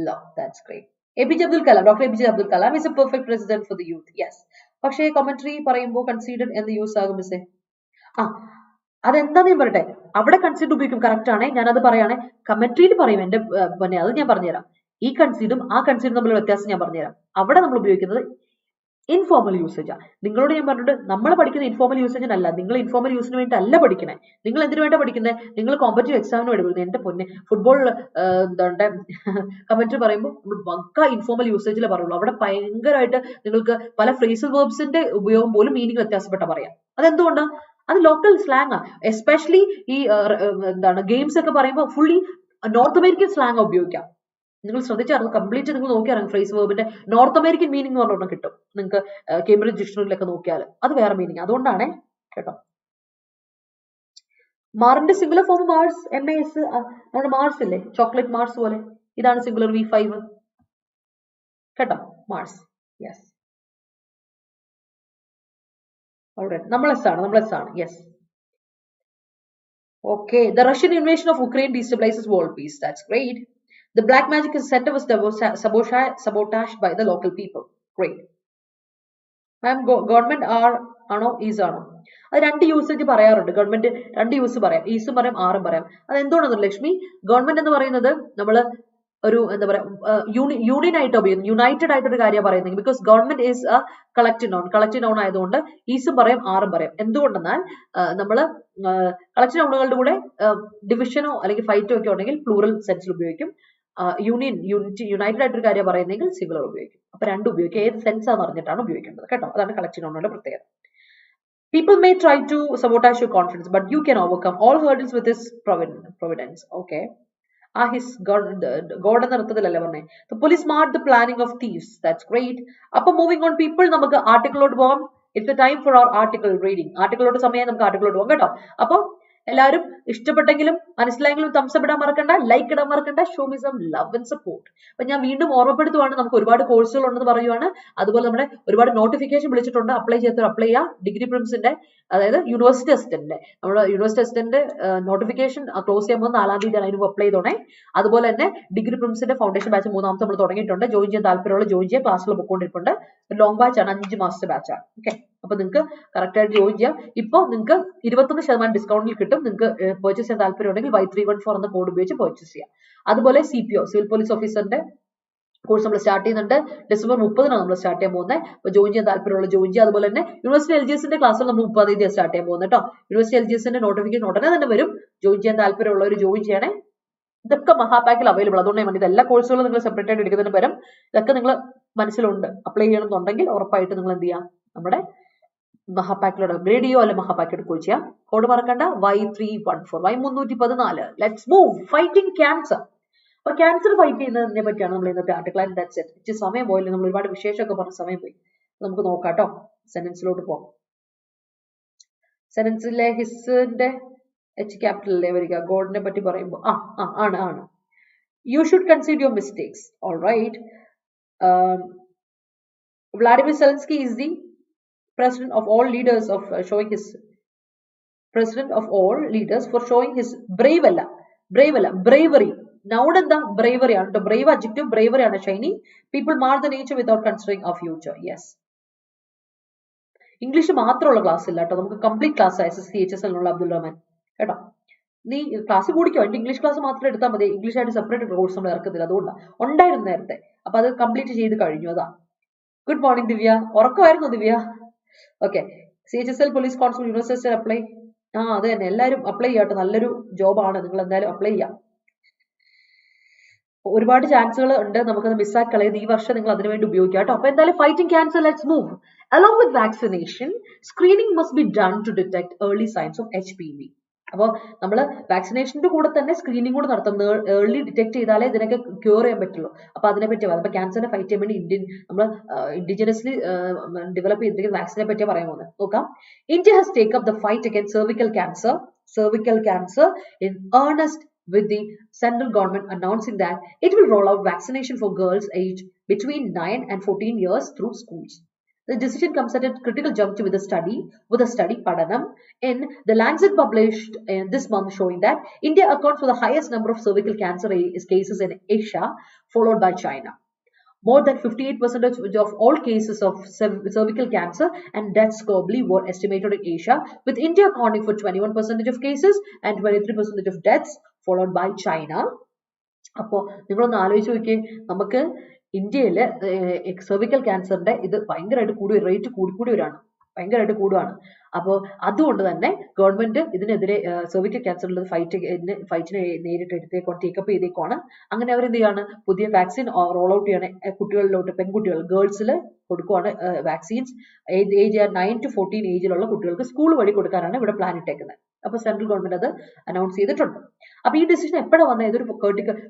law. That's great. APJ Abdul Kalam, Dr. APJ Abdul Kalam is a perfect president for the youth. Yes. പക്ഷേ commentary പറയുമ്പോൾ കൺസീഡഡ് എന്ന് use ആകും മിസ്സേ. അതെന്താന്ന് ഞാൻ പറയട്ടെ, അവിടെ കൺസീഡ് ഉപയോഗിക്കും, കറക്റ്റ് ആണ്, ഞാനത് പറയാണ്. കമന്ററിയിൽ പറയും എന്റെ പിന്നെ അത് ഞാൻ പറഞ്ഞുതരാം. ഈ കൺസീഡും ആ കൺസീഡും തമ്മിലുള്ള വ്യത്യാസം ഞാൻ പറഞ്ഞുതരാം. അവിടെ നമ്മൾ ഉപയോഗിക്കുന്നത് ഇൻഫോർമൽ യൂസേജാ. നിങ്ങളോട് ഞാൻ പറഞ്ഞിട്ട് നമ്മൾ പഠിക്കുന്ന ഇൻഫോർമൽ യൂസേജിനല്ല. നിങ്ങൾ ഇൻഫോർമൽ യൂസിന് വേണ്ടി അല്ല പഠിക്കണേ. നിങ്ങൾ എന്തിനു വേണ്ട പഠിക്കുന്നത്? നിങ്ങൾ കോമ്പറ്റീവ് എക്സാമിന് വേണ്ടി പഠിക്കുന്നത്. എന്റെ പൊന്നെ, ഫുട്ബോൾ എന്താ കമന്ററി പറയുമ്പോൾ നമ്മൾ പക്ക ഇൻഫോർമൽ യൂസേജിലെ പറയുള്ളൂ. അവിടെ ഭയങ്കരമായിട്ട് നിങ്ങൾക്ക് പല ഫ്രേസൽ വേർബ്സിന്റെ ഉപയോഗം പോലും മീനിങ് വ്യത്യാസപ്പെട്ട പറയാം. അതെന്തുകൊണ്ടാണ്? അത് ലോക്കൽ സ്ലാങ്. എസ്പെഷ്യലി ഈ എന്താണ് ഗെയിംസ് ഒക്കെ പറയുമ്പോൾ ഫുള്ളി നോർത്ത് അമേരിക്കൻ സ്ലാങ് ഉപയോഗിക്കാം. നിങ്ങൾ ശ്രദ്ധിച്ചാൽ കംപ്ലീറ്റ് നിങ്ങൾ നോക്കിയാൽ ഫ്രേസ് വേർബിന്റെ നോർത്ത് അമേരിക്കൻ മീനിങ് പറഞ്ഞൊന്നും കിട്ടും നിങ്ങൾക്ക് കേംബ്രിഡ്ജ് ഡിക്ഷണറിയിലൊക്കെ നോക്കിയാൽ. അത് വേറെ മീനിങ്. അതുകൊണ്ടാണ് കേട്ടോ. മാറിന്റെ സിംഗുലർ ഫോം മാർസ്, MAS. നമ്മുടെ മാർസ് ഇല്ലേ, ചോക്ലേറ്റ് മാർസ് പോലെ, ഇതാണ് സിംഗുലർ V5 കേട്ടോ, മാർസ്. യെസ്, നമ്മൾ എസ് ആണ്. Yes, okay. The Russian invasion of Ukraine destabilizes world peace. That's great. The black magic center was sabotaged by the local people. Great. Ma'am, government ആണോ is ആണോ? അത് രണ്ട് usage പറയാറുണ്ട്. Government രണ്ട് use പറയാം, ഈസും പറയാം ആറും പറയാം. അത് എന്തുകൊണ്ടാണ് ലക്ഷ്മി? ഗവൺമെന്റ് എന്ന് പറയുന്നത് നമ്മൾ ഒരു എന്താ പറയാ യൂണിയൻ ആയിട്ട് ഉപയോഗിക്കുന്നു, യുണൈറ്റഡ് ആയിട്ടൊരു കാര്യം പറയുന്നത്. Because government is A collective noun ആയതുകൊണ്ട് ഈസും പറയാം ആറും പറയാം. എന്തുകൊണ്ടെന്നാൽ നമ്മൾ കളക്റ്റീവ് നൗണുകളുടെ കൂടെ ഡിവിഷനോ അല്ലെങ്കിൽ ഫൈറ്റോ ഒക്കെ ഉണ്ടെങ്കിൽ പ്ലൂറൽ സെൻസിൽ ഉപയോഗിക്കും. യുണൈറ്റഡ് ആയിട്ടൊരു കാര്യം പറയുന്നെങ്കിൽ സിംഗുലർ ഉപയോഗിക്കും. അപ്പൊ രണ്ടും ഉപയോഗിക്കും. ഏത് സെൻസ് ആണെന്ന് അറിഞ്ഞിട്ടാണ് ഉപയോഗിക്കേണ്ടത് കേട്ടോ. അതാണ് കളക്റ്റീവ് നൗണുകളുടെ പ്രത്യേകത. People may try to sabotage your confidence, but you can overcome all hurdles with his providence. Okay. His God എന്ന അർത്ഥത്തിലല്ലേ പറഞ്ഞേ. The police marred the planning of thieves. That's great. അപ്പൊ മൂവിങ് ഓൺ പീപ്പിൾ, നമുക്ക് ആർട്ടിക്കിളോട്ട് പോകാം. It's the time for our article reading. ആർട്ടിക്കിളോട്ട് സമയം നമുക്ക് ആർട്ടിക്കിളോട്ട് പോകാം കേട്ടോ. അപ്പൊ എല്ലാവരും ഇഷ്ടപ്പെട്ടെങ്കിലും മനസ്സിലായെങ്കിലും തംസ് അപ്പ് ഇടാൻ മറക്കണ്ട, ലൈക്ക് ഇടാൻ മറക്കണ്ട. Show me some love and support. അപ്പൊ ഞാൻ വീണ്ടും ഓർമ്മപ്പെടുത്തുവാണ്, നമുക്ക് ഒരുപാട് കോഴ്സുകൾ ഉണ്ടെന്ന് പറയുവാണ്. അതുപോലെ നമ്മുടെ ഒരുപാട് നോട്ടിഫിക്കേഷൻ വിളിച്ചിട്ടുണ്ട്. അപ്ലൈ ചെയ്യാത്തവർ അപ്ലൈ ചെയ്യാം. ഡിഗ്രി പ്രിംസിന്റെ, അതായത് യൂണിവേഴ്സിറ്റി അസിസ്റ്റന്റ്, നമ്മുടെ യൂണിവേഴ്സിറ്റി അസിസ്റ്റന്റ് നോട്ടിഫിക്കേഷൻ ക്ലോസ് ചെയ്യാൻ പോകുന്ന 4-ാം തീയതി അതിന് അപ്ലൈ ചെയ്തോണേ. അതുപോലെ തന്നെ ഡിഗ്രി പ്രിംസിന്റെ ഫൗണ്ടേഷൻ ബാച്ച് 3-ാമത്തെ നമ്മൾ തുടങ്ങിയിട്ടുണ്ട്. ജോയിൻ ചെയ്യാൻ താല്പര്യമുള്ള ജോയിൻ ചെയ്യാൻ. ക്ലാസ്സിൽ പൊക്കോണ്ടിരിപ്പുണ്ട്. ലോങ് ബാച്ച് ആണ്, 5 മാസത്തെ ബാച്ചാണ്. ഓക്കെ, അപ്പൊ നിങ്ങൾക്ക് കറക്റ്റ് ആയിട്ട് ജോയിൻ ചെയ്യാം. ഇപ്പൊ നിങ്ങൾക്ക് 21% ഡിസ്കൗണ്ടിൽ കിട്ടും. നിങ്ങൾക്ക് പർച്ചേസ് ചെയ്യാൻ താല്പര്യം ഉണ്ടെങ്കിൽ Y314 എന്ന കോഡ് ഉപയോഗിച്ച് പർച്ചേസ് ചെയ്യാം. അതുപോലെ CPO, സിവിൽ പോലീസ് ഓഫീസറിന്റെ കോഴ്സ് നമ്മൾ സ്റ്റാർട്ട് ചെയ്യുന്നുണ്ട്. December 30-നാണ് നമ്മൾ സ്റ്റാർട്ട് ചെയ്യാൻ പോകുന്നത്. അപ്പൊ ജോയിൻ ചെയ്യാൻ താല്പര്യമുള്ള ജോയിൻ ചെയ്യുക. അതുപോലെ തന്നെ യൂണിവേഴ്സിറ്റി LGSന്റെ ക്ലാസ്സിൽ നമ്മൾ 30-ാം തീയതി സ്റ്റാർട്ട് ചെയ്യാൻ പോകുന്നത് കേട്ടോ. യൂണിവേഴ്സിറ്റി LGSന്റെ നോട്ടിഫിക്കേഷൻ ഉടനെ തന്നെ വരും. ജോയിൻ ചെയ്യാൻ താല്പര്യമുള്ളവർ ജോയിൻ ചെയ്യണേ. ഇതൊക്കെ മഹാപാക്കിൽ അവൈലബിൾ. അതുകൊണ്ട് ഞാൻ പറഞ്ഞത് എല്ലാ കോഴ്സുകളും നിങ്ങൾ സെപ്പറേറ്റ് ആയിട്ട് എടുക്കുന്നതിന് പകരം ഇതൊക്കെ നിങ്ങൾ മനസ്സിലുണ്ട്. അപ്ലൈ ചെയ്യണമെന്നുണ്ടെങ്കിൽ ഉറപ്പായിട്ട് നിങ്ങൾ എന്ത് ചെയ്യാം, നമ്മുടെ മഹാപാക്കിലൂടെ അപ്ഗ്രേഡ് ചെയ്യോ അല്ലെ മഹാപാക്ക് എടുക്കുകയോ ചെയ്യാം. കോഡ് മറക്കണ്ട, Y314, Y314. Let's move. Fighting cancer. അപ്പൊ ക്യാൻസർ ഫൈറ്റ് ചെയ്യുന്നതിനെ പറ്റിയാണ് നമ്മൾ ഇന്നത്തെ ആർട്ടിക്കിൾ. And that's it. ഇച്ചിരി സമയം പോയില്ല, നമ്മൾ ഒരുപാട് വിശേഷമൊക്കെ പറഞ്ഞ സമയം പോയി. നമുക്ക് നോക്കാം കേട്ടോ. സെന്റൻസിലോട്ട് പോകാം. സെന്റൻസിലെ ഹിസിന്റെ H ക്യാപിറ്റലിലെ വരിക. ഗോഡിനെ പറ്റി പറയുമ്പോൾ ആണ്. You should consider your mistakes. All right. Vladimir Zelensky is the president of all leaders for showing his bravery. Noun എന്താ? bravery ആണ്. brave adjective, bravery ആണ് shiny. People mar the nature without considering our future. Yes. English മാത്രമുള്ള class ഇല്ല കേട്ടോ, നമുക്ക് complete class CHSL എന്നുള്ള അബ്ദുൾ റഹ്മാൻ കേട്ടോ. നീ ക്ലാസ് കൂടിക്കോ, എന്റെ ഇംഗ്ലീഷ് ക്ലാസ് മാത്രം എടുത്താൽ മതി. ഇംഗ്ലീഷ് ആയിട്ട് സെപ്പറേറ്റ് കോഴ്സ് നമ്മൾ ഇറക്കത്തില്ല. അതുകൊണ്ടാണ് ഉണ്ടായിരുന്നു നേരത്തെ. അപ്പൊ അത് കംപ്ലീറ്റ് ചെയ്ത് കഴിഞ്ഞു. അതാ. Good morning Divya. ഉറക്കമായിരുന്നു Divya. Okay. CHSL police constable university apply. അത് തന്നെ, എല്ലാവരും അപ്ലൈ ചെയ്യാട്ടോ. നല്ലൊരു ജോബാണ്, നിങ്ങൾ എന്തായാലും അപ്ലൈ ചെയ്യാം. ഒരുപാട് ചാൻസുകൾ ഉണ്ട്, നമുക്കത് മിസ്സാക്കി കളയത്. ഈ വർഷം നിങ്ങൾ അതിനു വേണ്ടി ഉപയോഗിക്കുക കേട്ടോ. അപ്പൊ എന്തായാലും fighting cancer, let's move. Along with vaccination, screening must be done to detect early signs of HPV. അപ്പോൾ നമ്മൾ വാക്സിനേഷന്റെ കൂടെ തന്നെ സ്ക്രീനിങ് കൂടെ നടത്തുന്നത്, ഏർലി ഡിറ്റക്ട് ചെയ്താലേ ഇതിനൊക്കെ ക്യൂർ ചെയ്യാൻ പറ്റുള്ളൂ. അപ്പൊ അതിനെ പറ്റി അപ്പൊ ക്യാൻസറിനെ ഫൈറ്റ് ചെയ്യാൻ വേണ്ടി നമ്മൾ ഇൻഡിജിനസ്ലി ഡെവലപ്പ് ചെയ്തിരിക്കുന്ന വാക്സിനെ പറ്റി പറയാൻ പോകുന്നത്. നോക്കാം. India has take up the fight against cervical cancer in earnest, with the central government announcing that it will roll out vaccination for girls aged between 9 and 14 years through schools. The decision comes at a critical juncture with a study Padanam in the Lancet published this month, showing that India accounts for the highest number of cervical cancer cases in Asia, followed by China. More than 58% of all cases of cervical cancer and deaths globally were estimated in Asia, with India accounting for 21% of cases and 23% of deaths, followed by China. അപ്പോൾ നിങ്ങളൊന്ന് ആലോചിച്ച് നോക്കിയേ, നമുക്ക് ഇന്ത്യയിൽ cervical ക്യാൻസറിന്റെ ഇത് ഭയങ്കരമായിട്ട് rate കൂടി വരാണ്, ഭയങ്കരമായിട്ട് കൂടുകയാണ്. അപ്പോൾ അതുകൊണ്ട് തന്നെ ഗവൺമെന്റ് ഇതിനെതിരെ സെർവിക്കൽ ക്യാൻസറിലുള്ള ഫൈറ്റിനെ നേരിട്ട് ടേക്കപ്പ് ചെയ്തേക്കുവാണ്. അങ്ങനെ അവർ എന്ത് ചെയ്യാണ്, പുതിയ വാക്സിൻ റോൾ ഔട്ട് ചെയ്യണ കുട്ടികളിലോട്ട്, പെൺകുട്ടികൾ ഗേൾസിൽ കൊടുക്കുവാണ് വാക്സിൻസ്. ഏജ് 9 to 14 ഏജിലുള്ള കുട്ടികൾക്ക് സ്കൂൾ വഴി കൊടുക്കാനാണ് ഇവിടെ പ്ലാൻ ഇട്ടേക്കുന്നത്. അപ്പൊ സെൻട്രൽ ഗവൺമെന്റ് അത് അനൗൺസ് ചെയ്തിട്ടുണ്ട്. അപ്പൊ ഈ ഡിസിഷൻ എപ്പോഴാണ് വന്നത്, ഇതൊരു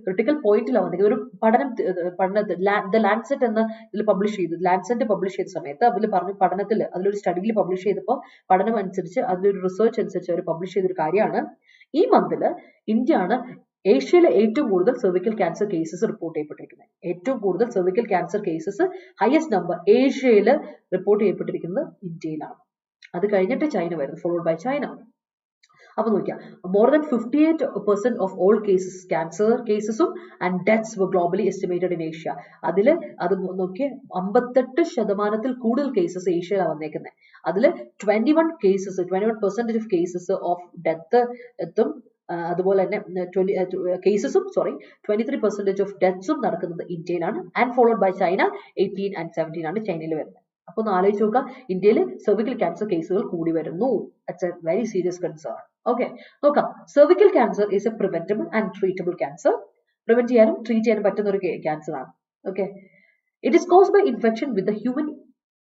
ക്രിട്ടിക്കൽ പോയിന്റിലാണ് വന്നത്. ഒരു പഠനത്തിൽ ലാൻസെറ്റ് എന്ന ഇതിൽ ലാൻസെറ്റ് പബ്ലിഷ് ചെയ്ത സമയത്ത് അതിൽ പറഞ്ഞു, അതിലൊരു സ്റ്റഡിയിൽ പബ്ലിഷ് ചെയ്തപ്പോൾ പഠനം അനുസരിച്ച്, അതിലൊരു റിസർച്ച് അനുസരിച്ച് അവർ പബ്ലിഷ് ചെയ്തൊരു കാര്യമാണ്, ഈ മന്തിൽ ഇന്ത്യയാണ് ഏഷ്യയിലെ ഏറ്റവും കൂടുതൽ സെർവിക്കൽ ക്യാൻസർ കേസസ് റിപ്പോർട്ട് ചെയ്യപ്പെട്ടിരിക്കുന്നത്. ഏറ്റവും കൂടുതൽ cervical cancer cases, highest number ഏഷ്യയിൽ റിപ്പോർട്ട് ചെയ്യപ്പെട്ടിരിക്കുന്നത് ഇന്ത്യയിലാണ്. അത് കഴിഞ്ഞിട്ട് ചൈന വരുന്നു, ഫോളോഡ് ബൈ ചൈന. അപ്പൊ നോക്കിയാൽ more than 58% of all cases, cancer casesum and deaths were globally estimated in Asia. അത് നോക്കിയ 58% കൂടുതൽ കേസസ് ഏഷ്യയിലാണ് വന്നേക്കുന്നത്. അതിൽ 21% of cases of death എത്തും. അതുപോലെ തന്നെ 23% of deathsum നടക്കുന്നത് ഇന്ത്യയിലാണ്. And followed by China 18 and 17 ആണ് ചൈനയിൽ വരുന്നത്. അപ്പൊ ഒന്ന് ആലോചിച്ച് നോക്കുക, ഇന്ത്യയിൽ സെർവിക്കൽ ക്യാൻസർ കേസുകൾ കൂടി വരുന്നു. It's a very serious concern. Okay, നോക്കാം. Cervical cancer is a preventable and treatable cancer. Prevent ചെയ്യാനും ട്രീറ്റ് ചെയ്യാനും പറ്റുന്ന ഒരു ക്യാൻസർ ആണ്. Okay, it is caused by infection with the human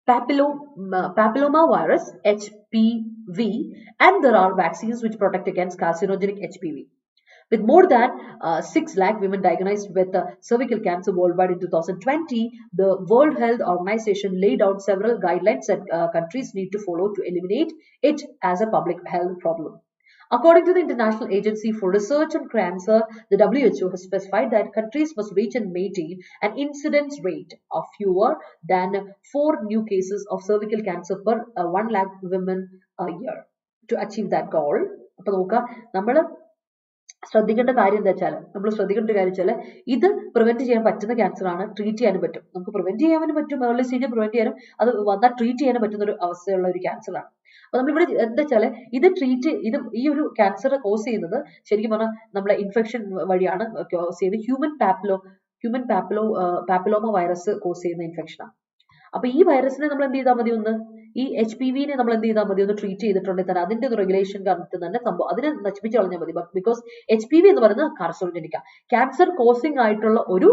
papilloma virus HPV, and there are vaccines which protect against carcinogenic HPV. With more than 6 lakh women diagnosed with cervical cancer worldwide in 2020, the World Health Organization laid out several guidelines that countries need to follow to eliminate it as a public health problem. According to the International Agency for Research on Cancer, the WHO has specified that countries must reach and maintain an incidence rate of fewer than 4 new cases of cervical cancer per 1 lakh women a year to achieve that goal. അപ്പോൾ നോക്കുക, നമ്മൾ ശ്രദ്ധിക്കേണ്ട കാര്യം എന്താ വെച്ചാൽ, ഇത് prevent ചെയ്യാൻ പറ്റുന്ന ക്യാൻസർ ആണ്, ട്രീറ്റ് ചെയ്യാനും പറ്റും. നമുക്ക് പ്രിവെന്റ് ചെയ്യാനും പറ്റും, ഏർലി സ്റ്റേജിൽ പ്രിവെന്റ് ചെയ്യാനും, അത് വന്നാൽ ട്രീറ്റ് ചെയ്യാനും പറ്റുന്ന ഒരു അവസ്ഥയുള്ള ഒരു ക്യാൻസർ ആണ്. അപ്പൊ നമ്മളിവിടെ എന്താ വെച്ചാൽ, ഈ ഒരു ക്യാൻസർ കോസ് ചെയ്യുന്നത് ശരിക്കും പറഞ്ഞാൽ നമ്മളെ ഇൻഫെക്ഷൻ വഴിയാണ് കോസ് ചെയ്യുന്നത്. ഹ്യൂമൻ പാപ്പിലോമ വൈറസ് കോസ് ചെയ്യുന്ന ഇൻഫെക്ഷനാണ്. അപ്പൊ ഈ വൈറസിനെ നമ്മൾ എന്ത് ചെയ്താൽ മതി, ഈ HPV നമ്മൾ എന്ത് ചെയ്താൽ മതി, ഒന്ന് ട്രീറ്റ് ചെയ്തിട്ടുണ്ടെങ്കിൽ തന്നെ അതിന്റെ ഒരു റെഗുലേഷൻ കാരണം തന്നെ സംഭവം അതിനെ നശിപ്പിച്ച് കളഞ്ഞാൽ മതി. ബിക്കോസ് HPV എന്ന് പറയുന്നത് കാർസിനോജനിക്ക, ക്യാൻസർ കോസിംഗ് ആയിട്ടുള്ള ഒരു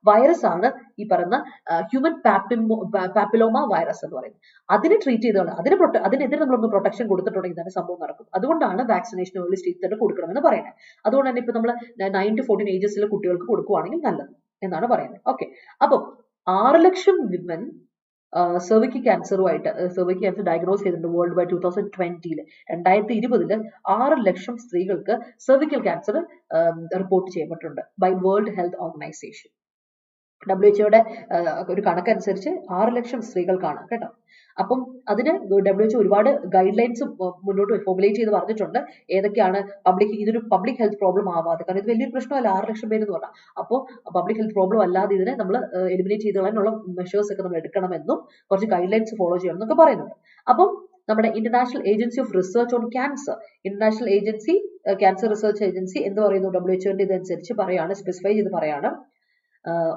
വൈറസ് ആണ് ഈ പറയുന്ന ഹ്യൂമൻ പാപ്പിലോമ വൈറസ് എന്ന് പറയുന്നത്. അതിനെ ട്രീറ്റ് ചെയ്തോളാം, അതിനെതിരെ നമ്മളൊന്ന് പ്രൊട്ടക്ഷൻ കൊടുത്തിട്ടുണ്ടെങ്കിൽ തന്നെ സംഭവം നടക്കും. അതുകൊണ്ടാണ് വാക്സിനേഷൻ ഏർലി സ്റ്റേജിൽ തന്നെ കൊടുക്കണമെന്ന് പറയുന്നത്. അതുകൊണ്ട് തന്നെ ഇപ്പൊ നമ്മൾ 9 to 14 ഏജസിലെ കുട്ടികൾക്ക് കൊടുക്കുവാണെങ്കിൽ നല്ലത് എന്നാണ് പറയുന്നത്. ഓക്കെ, അപ്പം 6 ലക്ഷം വിമൻ സെർവിക്കൽ ക്യാൻസർ ഡയഗ്നോസ് ചെയ്തിട്ടുണ്ട് വേൾഡ് വൈഡ് 2020. 2020 6 ലക്ഷം സ്ത്രീകൾക്ക് സെർവിക്കൽ ക്യാൻസർ റിപ്പോർട്ട് ചെയ്യപ്പെട്ടിട്ടുണ്ട് by World Health Organization. WHO ഒരു കണക്കനുസരിച്ച് 6 ലക്ഷം സ്ത്രീകൾക്കാണ് കേട്ടോ. അപ്പം അതിന് WHO ഒരുപാട് ഗൈഡ് ലൈൻസും മുന്നോട്ട് ഫോർമുലേറ്റ് ചെയ്ത് പറഞ്ഞിട്ടുണ്ട്, ഏതൊക്കെയാണ് ഇതൊരു പബ്ലിക് ഹെൽത്ത് പ്രോബ്ലം ആവാതെ, കാരണം ഇത് വലിയൊരു പ്രശ്നമല്ല 6 ലക്ഷം പേര് എന്ന് പറഞ്ഞാൽ. അപ്പോൾ പബ്ലിക് ഹെൽത്ത് പ്രോബ്ലം അല്ലാതെ ഇതിനെ നമ്മൾ എലിമിനേറ്റ് ചെയ്ത് കളയാനുള്ള മെഷേഴ്സ് ഒക്കെ നമ്മൾ എടുക്കണമെന്നും കുറച്ച് ഗൈഡ് ലൈൻസ് ഫോളോ ചെയ്യണം എന്നൊക്കെ പറയുന്നുണ്ട്. അപ്പം നമ്മുടെ international agency of research on cancer, international agency cancer research agency എന്ത് പറയുന്നു, WHO ഇതനുസരിച്ച് പറയാണ്, സ്പെസിഫൈ ചെയ്ത് പറയാണ്,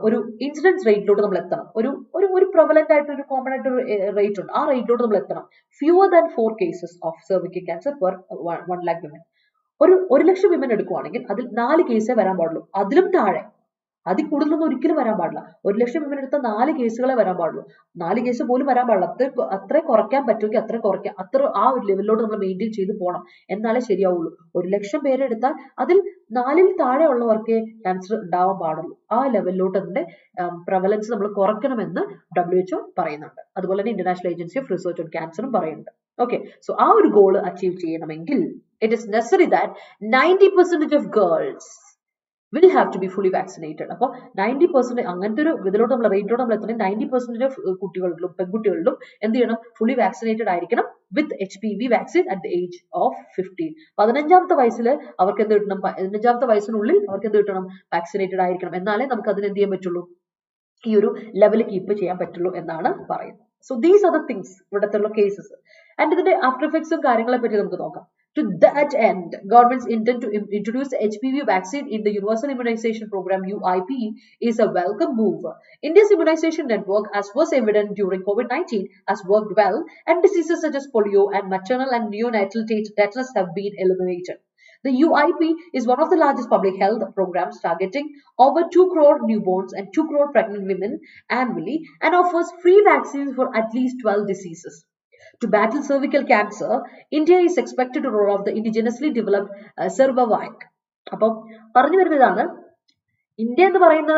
ഒരു ഇൻസിഡൻസ് റേറ്റിലോട്ട് നമ്മൾ എത്തണം. ഒരു പ്രൊവലന്റ് ആയിട്ട് ഒരു കോമൺ ആയിട്ട് ഒരു റേറ്റ് ഉണ്ട്, ആ റേറ്റിലോട്ട് നമ്മൾ എത്തണം. Fewer than 4 cases of cervical cancer per 1 lakh women. ഒരു ലക്ഷം വിമൻ എടുക്കുവാണെങ്കിൽ അതിൽ 4 കേസേ വരാൻ പാടുള്ളൂ. അതിലും താഴെ അതിൽ കൂടുതലൊന്നും ഒരിക്കലും വരാൻ പാടില്ല. 1 ലക്ഷം വിമൻ എടുത്ത 4 കേസുകളെ വരാൻ പാടുള്ളൂ. 4 കേസ് പോലും വരാൻ പാടില്ല. അത്ര കുറയ്ക്കാൻ പറ്റുമെങ്കിൽ അത്ര കുറയ്ക്കാം. അത്ര ആ ഒരു ലെവലിലോട്ട് നമ്മൾ മെയിൻറ്റെയിൻ ചെയ്ത് പോകണം, എന്നാലേ ശരിയാവുള്ളൂ. 1 ലക്ഷം പേരെടുത്താൽ അതിൽ 4ൽ താഴെ ഉള്ളവർക്കേ ക്യാൻസർ ഉണ്ടാവാൻ പാടുള്ളൂ. ആ ലെവലിലോട്ട് അതിന്റെ പ്രവലൻസ് നമ്മൾ കുറയ്ക്കണമെന്ന് WHO പറയുന്നുണ്ട്. അതുപോലെ തന്നെ international agency of research on ക്യാൻസറും പറയുന്നുണ്ട്. ഓക്കെ, സോ ആ ഒരു ഗോൾ അച്ചീവ് ചെയ്യണമെങ്കിൽ it is necessary that 90% of girls will have to be fully vaccinated. അപ്പോൾ 90% അങ്ങനത്തെ ഒരു ഇതിലോട്ട് നമ്മൾ റേറ്റിലോട്ട് നമ്മൾ എത്തണം. 90% ഓഫ് കുട്ടികളിലും പെൺകുട്ടികളിലും എന്ത് ചെയ്യണം, ഫുള്ളി വാക്സിനേറ്റഡ് ആയിരിക്കണം വിത്ത് HPV vaccine at the age of 15. 15ാമത്തെ വയസ്സിൽ അവർക്ക് എന്ത് കിട്ടണം, 15ാമത്തെ വയസ്സിനുള്ളിൽ അവർക്ക് എന്ത് കിട്ടണം, വാക്സിനേറ്റഡ് ആയിരിക്കണം. എന്നാലേ നമുക്ക് അതിന് എന്ത് ചെയ്യാൻ പറ്റുള്ളൂ, ഈ ഒരു ലെവൽ കീപ്പ് ചെയ്യാൻ പറ്റുള്ളൂ എന്നാണ് പറയുന്നത്. So these are the things ഇവിടത്തെ കേസസ്. ആൻഡ് ഇതിന്റെ ആഫ്റ്റർ എഫക്ട്സും കാര്യങ്ങളെ പറ്റി നമുക്ക് നോക്കാം. To that end, governments intend to introduce the HPV vaccine in the Universal Immunization Program (UIP) is a welcome move. India's immunization network, as was evident during COVID-19, has worked well, and diseases such as polio and maternal and neonatal tetanus have been eliminated. The UIP is one of the largest public health programs targeting over 2 crore newborns and 2 crore pregnant women annually, and offers free vaccines for at least 12 diseases. To battle cervical cancer, India is expected to roll out the indigenously developed Cervavac. അപ്പം പറഞ്ഞു വരുന്നതാണ്, India എന്ന് പറയുന്ന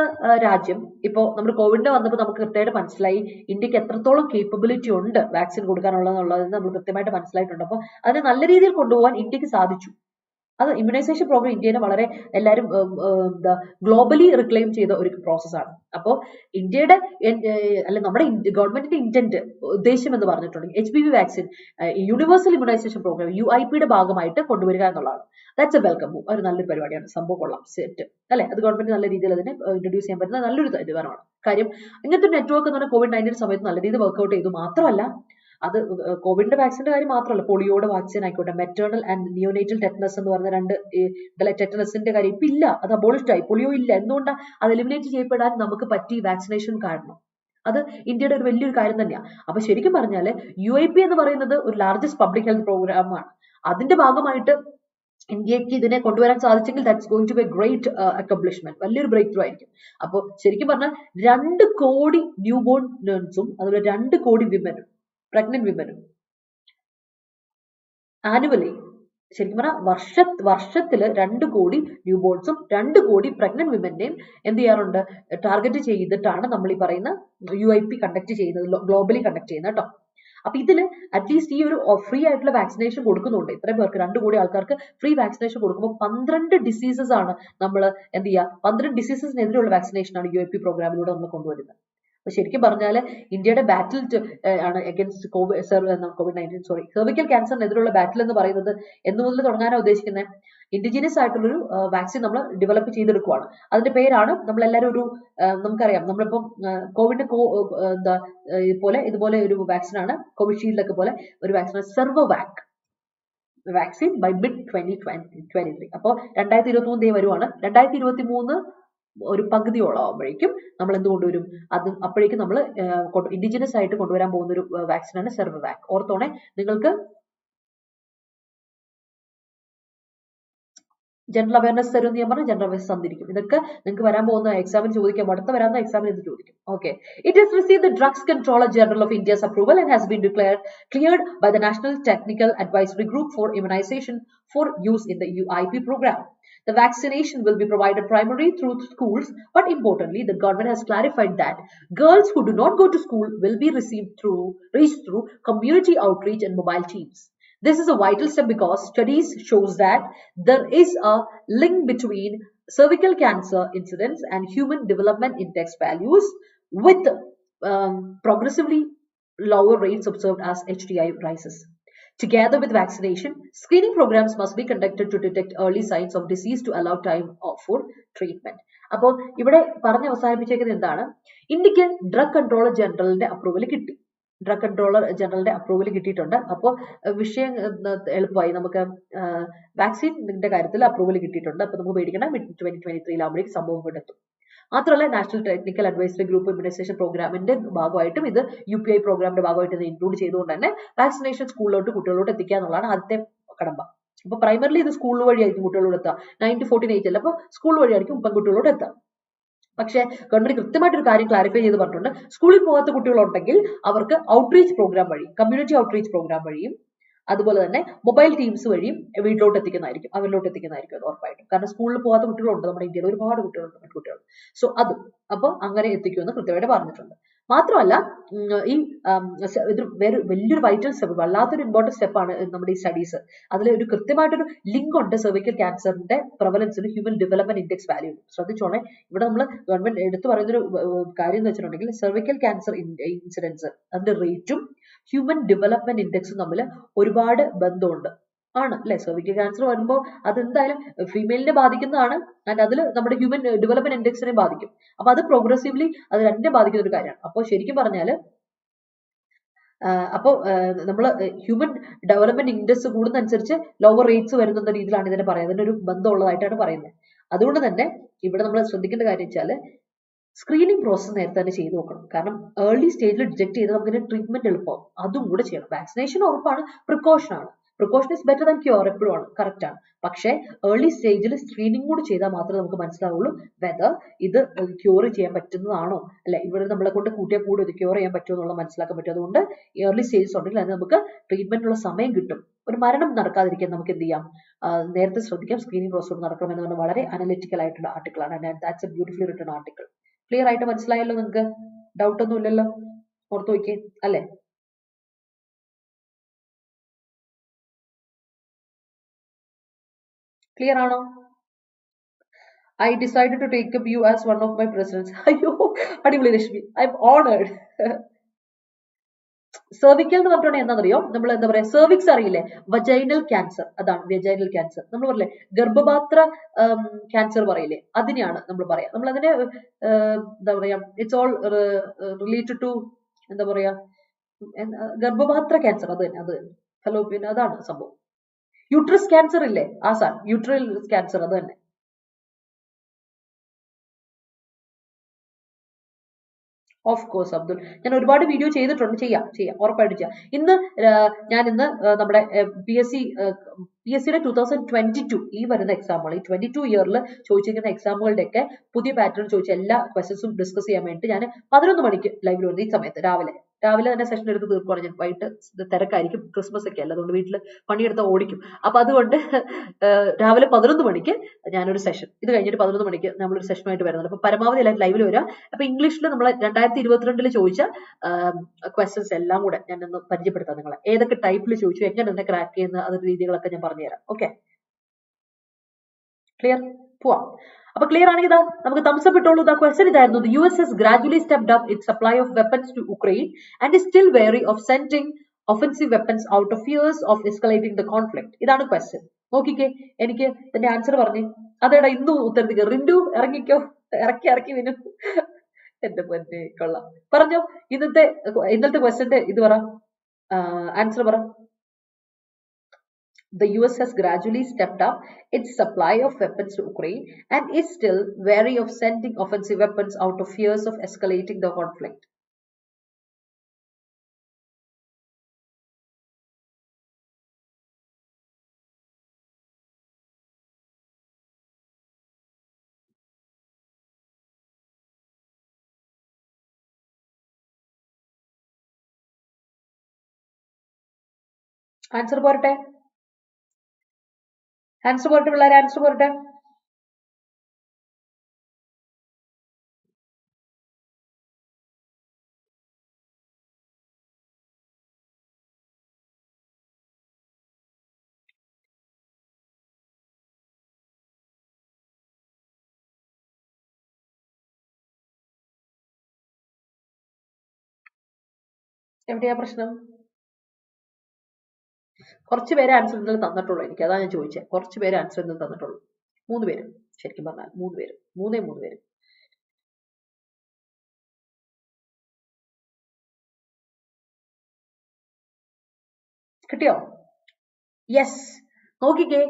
രാജ്യം ഇപ്പോൾ നമ്മൾ കോവിഡിന്റെ വന്നപ്പോൾ നമുക്ക് കൃത്യമായിട്ട് മനസ്സിലായി ഇന്ത്യക്ക് എത്രത്തോളം കേപ്പബിലിറ്റി ഉണ്ട് വാക്സിൻ കൊടുക്കാനുള്ളതെന്നുള്ളത് നമ്മൾ കൃത്യമായിട്ട് മനസ്സിലായിട്ടുണ്ട്. അപ്പോൾ അതിനെ നല്ല രീതിയിൽ കൊണ്ടുപോകാൻ ഇന്ത്യക്ക് സാധിച്ചു. അത് ഇമ്മ്യൂണൈസേഷൻ പ്രോഗ്രാം ഇന്ത്യനെ വളരെ എല്ലാവരും ഗ്ലോബലി റിക്ലെയിം ചെയ്ത ഒരു പ്രോസസ്സാണ്. അപ്പോൾ ഇന്ത്യയുടെ നമ്മുടെ ഗവൺമെന്റിന്റെ ഇന്റന്റ് ഉദ്ദേശം എന്ന് പറഞ്ഞിട്ടുണ്ടെങ്കിൽ HPV vaccine universal immunisation programme UIPയുടെ ഭാഗമായിട്ട് കൊണ്ടുവരിക എന്നുള്ളതാണ്. That's a welcome move. ഒരു നല്ലൊരു പരിപാടിയാണ്, സംഭവം കൊള്ളാം, സെറ്റ് അല്ലെ. അത് ഗവൺമെന്റ് നല്ല രീതിയിൽ അതിനെ ഇൻട്രൊഡ്യൂസ് ചെയ്യാൻ പറ്റുന്ന നല്ലൊരു തീരുമാനമാണ്. കാര്യം ഇങ്ങനത്തെ നെറ്റ്വർക്ക് എന്ന് പറഞ്ഞാൽ COVID-19 സമയത്ത് നല്ല രീതിയിൽ വർക്ക്ഔട്ട് ചെയ്തു. മാത്രമല്ല അത് കോവിഡിന്റെ വാക്സിന്റെ കാര്യം മാത്രമല്ല, പോളിയോയുടെ വാക്സിൻ ആയിക്കോട്ടെ, മെറ്റേണൽ ആൻഡ് നിയോനേറ്റൽ ടെറ്റനസ് എന്ന് പറഞ്ഞ 2 ടെറ്റനസിന്റെ കാര്യം ഇപ്പൊ ഇല്ല, അത് അബോളിഷ്ഡ് ആയി. പോളിയോ ഇല്ല. എന്തുകൊണ്ടാണ് അത് എലിമിനേറ്റ് ചെയ്യപ്പെടാൻ നമുക്ക് പറ്റി വാക്സിനേഷൻ കാരണം? അത് ഇന്ത്യയുടെ ഒരു വലിയൊരു കാര്യം തന്നെയാണ്. അപ്പൊ ശരിക്കും പറഞ്ഞാല് UIP എന്ന് പറയുന്നത് ഒരു ലാർജസ്റ്റ് പബ്ലിക് ഹെൽത്ത് പ്രോഗ്രാമാണ്. അതിന്റെ ഭാഗമായിട്ട് ഇന്ത്യക്ക് ഇതിനെ കൊണ്ടുവരാൻ സാധിച്ചെങ്കിൽ that's going to be a great accomplishment, വലിയൊരു ബ്രേക്ക് ത്രൂ ആയിരിക്കും. അപ്പോൾ ശരിക്കും പറഞ്ഞാൽ 2 കോടി ന്യൂ ബോൺ നേഴ്സും അതുപോലെ 2 കോടി വിമനും pregnant women annually, ശരിക്കും പറഞ്ഞാൽ വർഷത്തിൽ 2 കോടി ന്യൂ ബോൺസും 2 കോടി പ്രഗ്നന്റ് വിമനെയും എന്ത് ചെയ്യാറുണ്ട്, ടാർഗറ്റ് ചെയ്തിട്ടാണ് നമ്മൾ ഈ പറയുന്ന UIP കണ്ടക്ട് ചെയ്യുന്നത്, ഗ്ലോബലി കണ്ടക്ട് ചെയ്യുന്നത് കേട്ടോ. അപ്പൊ ഇതില് അറ്റ്ലീസ്റ്റ് ഈ ഒരു ഫ്രീ ആയിട്ടുള്ള വാക്സിനേഷൻ കൊടുക്കുന്നുണ്ട് ഇത്രയും പേർക്ക്. 2 കോടി ആൾക്കാർക്ക് ഫ്രീ വാക്സിനേഷൻ കൊടുക്കുമ്പോൾ 12 ഡിസീസസ് ആണ് നമ്മൾ എന്ത് ചെയ്യുക, 12 ഡിസീസസിനെതിരെയുള്ള വാക്സിനേഷൻ ആണ് UIP പ്രോഗ്രാമിലൂടെ നമ്മൾ കൊണ്ടുവരുന്നത്. അപ്പൊ ശരിക്കും പറഞ്ഞാൽ ഇന്ത്യയുടെ ബാറ്റിൽ ആണ് അഗൈൻസ്റ്റ് COVID-19 സെർവിക്കൽ ക്യാൻസറിനെതിരെയുള്ള ബാറ്റിൽ എന്ന് പറയുന്നത് എന്ന് മുതൽ തുടങ്ങാനാണ് ഉദ്ദേശിക്കുന്നത്. ഇൻഡിജിനസ് ആയിട്ടുള്ളൊരു വാക്സിൻ നമ്മൾ ഡെവലപ്പ് ചെയ്തെടുക്കുകയാണ്. അതിന്റെ പേരാണ് നമ്മളെല്ലാവരും ഒരു നമുക്കറിയാം, നമ്മളിപ്പം കോവിഡിന്റെ ഇതുപോലെ ഒരു വാക്സിനാണ്, കോവിഷീൽഡൊക്കെ പോലെ ഒരു വാക്സിനാണ് സെർവോവാക് വാക്സിൻ ബൈ മിഡ് 2023. അപ്പോൾ 2023 വരുവാണ്. 2023 ഒരു പകുതിയോളം ആകുമ്പോഴേക്കും നമ്മൾ എന്ത് കൊണ്ടുവരും, അത് അപ്പോഴേക്കും നമ്മൾ ഇൻഡിജിനസ് ആയിട്ട് കൊണ്ടുവരാൻ പോകുന്ന ഒരു വാക്സിനാണ് സെർവോവാക്. ഓർത്തോണെ, നിങ്ങൾക്ക് ജനറൽ അവയർനെസ് തരും ഞാൻ പറഞ്ഞു, ജനറൽ അവയർനെസ് തന്നിരിക്കും. ഇതൊക്കെ നിങ്ങൾക്ക് വരാൻ പോകുന്ന എക്സാമിന് ചോദിക്കാം, അടുത്ത വരാവുന്ന എക്സാമിന് ഇത് ചോദിക്കും. Okay, it has received the Drugs Controller General of India's approval and has been cleared by the National Technical Advisory Group for Immunization for use in the UIP program. The vaccination will be provided primarily through schools, but importantly, the government has clarified that girls who do not go to school will be reached through community outreach and mobile teams. This is a vital step because studies shows that there is a link between cervical cancer incidence and human development index values, with progressively lower rates observed as HDI rises. Together with vaccination, screening programs must be conducted to detect early signs of disease to allow time for treatment. അപ്പോൾ ഇവിടെ പറഞ്ഞ് അവസാനിപ്പിച്ചേക്കുന്നത് എന്താണ്, ഇന്ത്യക്ക് drug controller ജനറലിന്റെ approval കിട്ടി. Drug controller ജനറലിന്റെ approval കിട്ടിയിട്ടുണ്ട്. അപ്പോൾ വിഷയം എളുപ്പമായി, നമുക്ക് വാക്സിന്റെ കാര്യത്തിൽ അപ്രൂവൽ കിട്ടിയിട്ടുണ്ട്. അപ്പോൾ നമുക്ക് പേടിക്കണം, 2023 സംഭവം കൊണ്ടെത്തും. മാത്രമല്ല, National Technical Advisory Group immunisation പ്രോഗ്രാമിന്റെ ഭാഗമായിട്ടും ഇത് UPI പ്രോഗ്രാമിന്റെ ഭാഗമായിട്ട് ഇത് ഇൻക്ലൂഡ് ചെയ്തുകൊണ്ട് തന്നെ വാക്സിനേഷൻ സ്കൂളിലോട്ട് കുട്ടികളോട്ട് എത്തിക്കുക എന്നുള്ളതാണ് ആദ്യത്തെ കടമ്പ. അപ്പോൾ പ്രൈമറിലി ഇത് സ്കൂൾ വഴിയായിരിക്കും കുട്ടികളോട് എത്തുക. 9 to 14 ഏജ് അല്ല, അപ്പോൾ സ്കൂൾ വഴിയായിരിക്കും പെൺകുട്ടികളോട് എത്തുക. പക്ഷേ ഗവൺമെന്റ് കൃത്യമായിട്ടൊരു കാര്യം ക്ലാരിഫൈ ചെയ്ത് പറഞ്ഞിട്ടുണ്ട്, സ്കൂളിൽ പോകാത്ത കുട്ടികളുണ്ടെങ്കിൽ അവർക്ക് ഔട്ട്റീച്ച് പ്രോഗ്രാം വഴി, കമ്മ്യൂണിറ്റി ഔട്ട്റീച്ച് പ്രോഗ്രാം വഴിയും അതുപോലെ തന്നെ മൊബൈൽ ടീംസ് വഴിയും വീട്ടിലോട്ട് എത്തിക്കുന്നതായിരിക്കും, അവരിലോട്ട് എത്തിക്കുന്നതായിരിക്കും അത് ഉറപ്പായിട്ടും. കാരണം സ്കൂളിൽ പോകാത്ത കുട്ടികളുണ്ട് നമ്മുടെ ഇന്ത്യയിൽ, ഒരുപാട് കുട്ടികളുണ്ട്, പെൺകുട്ടികൾ. സോ അതും അപ്പോൾ അങ്ങനെ എത്തിക്കുമെന്ന് കൃത്യമായിട്ട് പറഞ്ഞിട്ടുണ്ട്. മാത്രമല്ല ഈ ഇത് വലിയൊരു വൈറ്റൽ സ്റ്റെപ്പ്, വല്ലാത്തൊരു ഇമ്പോർട്ടന്റ് സ്റ്റെപ്പാണ് നമ്മുടെ ഈ സ്റ്റഡീസ്. അതിൽ ഒരു കൃത്യമായിട്ടൊരു ലിങ്ക് ഉണ്ട് സെർവിക്കൽ ക്യാൻസറിന്റെ പ്രവലൻസിന് ഹ്യൂമൻ ഡെവലപ്മെന്റ് ഇൻഡെക്സ് വാല്യൂ. ശ്രദ്ധിച്ചോണേ, ഇവിടെ നമ്മൾ ഗവൺമെന്റ് എടുത്തു പറയുന്നൊരു കാര്യം എന്ന് വെച്ചിട്ടുണ്ടെങ്കിൽ സെർവിക്കൽ ക്യാൻസർ ഇൻസിഡൻസ് അതിന്റെ റേറ്റും ഹ്യൂമൻ ഡെവലപ്മെന്റ് ഇൻഡെക്സും തമ്മിൽ ഒരുപാട് ബന്ധമുണ്ട് ആണ് അല്ലെ. സെർവിക്കൽ ക്യാൻസർ വരുമ്പോൾ അതെന്തായാലും ഫീമെയിലിനെ ബാധിക്കുന്നതാണ്, ആൻഡ് അതിൽ നമ്മുടെ ഹ്യൂമൻ ഡെവലപ്മെന്റ് ഇൻഡെക്സിനെ ബാധിക്കും. അപ്പൊ അത് പ്രോഗ്രസീവ്ലി അത് രണ്ടിനെ ബാധിക്കുന്ന ഒരു കാര്യമാണ്. അപ്പോൾ ശരിക്കും പറഞ്ഞാല് അപ്പോൾ നമ്മൾ ഹ്യൂമൻ ഡെവലപ്മെന്റ് ഇൻഡെക്സ് കൂടുന്നതനുസരിച്ച് ലോവർ റേറ്റ്സ് വരുന്ന രീതിയിലാണ് ഇതിനെ പറയുന്നത്, അതിനൊരു ബന്ധമുള്ളതായിട്ടാണ് പറയുന്നത്. അതുകൊണ്ട് തന്നെ ഇവിടെ നമ്മൾ ശ്രദ്ധിക്കേണ്ട കാര്യം വെച്ചാൽ സ്ക്രീനിങ് പ്രോസസ് നേരത്തെ തന്നെ ചെയ്തു നോക്കണം. കാരണം ഏർലി സ്റ്റേജിൽ ഡിറ്റക്ട് ചെയ്ത് നമുക്ക് ട്രീറ്റ്മെന്റ് എളുപ്പമാവും. അതും കൂടെ ചെയ്യണം. വാക്സിനേഷൻ ഉറപ്പാണ്, പ്രിക്കോഷൻ ആണ്. Precaution is better than cure, എപ്പോഴും ആണ്, കറക്റ്റ് ആണ്. പക്ഷേ ഏർലി സ്റ്റേജിൽ സ്ക്രീനിങ് കൂടി ചെയ്താൽ മാത്രമേ നമുക്ക് മനസ്സിലാവുള്ളൂ വെദർ ഇത് ക്യൂർ ചെയ്യാൻ പറ്റുന്നതാണോ അല്ലെ, ഇവിടെ നമ്മളെ കൊണ്ട് കൂട്ടിയാൽ കൂടി ഇത് ക്യൂർ ചെയ്യാൻ പറ്റുമോ എന്നുള്ള മനസ്സിലാക്കാൻ പറ്റും. അതുകൊണ്ട് ഏർലി സ്റ്റേജസ് ഉണ്ടെങ്കിൽ അതിന് നമുക്ക് ട്രീറ്റ്മെന്റിനുള്ള സമയം കിട്ടും. ഒരു മരണം നടക്കാതിരിക്കാൻ നമുക്ക് എന്ത് ചെയ്യാം, നേരത്തെ ശ്രദ്ധിക്കാം. സ്ക്രീനിങ് പ്രോസസ് നടക്കണം എന്ന് പറഞ്ഞാൽ വളരെ അനലിറ്റിക്കൽ ആയിട്ടുള്ള ആർട്ടിക്കിൾ ആണ്. That's A beautifully written article. Clear ആയിട്ട് മനസ്സിലായല്ലോ നിങ്ങൾക്ക്? ഡൗട്ട് ഒന്നും ഇല്ലല്ലോ? ഓർത്ത് നോക്കിയേ അല്ലേ? ക്ലിയർ ആണോ? I decided to take up you as one of my presidents. അയ്യോ അടിപൊളി Rashmi, I am honoured. Cervical എന്ന് പറഞ്ഞിട്ടുണ്ടെങ്കിൽ എന്താണെന്നറിയോ, നമ്മൾ എന്താ പറയാ, സെർവിക്സ് അറിയില്ലേ, വജൈനൽ ക്യാൻസർ, അതാണ് വജൈനൽ ക്യാൻസർ. നമ്മൾ പറയില്ലേ ഗർഭപാത്ര ക്യാൻസർ പറയില്ലേ, അതിനെയാണ് നമ്മൾ പറയാ. നമ്മൾ അതിനെ എന്താ പറയാ, ഇറ്റ്സ് ഓൾ റിലേറ്റഡ് ടു എന്താ പറയാ, ഗർഭപാത്ര ക്യാൻസർ, അത് തന്നെ, അത് തന്നെ. ഫലോപ്പിയൻ, അതാണ് സംഭവം. യൂട്രസ് ക്യാൻസർ ഇല്ലേ, ആ സാർ യൂട്രൽ ക്യാൻസർ, അത് തന്നെ. ഓഫ് കോഴ്സ് അബ്ദുൾ, ഞാൻ ഒരുപാട് വീഡിയോ ചെയ്തിട്ടുണ്ട്, ചെയ്യാം ഉറപ്പായിട്ട് ചെയ്യാം. ഞാൻ ഇന്ന് നമ്മുടെ പി എസ് സിയുടെ 2022 ഈ വരുന്ന എക്സാമുകൾ, ഈ 22 ഇയറിൽ ചോദിച്ചിരിക്കുന്ന എക്സാമുകളുടെ ഒക്കെ പുതിയ പാറ്റേൺ ചോദിച്ച എല്ലാ ക്വസ്റ്റൻസും ഡിസ്കസ് ചെയ്യാൻ വേണ്ടി ഞാൻ 11 മണിക്ക് ലൈവിൽ വരുന്നത്. ഈ സമയത്ത് രാവിലെ തന്നെ സെഷൻ എടുത്ത് തീർക്കുവാണ് ഞാൻ. വൈകിട്ട് തിരക്കായിരിക്കും, ക്രിസ്മസ് ഒക്കെ അല്ല, അതുകൊണ്ട് വീട്ടിൽ പണിയെടുത്ത് ഓടിക്കും. അപ്പൊ അതുകൊണ്ട് രാവിലെ 11 മണിക്ക് ഞാനൊരു സെഷൻ, ഇത് കഴിഞ്ഞിട്ട് 11 മണിക്ക് നമ്മളൊരു സെഷനുമായിട്ട് വരുന്നുണ്ട്. അപ്പൊ പരമാവധി എല്ലാവരും ലൈവിൽ വരിക. അപ്പൊ ഇംഗ്ലീഷിൽ നമ്മൾ 2022 ചോദിച്ച ക്വസ്റ്റൻസ് എല്ലാം കൂടെ ഞാൻ ഒന്ന് പരിചയപ്പെടുത്താം നിങ്ങളെ. ഏതൊക്കെ ടൈപ്പിൽ ചോദിച്ചു, എങ്ങനെ തന്നെ ക്രാക്ക് ചെയ്യുന്ന അതിന്റെ രീതികളൊക്കെ ഞാൻ പറഞ്ഞുതരാം. Okay, clear? പോവാം. അപ്പൊ ക്ലിയർ ആണെങ്കിൽ ഇതാ നമുക്ക് തംസ് അപ്പ് ഇട്ടോളൂ. ദാ ക്വസ്റ്റൻ ഇതായിരുന്നു: The US has gradually stepped up its supply of weapons to Ukraine and is still wary of sending offensive weapons out of fears of escalating the conflict. ഇതാണ് question. നോക്കിക്കേ, എനിക്ക് എന്റെ answer പറഞ്ഞു. അതേടാ ഇന്നും ഉത്തരത്തിക്ക് റിൻഡു ഇറങ്ങിക്കോ, ഇറക്കി വിനും. എന്റെ പൊന്നെ കൊള്ളാം. പറഞ്ഞോ, ഇന്നത്തെ ക്വസ്റ്റന്റെ ഇത് പറ, ആൻസർ പറ. The US has gradually stepped up its supply of weapons to Ukraine and is still wary of sending offensive weapons out of fears of escalating the conflict. Answer പോരട്ടെ, ആൻസർ പോരട്ടെ പിള്ളേരെ, ആൻസർ പോരട്ടെ. എവിടെയാ പ്രശ്നം? കുറച്ച് പേര് answer ഇന്നലെ തന്നിട്ടുള്ളൂ എനിക്ക്, അതാണ് ഞാൻ ചോദിച്ചത്. കുറച്ച് പേര് ആൻസർ ഇന്നലെ തന്നിട്ടുള്ളൂ, 3 പേര്, ശരിക്കും പറഞ്ഞാൽ 3 പേര്, 3 പേര്. കിട്ടിയോ? യെസ്. നോക്കിക്കേ,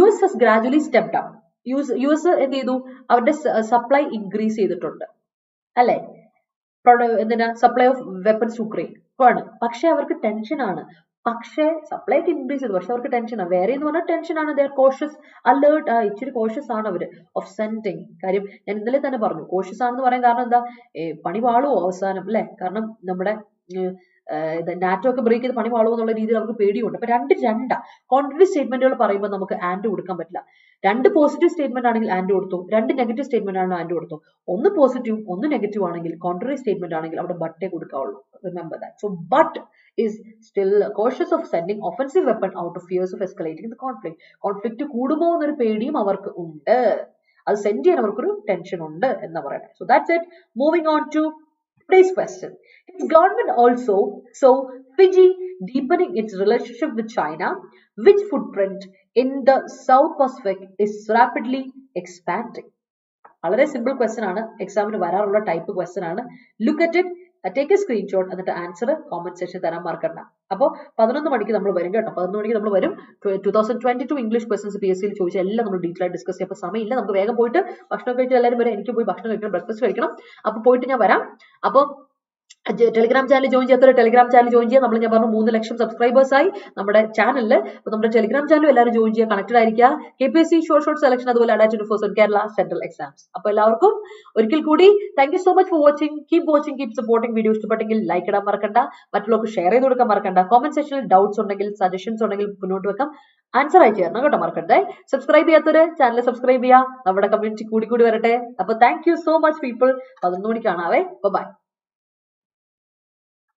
US has gradually stepped up. US എന്ത് ചെയ്തു, അവരുടെ സപ്ലൈ ഇൻക്രീസ് ചെയ്തിട്ടുണ്ട് അല്ലെ, എന്തിനാ, സപ്ലൈ ഓഫ് വെപ്പൺസ് യുക്രൈൻ ആണ്. പക്ഷെ അവർക്ക് ടെൻഷൻ ആണ്, പക്ഷേ സപ്ലൈ ഒക്കെ ഇൻക്രീസ് ചെയ്തു, പക്ഷെ അവർക്ക് ടെൻഷനാണ്. വേറെ എന്ന് പറഞ്ഞാൽ ടെൻഷനാണ്, ദേ ആർ കോഷ്യസ് അലേർട്ട്, ഇച്ചിരി കോഷ്യസ് ആണ് അവര് ഓഫ് സെൻഡിങ്. കാര്യം ഞാൻ ഇന്നലെ തന്നെ പറഞ്ഞു, കോഷ്യസ് ആണെന്ന് പറയാൻ കാരണം എന്താ, പണി പാളുവോ അവസാനം അല്ലെ, കാരണം നമ്മുടെ നാറ്റോ ഒക്കെ ബ്രേക്ക് ചെയ്ത് പണി പാളുമോ എന്നുള്ള രീതിയിൽ അവർക്ക് പേടിയുണ്ട്. അപ്പൊ രണ്ടാ കോൺട്രറി സ്റ്റേറ്റ്മെന്റുകൾ പറയുമ്പോൾ നമുക്ക് ആൻഡ് കൊടുക്കാൻ പറ്റില്ല. 2 പോസിറ്റീവ് സ്റ്റേറ്റ്മെന്റ് ആണെങ്കിൽ ആൻഡ് കൊടുത്തു, 2 നെഗറ്റീവ് സ്റ്റേറ്റ്മെന്റ് ആണെങ്കിൽ ആൻഡ് കൊടുത്തു. ഒന്ന് പോസിറ്റീവ് ഒന്ന് നെഗറ്റീവ് ആണെങ്കിൽ, കോൺട്രറി സ്റ്റേറ്റ്മെന്റ് ആണെങ്കിൽ അവിടെ ബട്ടേ കൊടുക്കാവുള്ളൂ. Remember that. So but is still cautious of sending offensive weapon out of fears of escalating the conflict. Conflict കൂടുമോ എന്നൊരു പേടിയും അവർക്ക് ഉണ്ട്, അത് സെൻഡ് ചെയ്യാൻ അവർക്കൊരു ടെൻഷൻ ഉണ്ട് എന്ന് പറയുന്നത്. So that's it. Moving on to today's question. Its government also saw Fiji deepening its relationship with China, which footprint in the South Pacific is rapidly expanding. വളരെ സിമ്പിൾ ക്വസ്റ്റൻ ആണ്, എക്സാമിന് വരാറുള്ള type question ആണ്. Look at it, take A screenshot, എന്നിട്ട് answer comment section തരാൻ മറക്കണ്ട. അപ്പോൾ 11 മണിക്ക് നമ്മൾ വരും കേട്ടോ. 11 മണിക്ക് നമ്മൾ വരും. 2022 ഇംഗ്ലീഷ് ക്വസ്റ്റൻസ് PSC യിൽ ചോദിച്ച എല്ലാം നമ്മൾ ഡീറ്റെയിൽ ആയിട്ട് ഡിസ്കസ് ചെയ്യാം. അപ്പോൾ സമയമില്ല, നമുക്ക് വേഗം പോയിട്ട് ഭക്ഷണം കഴിച്ച് എല്ലാവരും വരെ, എനിക്ക് പോയി ഭക്ഷണം കഴിക്കണം, ബ്രേക്ക്ഫാസ്റ്റ് കഴിക്കണം. അപ്പോൾ പോയിട്ട് ഞാൻ വരാം. അപ്പോൾ ടെലിഗ്രാം ചാനൽ ജോയിൻ ചെയ്യാത്തവർ ടെലിഗ്രാം ചാനൽ ജോയിൻ ചെയ്യാം. നമ്മൾ ഞാൻ പറഞ്ഞു 3 ലക്ഷം സബ്സ്ക്രൈബേഴ്സ് ആയി നമ്മുടെ ചാനലിൽ. അപ്പോൾ നമ്മുടെ ടെലിഗ്രാം ചാനലും എല്ലാവരും ജോയിൻ ചെയ്യുക, കണക്റ്റഡ് ആയിരിക്കുക. KPSC ഷോർട്ട് സെലക്ഷൻ, അതുപോലെ അഡാറ്റ് ഫോർ കേരള സെൻട്രൽ എക്സാംസ്. അപ്പോൾ എല്ലാവർക്കും ഒരിക്കൽ കൂടി thank you so much for watching. Keep supporting. Video ഇഷ്ടപ്പെട്ടെങ്കിൽ ലൈക്ക് ഇടാൻ മറക്കണ്ട, മറ്റുള്ളവർക്ക് ഷെയർ ചെയ്ത് കൊടുക്കാൻ മറക്കണ്ട. കോമന്റ് സെക്ഷനിൽ ഡൗട്ട്സ് ഉണ്ടെങ്കിൽ, സജഷൻസ് ഉണ്ടെങ്കിൽ മുന്നോട്ട് വെക്കാം, ആൻസർ അയച്ചു തരണം കേട്ടോ, മറക്കണ്ടേ. സബ്സ്ക്രൈബ് ചെയ്യാത്തവര് ചാനൽ സബ്സ്ക്രൈബ് ചെയ്യുക, നമ്മുടെ കമ്മ്യൂണിറ്റി കൂടി വരട്ടെ. അപ്പോൾ thank you so much people. 11 മണിക്ക് കാണാവേ. ബൈ.